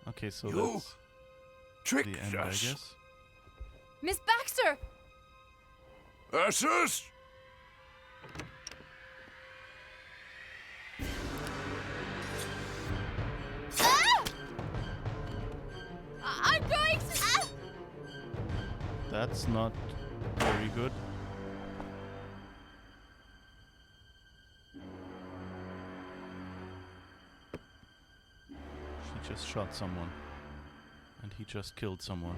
Okay, so You that's tricked the end, I us. guess. Miss Baxter! Ursus! That's not very good. She just shot someone. And he just killed someone.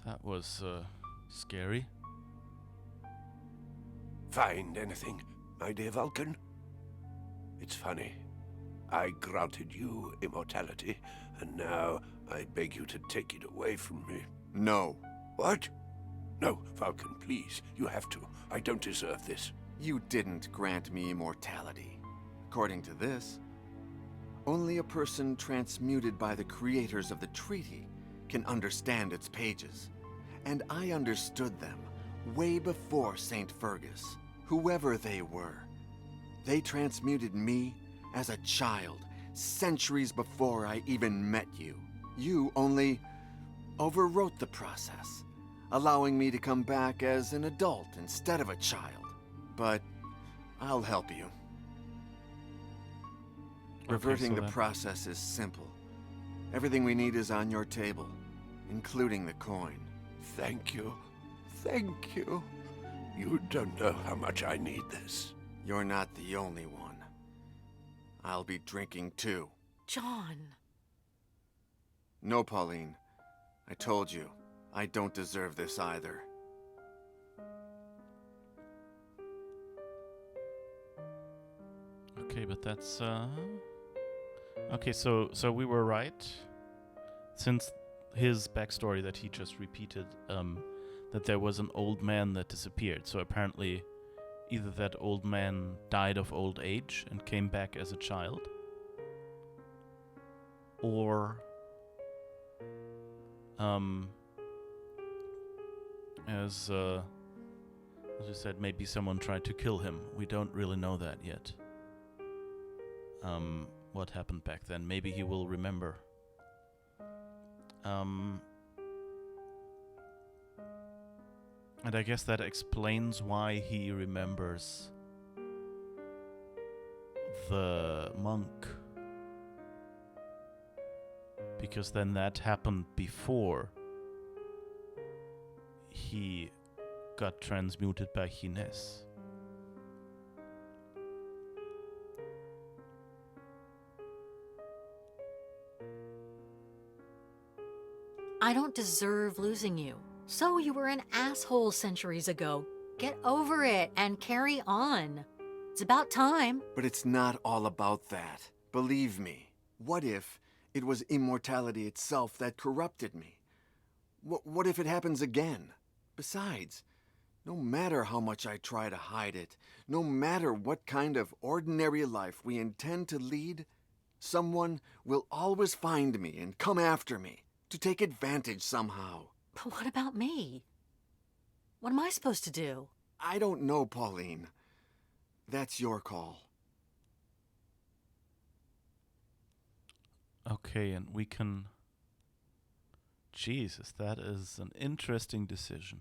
That was scary. Find anything, my dear Vulcan? It's funny. I granted you immortality, and now I beg you to take it away from me. No. What? No, Vulcan, please. You have to. I don't deserve this. You didn't grant me immortality. According to this, only a person transmuted by the creators of the treaty can understand its pages. And I understood them way before St. Fergus, whoever they were. They transmuted me as a child, centuries before I even met you. You only overwrote the process, allowing me to come back as an adult instead of a child. But I'll help you. Reverting the process is simple. Everything we need is on your table, including the coin. Thank you. Thank you. You don't know how much I need this. You're not the only one. I'll be drinking too. John. No, Pauline. I told you, I don't deserve this either. Okay, but that's okay, so we were right. Since his backstory that he just repeated, that there was an old man that disappeared. So apparently either that old man died of old age and came back as a child, or as you said, maybe someone tried to kill him. We don't really know that yet. What happened back then? Maybe he will remember. And I guess that explains why he remembers the monk. Because then that happened before he got transmuted by Hines. I don't deserve losing you. So you were an asshole centuries ago. Get over it and carry on. It's about time. But it's not all about that. Believe me. What if it was immortality itself that corrupted me? What if it happens again? Besides, no matter how much I try to hide it, no matter what kind of ordinary life we intend to lead, someone will always find me and come after me to take advantage somehow. But what about me? What am I supposed to do? I don't know, Pauline. That's your call. Okay, and we can... Jesus, that is an interesting decision.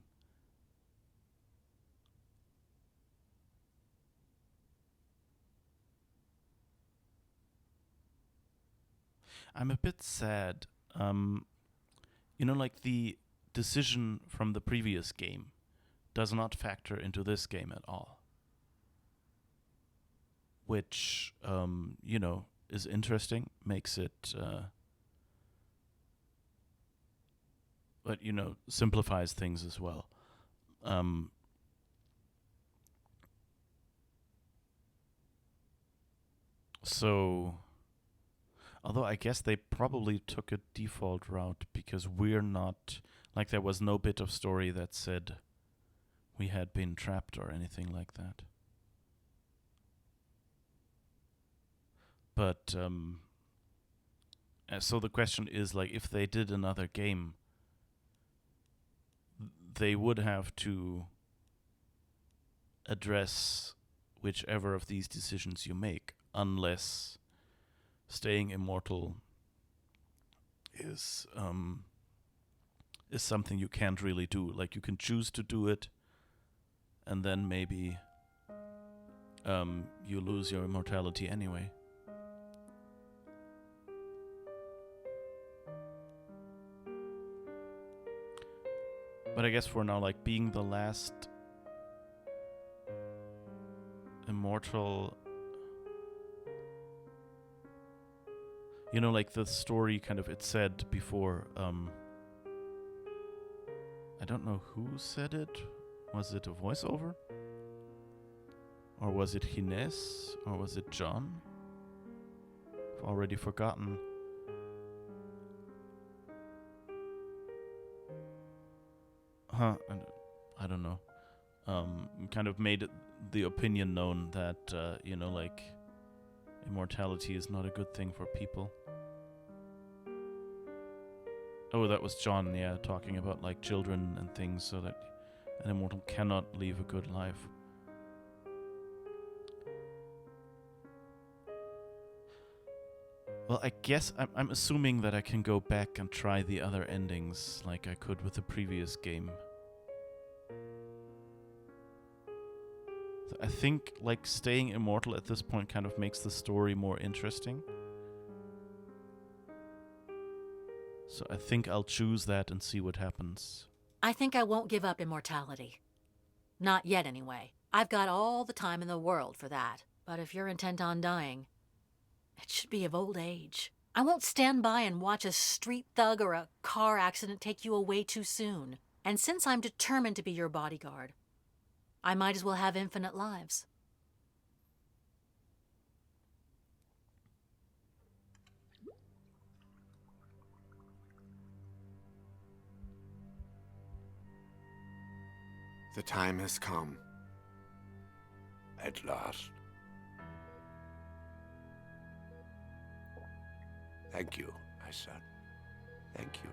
I'm a bit sad. You know, like the decision from the previous game does not factor into this game at all. Which, you know, is interesting, makes it, but, you know, simplifies things as well. So, although I guess they probably took a default route because we're not, like there was no bit of story that said we had been trapped or anything like that. But, so the question is, like, if they did another game, they would have to address whichever of these decisions you make, unless staying immortal is is something you can't really do. Like, you can choose to do it, and then maybe you lose your immortality anyway. But I guess for now, like, being the last immortal, you know, like the story kind of, it said before, I don't know who said it. Was it a voiceover? Or was it Hines? Or was it John? I've already forgotten. I don't know. Kind of made the opinion known that, you know, like, immortality is not a good thing for people. Oh, that was John, yeah, talking about, like, children and things, so that an immortal cannot live a good life. Well, I guess I'm assuming that I can go back and try the other endings like I could with the previous game. So I think, like, staying immortal at this point kind of makes the story more interesting. So I think I'll choose that and see what happens. I think I won't give up immortality. Not yet, anyway. I've got all the time in the world for that. But if you're intent on dying, it should be of old age. I won't stand by and watch a street thug or a car accident take you away too soon. And since I'm determined to be your bodyguard, I might as well have infinite lives. The time has come. At last. Thank you, my son. Thank you.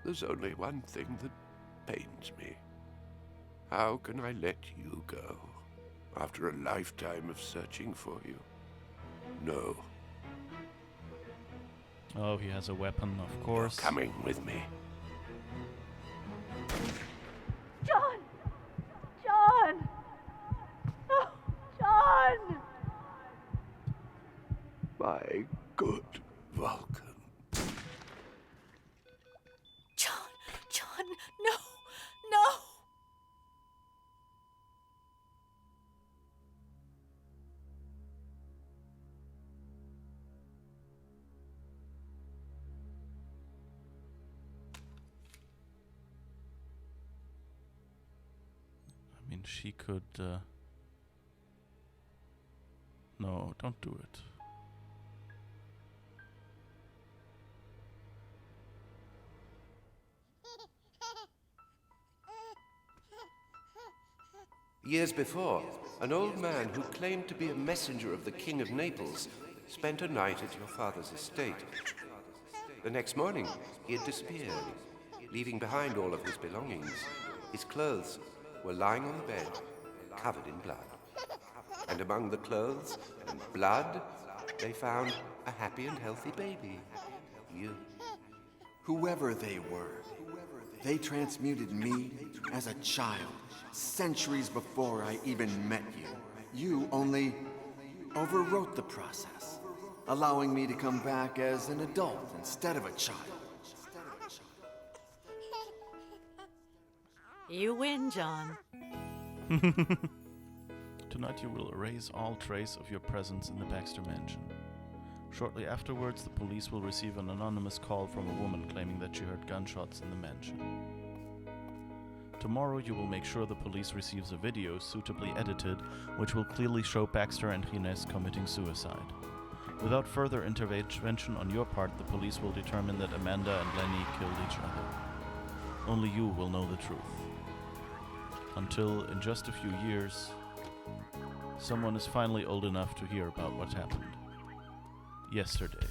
There's only one thing that pains me. How can I let you go after a lifetime of searching for you? No. Oh, he has a weapon, of course. You're coming with me. John! John! Oh, John! My good Vulcan. John, no, no! I mean, she could, No, don't do it. Years before, an old man who claimed to be a messenger of the King of Naples spent a night at your father's estate. The next morning, he had disappeared, leaving behind all of his belongings. His clothes were lying on the bed, covered in blood. And among the clothes and blood, they found a happy and healthy baby. You. Whoever they were, they transmuted me as a child, centuries before I even met you. You only overwrote the process, allowing me to come back as an adult instead of a child. You win, John. Tonight you will erase all trace of your presence in the Baxter Mansion. Shortly afterwards, the police will receive an anonymous call from a woman claiming that she heard gunshots in the mansion. Tomorrow you will make sure the police receives a video suitably edited which will clearly show Baxter and Hines committing suicide. Without further intervention on your part, the police will determine that Amanda and Lenny killed each other. Only you will know the truth. Until, in just a few years, someone is finally old enough to hear about what happened yesterday.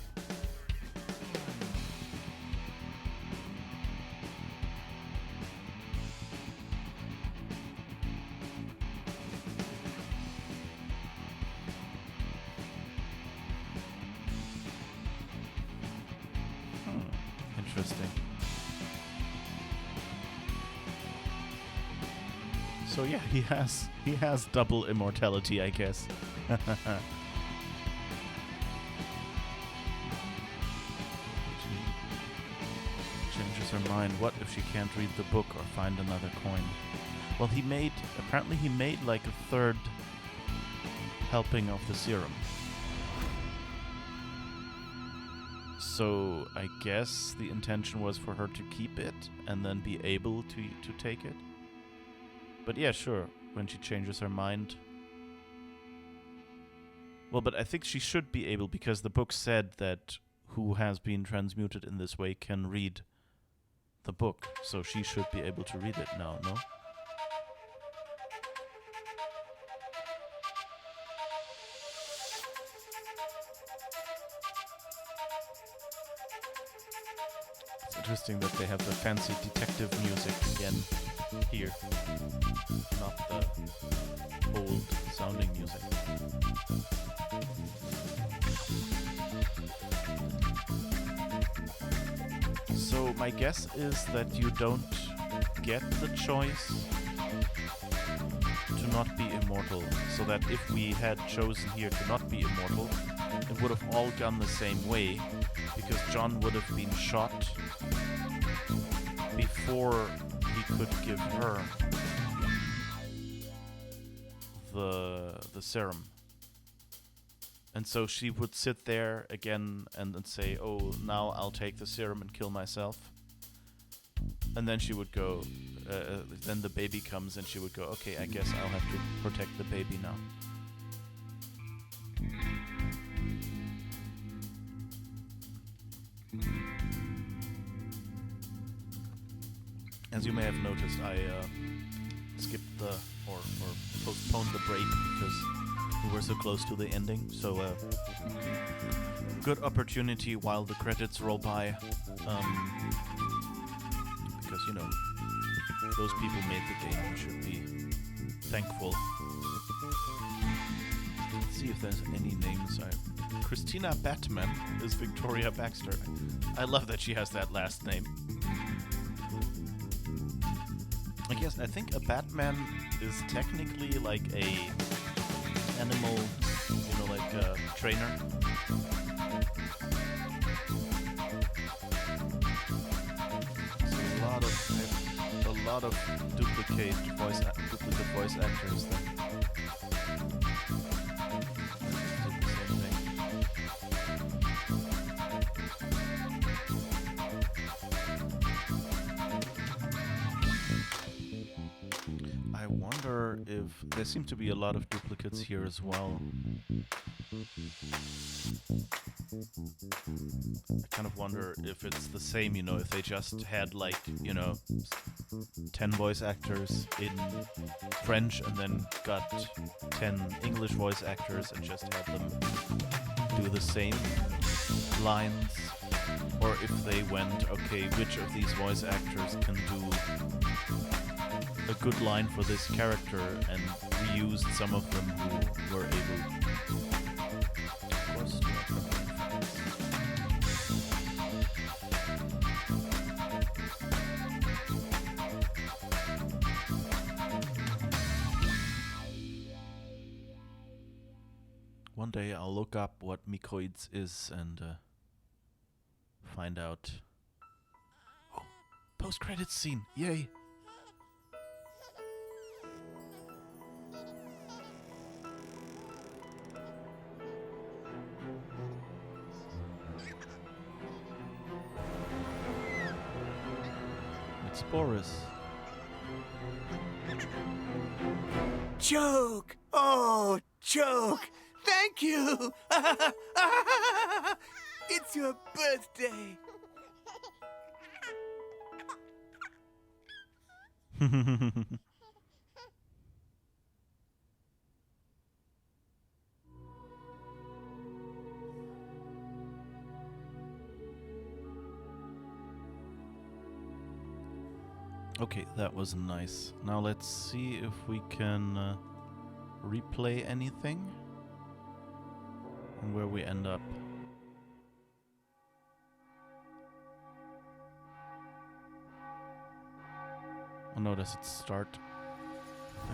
Interesting. So yeah, he has double immortality, I guess. Changes her mind. What if she can't read the book or find another coin? Well, apparently he made like a third helping of the serum. So I guess the intention was for her to keep it and then be able to take it. But yeah, sure, when she changes her mind. Well, but I think she should be able, because the book said that who has been transmuted in this way can read the book. So she should be able to read it now, no? It's interesting that they have the fancy detective music again here, not the old sounding music. So my guess is that you don't get the choice to not be immortal, so that if we had chosen here to not be immortal, it would have all gone the same way, because John would have been shot before he could give her the serum. And so she would sit there again and say, oh, now I'll take the serum and kill myself. And then she would go, then the baby comes and she would go, okay, I guess I'll have to protect the baby now. As you may have noticed, I skipped or postponed the break because we were so close to the ending. So good opportunity while the credits roll by, because you know those people made the game. We should be thankful. Let's see if there's any names. Christina Batman is Victoria Baxter. I love that she has that last name. I think a Batman is technically like a animal, you know, like a trainer. So a lot of duplicate voice actors that did the same thing. I wonder if there seem to be a lot of duplicates here as well. I kind of wonder if it's the same, you know, if they just had like, you know, 10 voice actors in French and then got 10 English voice actors and just had them do the same lines, or if they went, okay, which of these voice actors can do a good line for this character, and reused some of them who were able. Of course, one day I'll look up what mycoids is and find out. Oh, post-credits scene! Yay! It's Boris. Joke! Oh, Joke! Thank you! It's your birthday! Okay, that was nice. Now let's see if we can replay anything and where we end up. Oh no, does it start?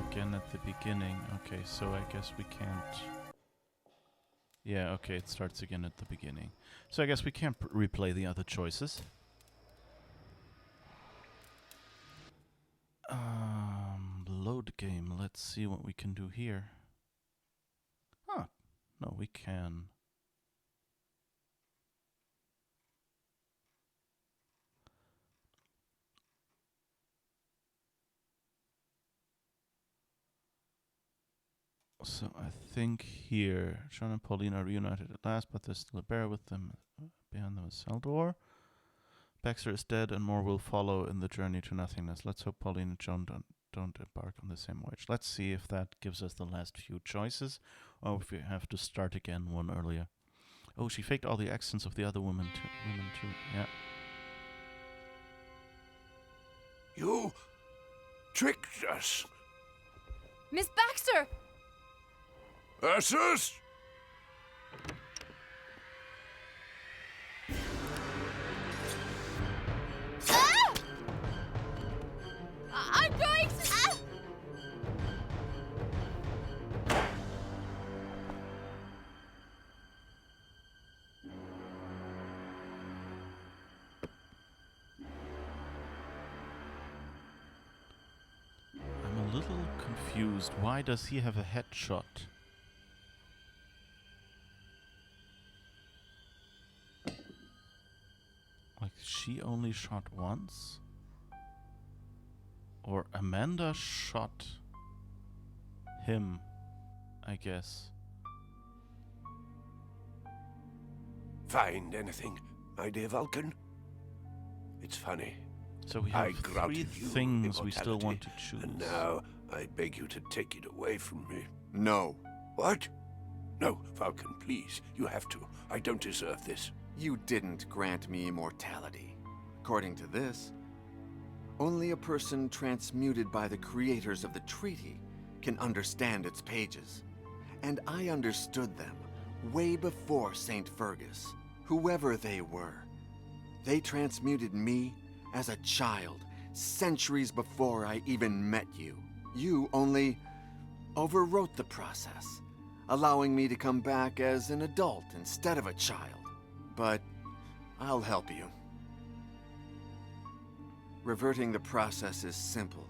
again at the beginning. Okay, so I guess we can't... Yeah, okay, it starts again at the beginning. So I guess we can't replay the other choices. Load game. Let's see what we can do here. Huh. No, we can. So I think here, John and Pauline are reunited at last, but there's still a bear with them. Behind them is Saldor. Baxter is dead, and more will follow in the journey to nothingness. Let's hope Pauline and John don't embark on the same voyage. Let's see if that gives us the last few choices, or if we have to start again one earlier. Oh, she faked all the accents of the other women too. Yeah. You tricked us. Miss Baxter! Ursus? Ah! I'm going to... Ah! I'm a little confused. Why does he have a headshot? Like, she only shot once? Or Amanda shot him, I guess. Find anything, my dear Vulcan? It's funny. So we I have three granted you things we still want to immortality, choose. And now I beg you to take it away from me. No. What? No, Vulcan, please. You have to. I don't deserve this. You didn't grant me immortality. According to this, only a person transmuted by the creators of the treaty can understand its pages. And I understood them way before St. Fergus, whoever they were. They transmuted me as a child, centuries before I even met you. You only overwrote the process, allowing me to come back as an adult instead of a child. But I'll help you. Reverting the process is simple.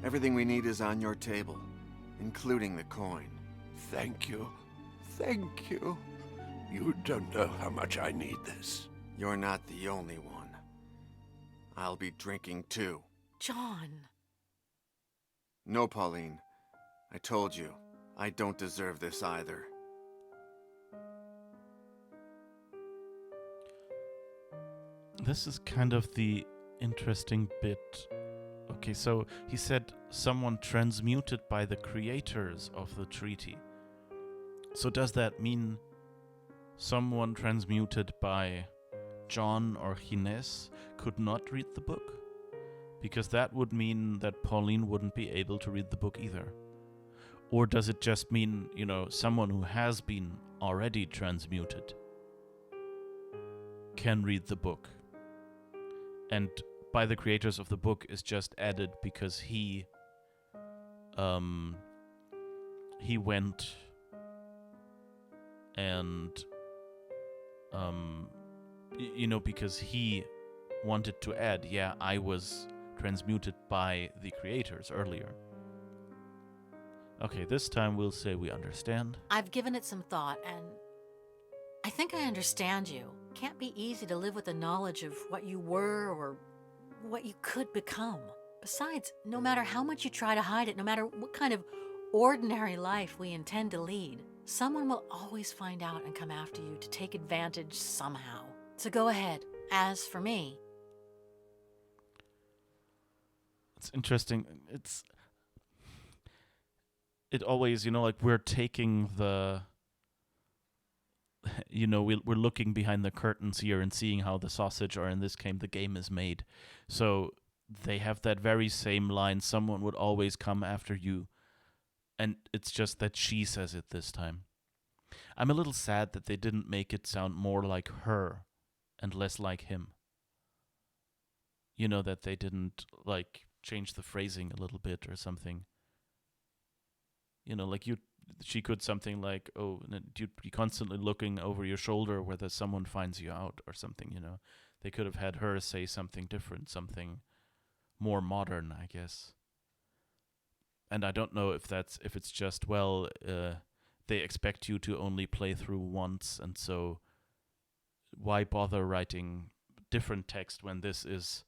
Everything we need is on your table, including the coin. Thank you. Thank you. You don't know how much I need this. You're not the only one. I'll be drinking too. John. No, Pauline. I told you, I don't deserve this either. This is kind of the interesting bit. Okay, so he said someone transmuted by the creators of the treaty. So does that mean someone transmuted by John or Ginés could not read the book? Because that would mean that Pauline wouldn't be able to read the book either. Or does it just mean, you know, someone who has been already transmuted can read the book? And by the creators of the book is just added because he went and you know, because he wanted to add, yeah, I was transmuted by the creators earlier. Okay, this time we'll say we understand. I've given it some thought, and I think I understand you. Can't be easy to live with the knowledge of what you were or what you could become. Besides, no matter how much you try to hide it, no matter what kind of ordinary life we intend to lead, someone will always find out and come after you to take advantage somehow. So go ahead. As for me... It's interesting. It always, you know, like we're taking the... You know, we're looking behind the curtains here and seeing how the sausage, or in this case, the game is made. So they have that very same line, someone would always come after you. And it's just that she says it this time. I'm a little sad that they didn't make it sound more like her and less like him. You know, that they didn't, like, change the phrasing a little bit or something. You know, like she could something like, oh, you'd be constantly looking over your shoulder whether someone finds you out or something, you know. They could have had her say something different, something more modern, I guess. And I don't know if it's just, well, they expect you to only play through once, and so why bother writing different text when this is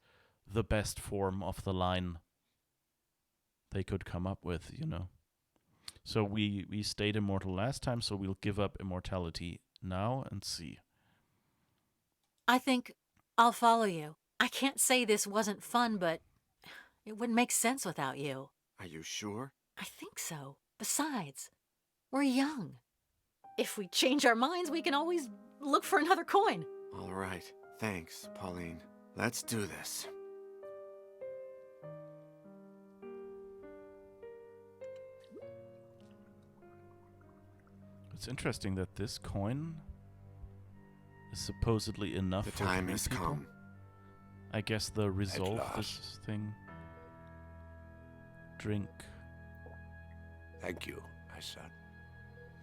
the best form of the line they could come up with, you know. So we stayed immortal last time, so we'll give up immortality now and see. I think I'll follow you. I can't say this wasn't fun, but it wouldn't make sense without you. Are you sure? I think so. Besides, we're young. If we change our minds, we can always look for another coin. All right. Thanks, Pauline. Let's do this. It's interesting that this coin is supposedly enough The for time 3 has people. come. I guess the resolve last. this thing. Drink. Thank you, my son.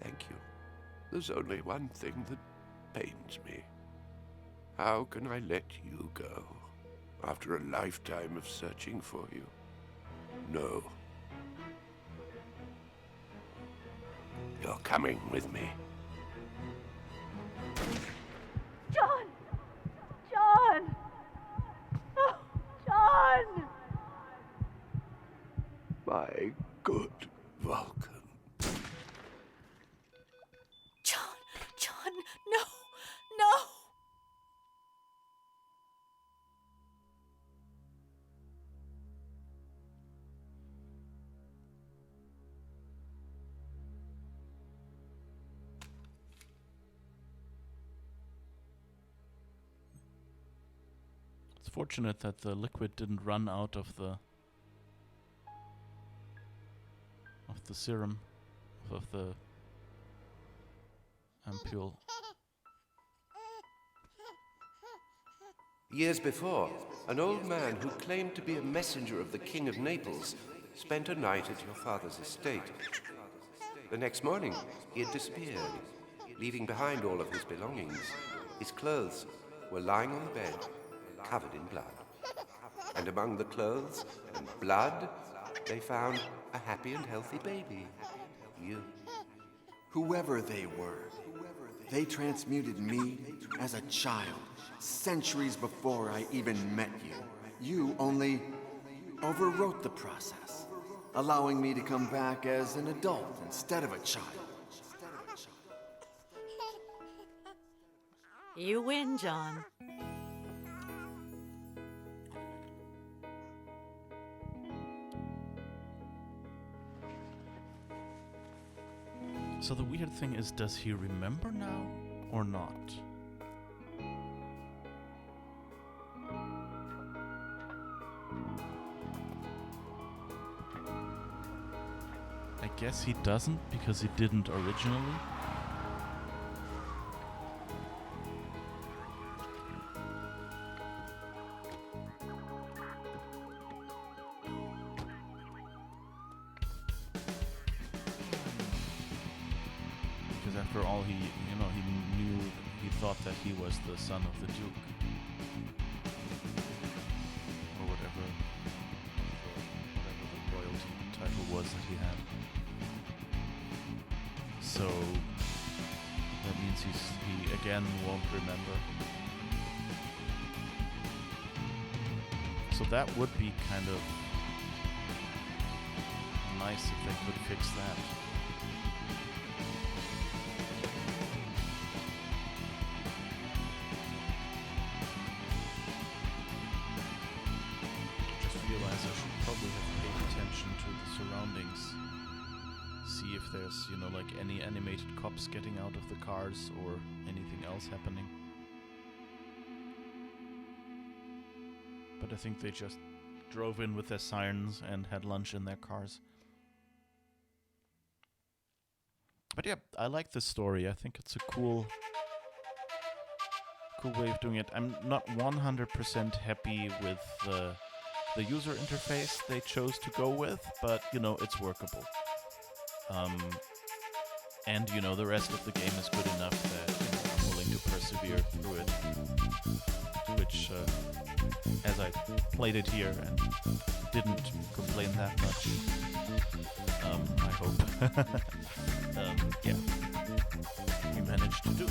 Thank you. There's only one thing that pains me. How can I let you go after a lifetime of searching for you? No. You're coming with me. John! John! Oh, John! My good Vulcan. John, no, no! It's fortunate that the liquid didn't run out of the serum, of the ampule. Years before, an old man who claimed to be a messenger of the King of Naples spent a night at your father's estate. The next morning, he had disappeared, leaving behind all of his belongings. His clothes were lying on the bed, covered in blood. And among the clothes and blood, they found a happy and healthy baby. You. Whoever they were, they transmuted me as a child, centuries before I even met you. You only overwrote the process, allowing me to come back as an adult instead of a child. You win, John. So the weird thing is, does he remember now or not? I guess he doesn't because he didn't originally. Because after all, he thought that he was the son of the Duke. Or whatever the royalty title was that he had. So that means he again won't remember. So that would be kind of nice if they could fix that. Just realize I should probably have paid attention to the surroundings. See if there's, like any animated cops getting out of the cars or anything else happening. But I think they just drove in with their sirens and had lunch in their cars. But yeah, I like this story. I think it's a cool way of doing it. I'm not 100% happy with the user interface they chose to go with, but it's workable. And, you know, the rest of the game is good enough that I'm willing to persevere through it. Which, as I played it here and didn't complain that much, I hope, yeah, we managed to do.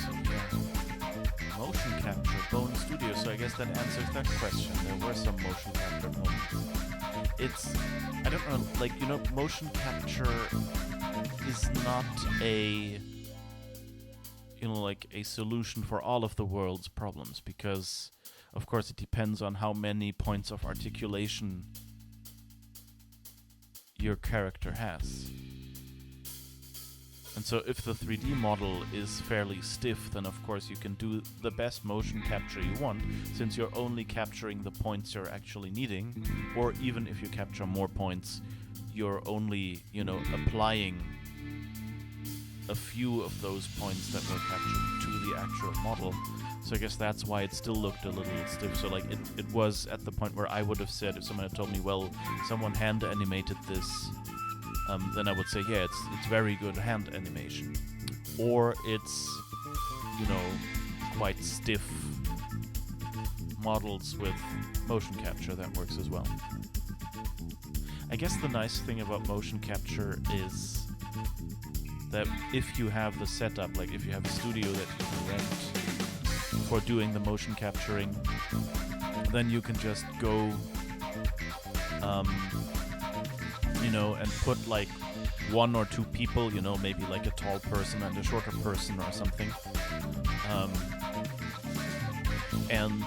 So, yeah, motion capture, Bone Studio, so I guess that answers that question. There were some motion capture moments. It's, I don't know, like, you know, motion capture is not a, you know, like a solution for all of the world's problems, because, of course, it depends on how many points of articulation your character has. And so if the 3D model is fairly stiff, then of course you can do the best motion capture you want, since you're only capturing the points you're actually needing, or even if you capture more points, you're only, you know, applying a few of those points that were captured to the actual model. So I guess that's why it still looked a little stiff. So like it was at the point where I would have said, if someone had told me, well, someone hand animated this, then I would say, yeah, it's very good hand animation. Or it's, you know, quite stiff models with motion capture, that works as well. I guess the nice thing about motion capture is that if you have the setup, like if you have a studio that you can rent for doing the motion capturing, then you can just go, you know, and put like 1 or 2 people, you know, maybe like a tall person and a shorter person or something, and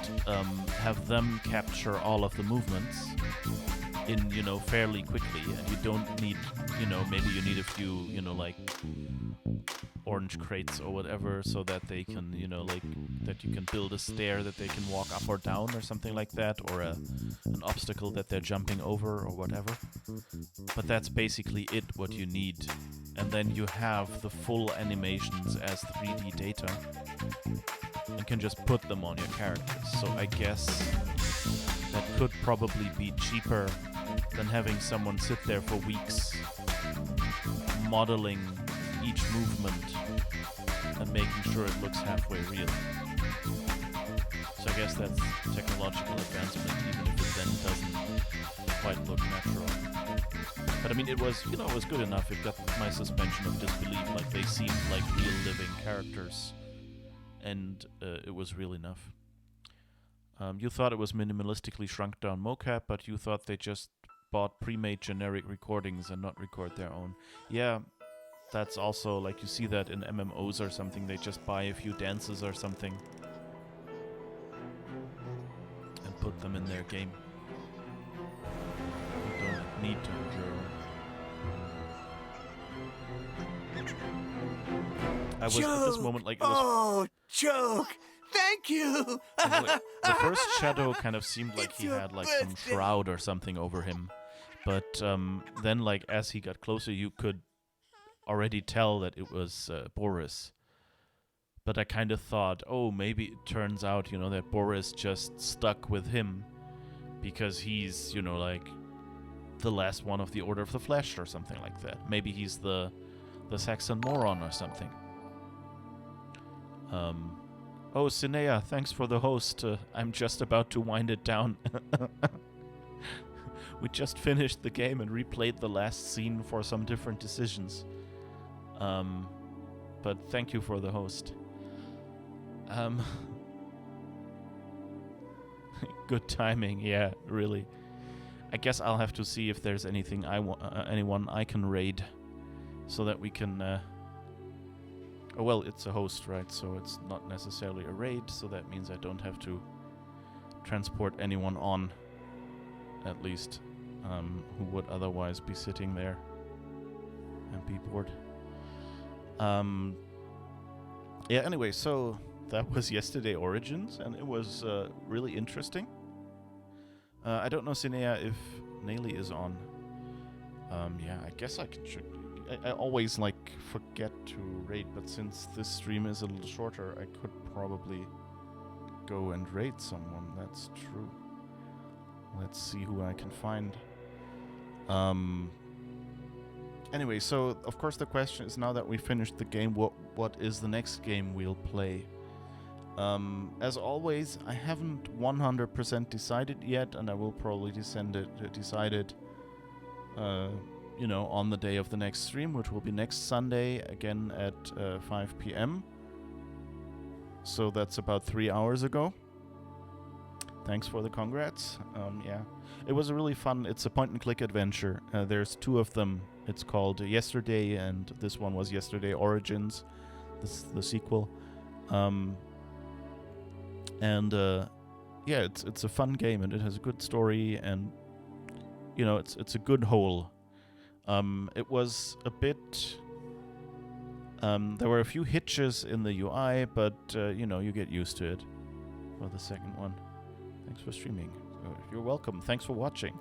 have them capture all of the movements in, you know, fairly quickly, and you don't need, you know, maybe you need a few, you know, like orange crates or whatever, so that they can, you know, like that you can build a stair that they can walk up or down or something like that, or an obstacle that they're jumping over or whatever. But that's basically it, what you need. And then you have the full animations as 3D data and can just put them on your characters. So I guess that could probably be cheaper than having someone sit there for weeks modeling each movement and making sure it looks halfway real. So I guess that's technological advancement, even if it then doesn't quite look natural. But I mean, it was, you know, it was good enough. It got my suspension of disbelief, like they seemed like real living characters, and it was real enough. You thought it was minimalistically shrunk down mocap, but you thought they just bought pre-made generic recordings and not record their own. Yeah, that's also, like, you see that in MMOs or something, they just buy a few dances or something and put them in their game. You don't need to have your own. I was at this moment like, it was... Oh, Choke! Thank you! The first shadow kind of seemed like he had like some shroud or something over him. But then, like, as he got closer, you could already tell that it was Boris. But I kind of thought, oh, maybe it turns out, you know, that Boris just stuck with him because he's, you know, like the last one of the Order of the Flesh or something like that. Maybe he's the Saxon moron or something. Oh, Sinea, thanks for the host. I'm just about to wind it down. We just finished the game and replayed the last scene for some different decisions. But thank you for the host. Good timing, yeah, really. I guess I'll have to see if there's anything anyone I can raid, so that we can. Oh, well, it's a host, right? So it's not necessarily a raid. So that means I don't have to transport anyone on, at least, who would otherwise be sitting there and be bored. Yeah, anyway, so that was yesterday Origins, and it was really interesting. I don't know, Sinea, if Nayli is on. Yeah, I guess I should. I always forget to raid, but since this stream is a little shorter, I could probably go and raid someone. That's true. Let's see who I can find. Anyway, so of course the question is, now that we finished the game, what is the next game we'll play? As always, I haven't 100% decided yet, and I will probably decide it, on the day of the next stream, which will be next Sunday, again at 5 p.m. So that's about 3 hours ago. Thanks for the congrats. Yeah, it was a really fun. It's a point-and-click adventure. There's 2 of them. It's called Yesterday, and this one was Yesterday Origins. This is the sequel. Yeah, it's a fun game, and it has a good story, and it's a good whole. It was a bit. There were a few hitches in the UI, but you get used to it. For the second one, thanks for streaming. You're welcome. Thanks for watching.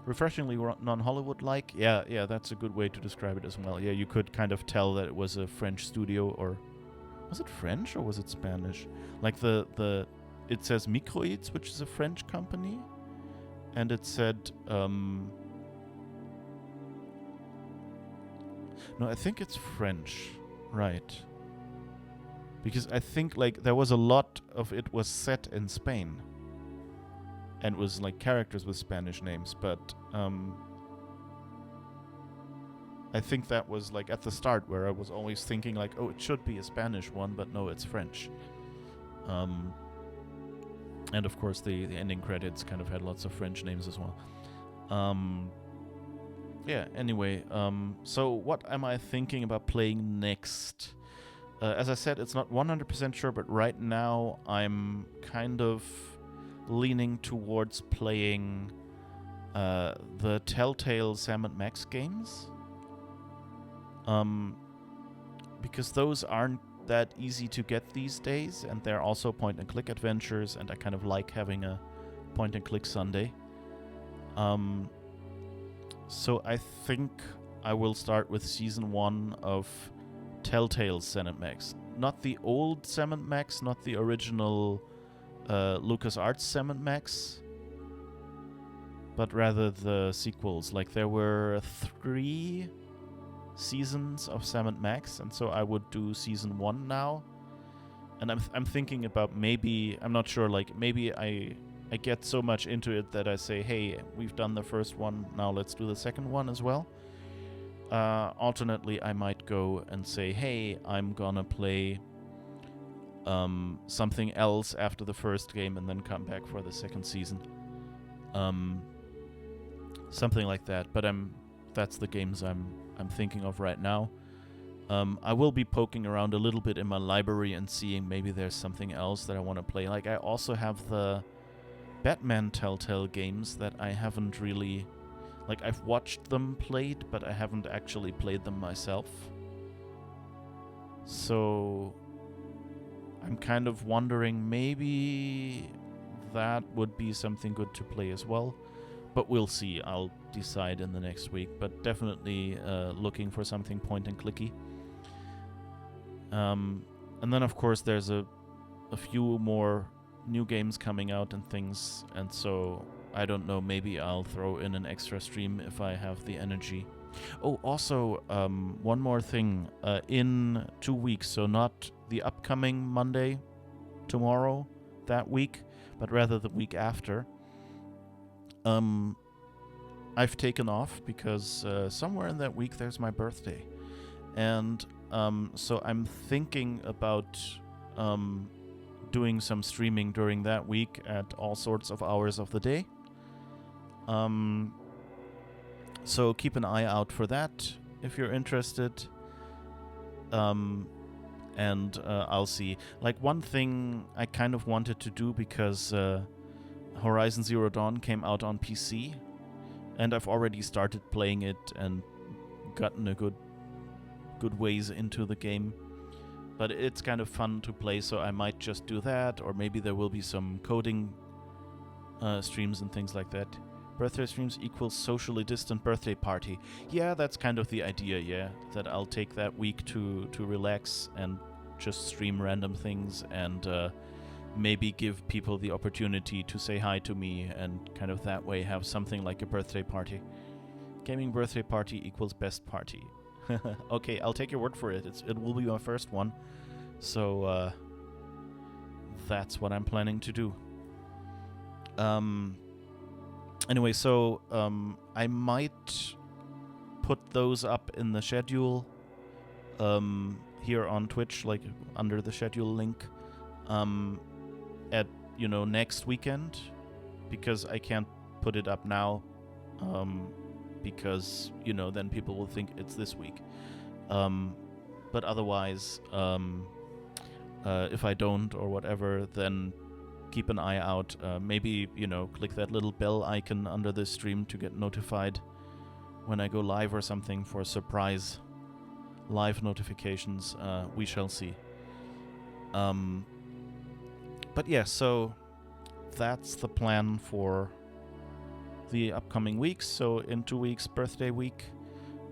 Refreshingly non-Hollywood-like. Yeah, that's a good way to describe it as well. Yeah, you could kind of tell that it was a French studio, or was it French or was it Spanish? Like it says Microids, which is a French company, and it said no, I think it's French, right? Because I think like there was a lot of it was set in Spain, and was like characters with Spanish names, but I think that was like at the start where I was always thinking like, oh, it should be a Spanish one, but no, it's French. And of course the ending credits kind of had lots of French names as well. Yeah, anyway, so what am I thinking about playing next? As I said, it's not 100% sure, but right now I'm kind of leaning towards playing the Telltale Sam & Max games. Because those aren't that easy to get these days, and they're also point-and-click adventures, and I kind of like having a point-and-click Sunday. So I think I will start with Season 1 of Telltale's Sam & Max. Not the old Sam & Max, not the original LucasArts Sam & Max, but rather the sequels. Like, there were 3 seasons of Sam & Max, and so I would do Season 1 now. And I'm thinking about maybe, I'm not sure, like, maybe I get so much into it that I say, hey, we've done the first one, now let's do the second one as well. Alternately, I might go and say, hey, I'm gonna play something else after the first game and then come back for the second season. Something like that. But that's the games I'm thinking of right now. I will be poking around a little bit in my library and seeing maybe there's something else that I want to play. Like, I also have the Batman Telltale games that I haven't really... Like, I've watched them played, but I haven't actually played them myself. So I'm kind of wondering, maybe that would be something good to play as well. But we'll see. I'll decide in the next week. But definitely looking for something point-and-clicky. And then, of course, there's a few more new games coming out and things, and so I don't know, maybe I'll throw in an extra stream if I have the energy. Oh, also, one more thing. In 2 weeks, so not the upcoming Monday, tomorrow, that week, but rather the week after, I've taken off because somewhere in that week there's my birthday. And so I'm thinking about doing some streaming during that week at all sorts of hours of the day. So keep an eye out for that if you're interested. And I'll see. Like, one thing I kind of wanted to do, because Horizon Zero Dawn came out on PC, and I've already started playing it and gotten a good ways into the game. But it's kind of fun to play, so I might just do that, or maybe there will be some coding streams and things like that. Birthday streams equals socially distant birthday party. Yeah, that's kind of the idea, yeah. That I'll take that week to relax and just stream random things and maybe give people the opportunity to say hi to me and kind of that way have something like a birthday party. Gaming birthday party equals best party. Okay, I'll take your word for it. It will be my first one. So that's what I'm planning to do. Anyway, so I might put those up in the schedule here on Twitch, like under the schedule link, at next weekend, because I can't put it up now, because then people will think it's this week. But otherwise, if I don't or whatever, then keep an eye out. Maybe click that little bell icon under the stream to get notified when I go live or something for surprise live notifications. We shall see. But yeah, so that's the plan for the upcoming weeks. So in 2 weeks, birthday week.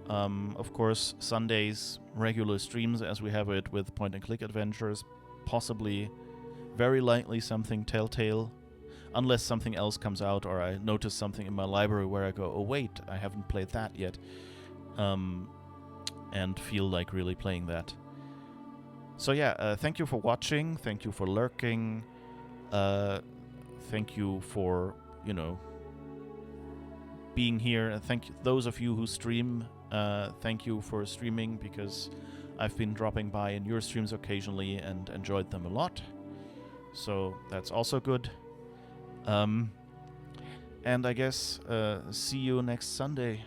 Of course, Sundays, regular streams as we have it with point-and-click adventures. Possibly, very likely something Telltale. Unless something else comes out or I notice something in my library where I go, oh wait, I haven't played that yet. And feel like really playing that. So yeah, thank you for watching. Thank you for lurking. Thank you for, being here. And thank you, those of you who stream. Thank you for streaming, because I've been dropping by in your streams occasionally and enjoyed them a lot. So that's also good. And I guess see you next Sunday.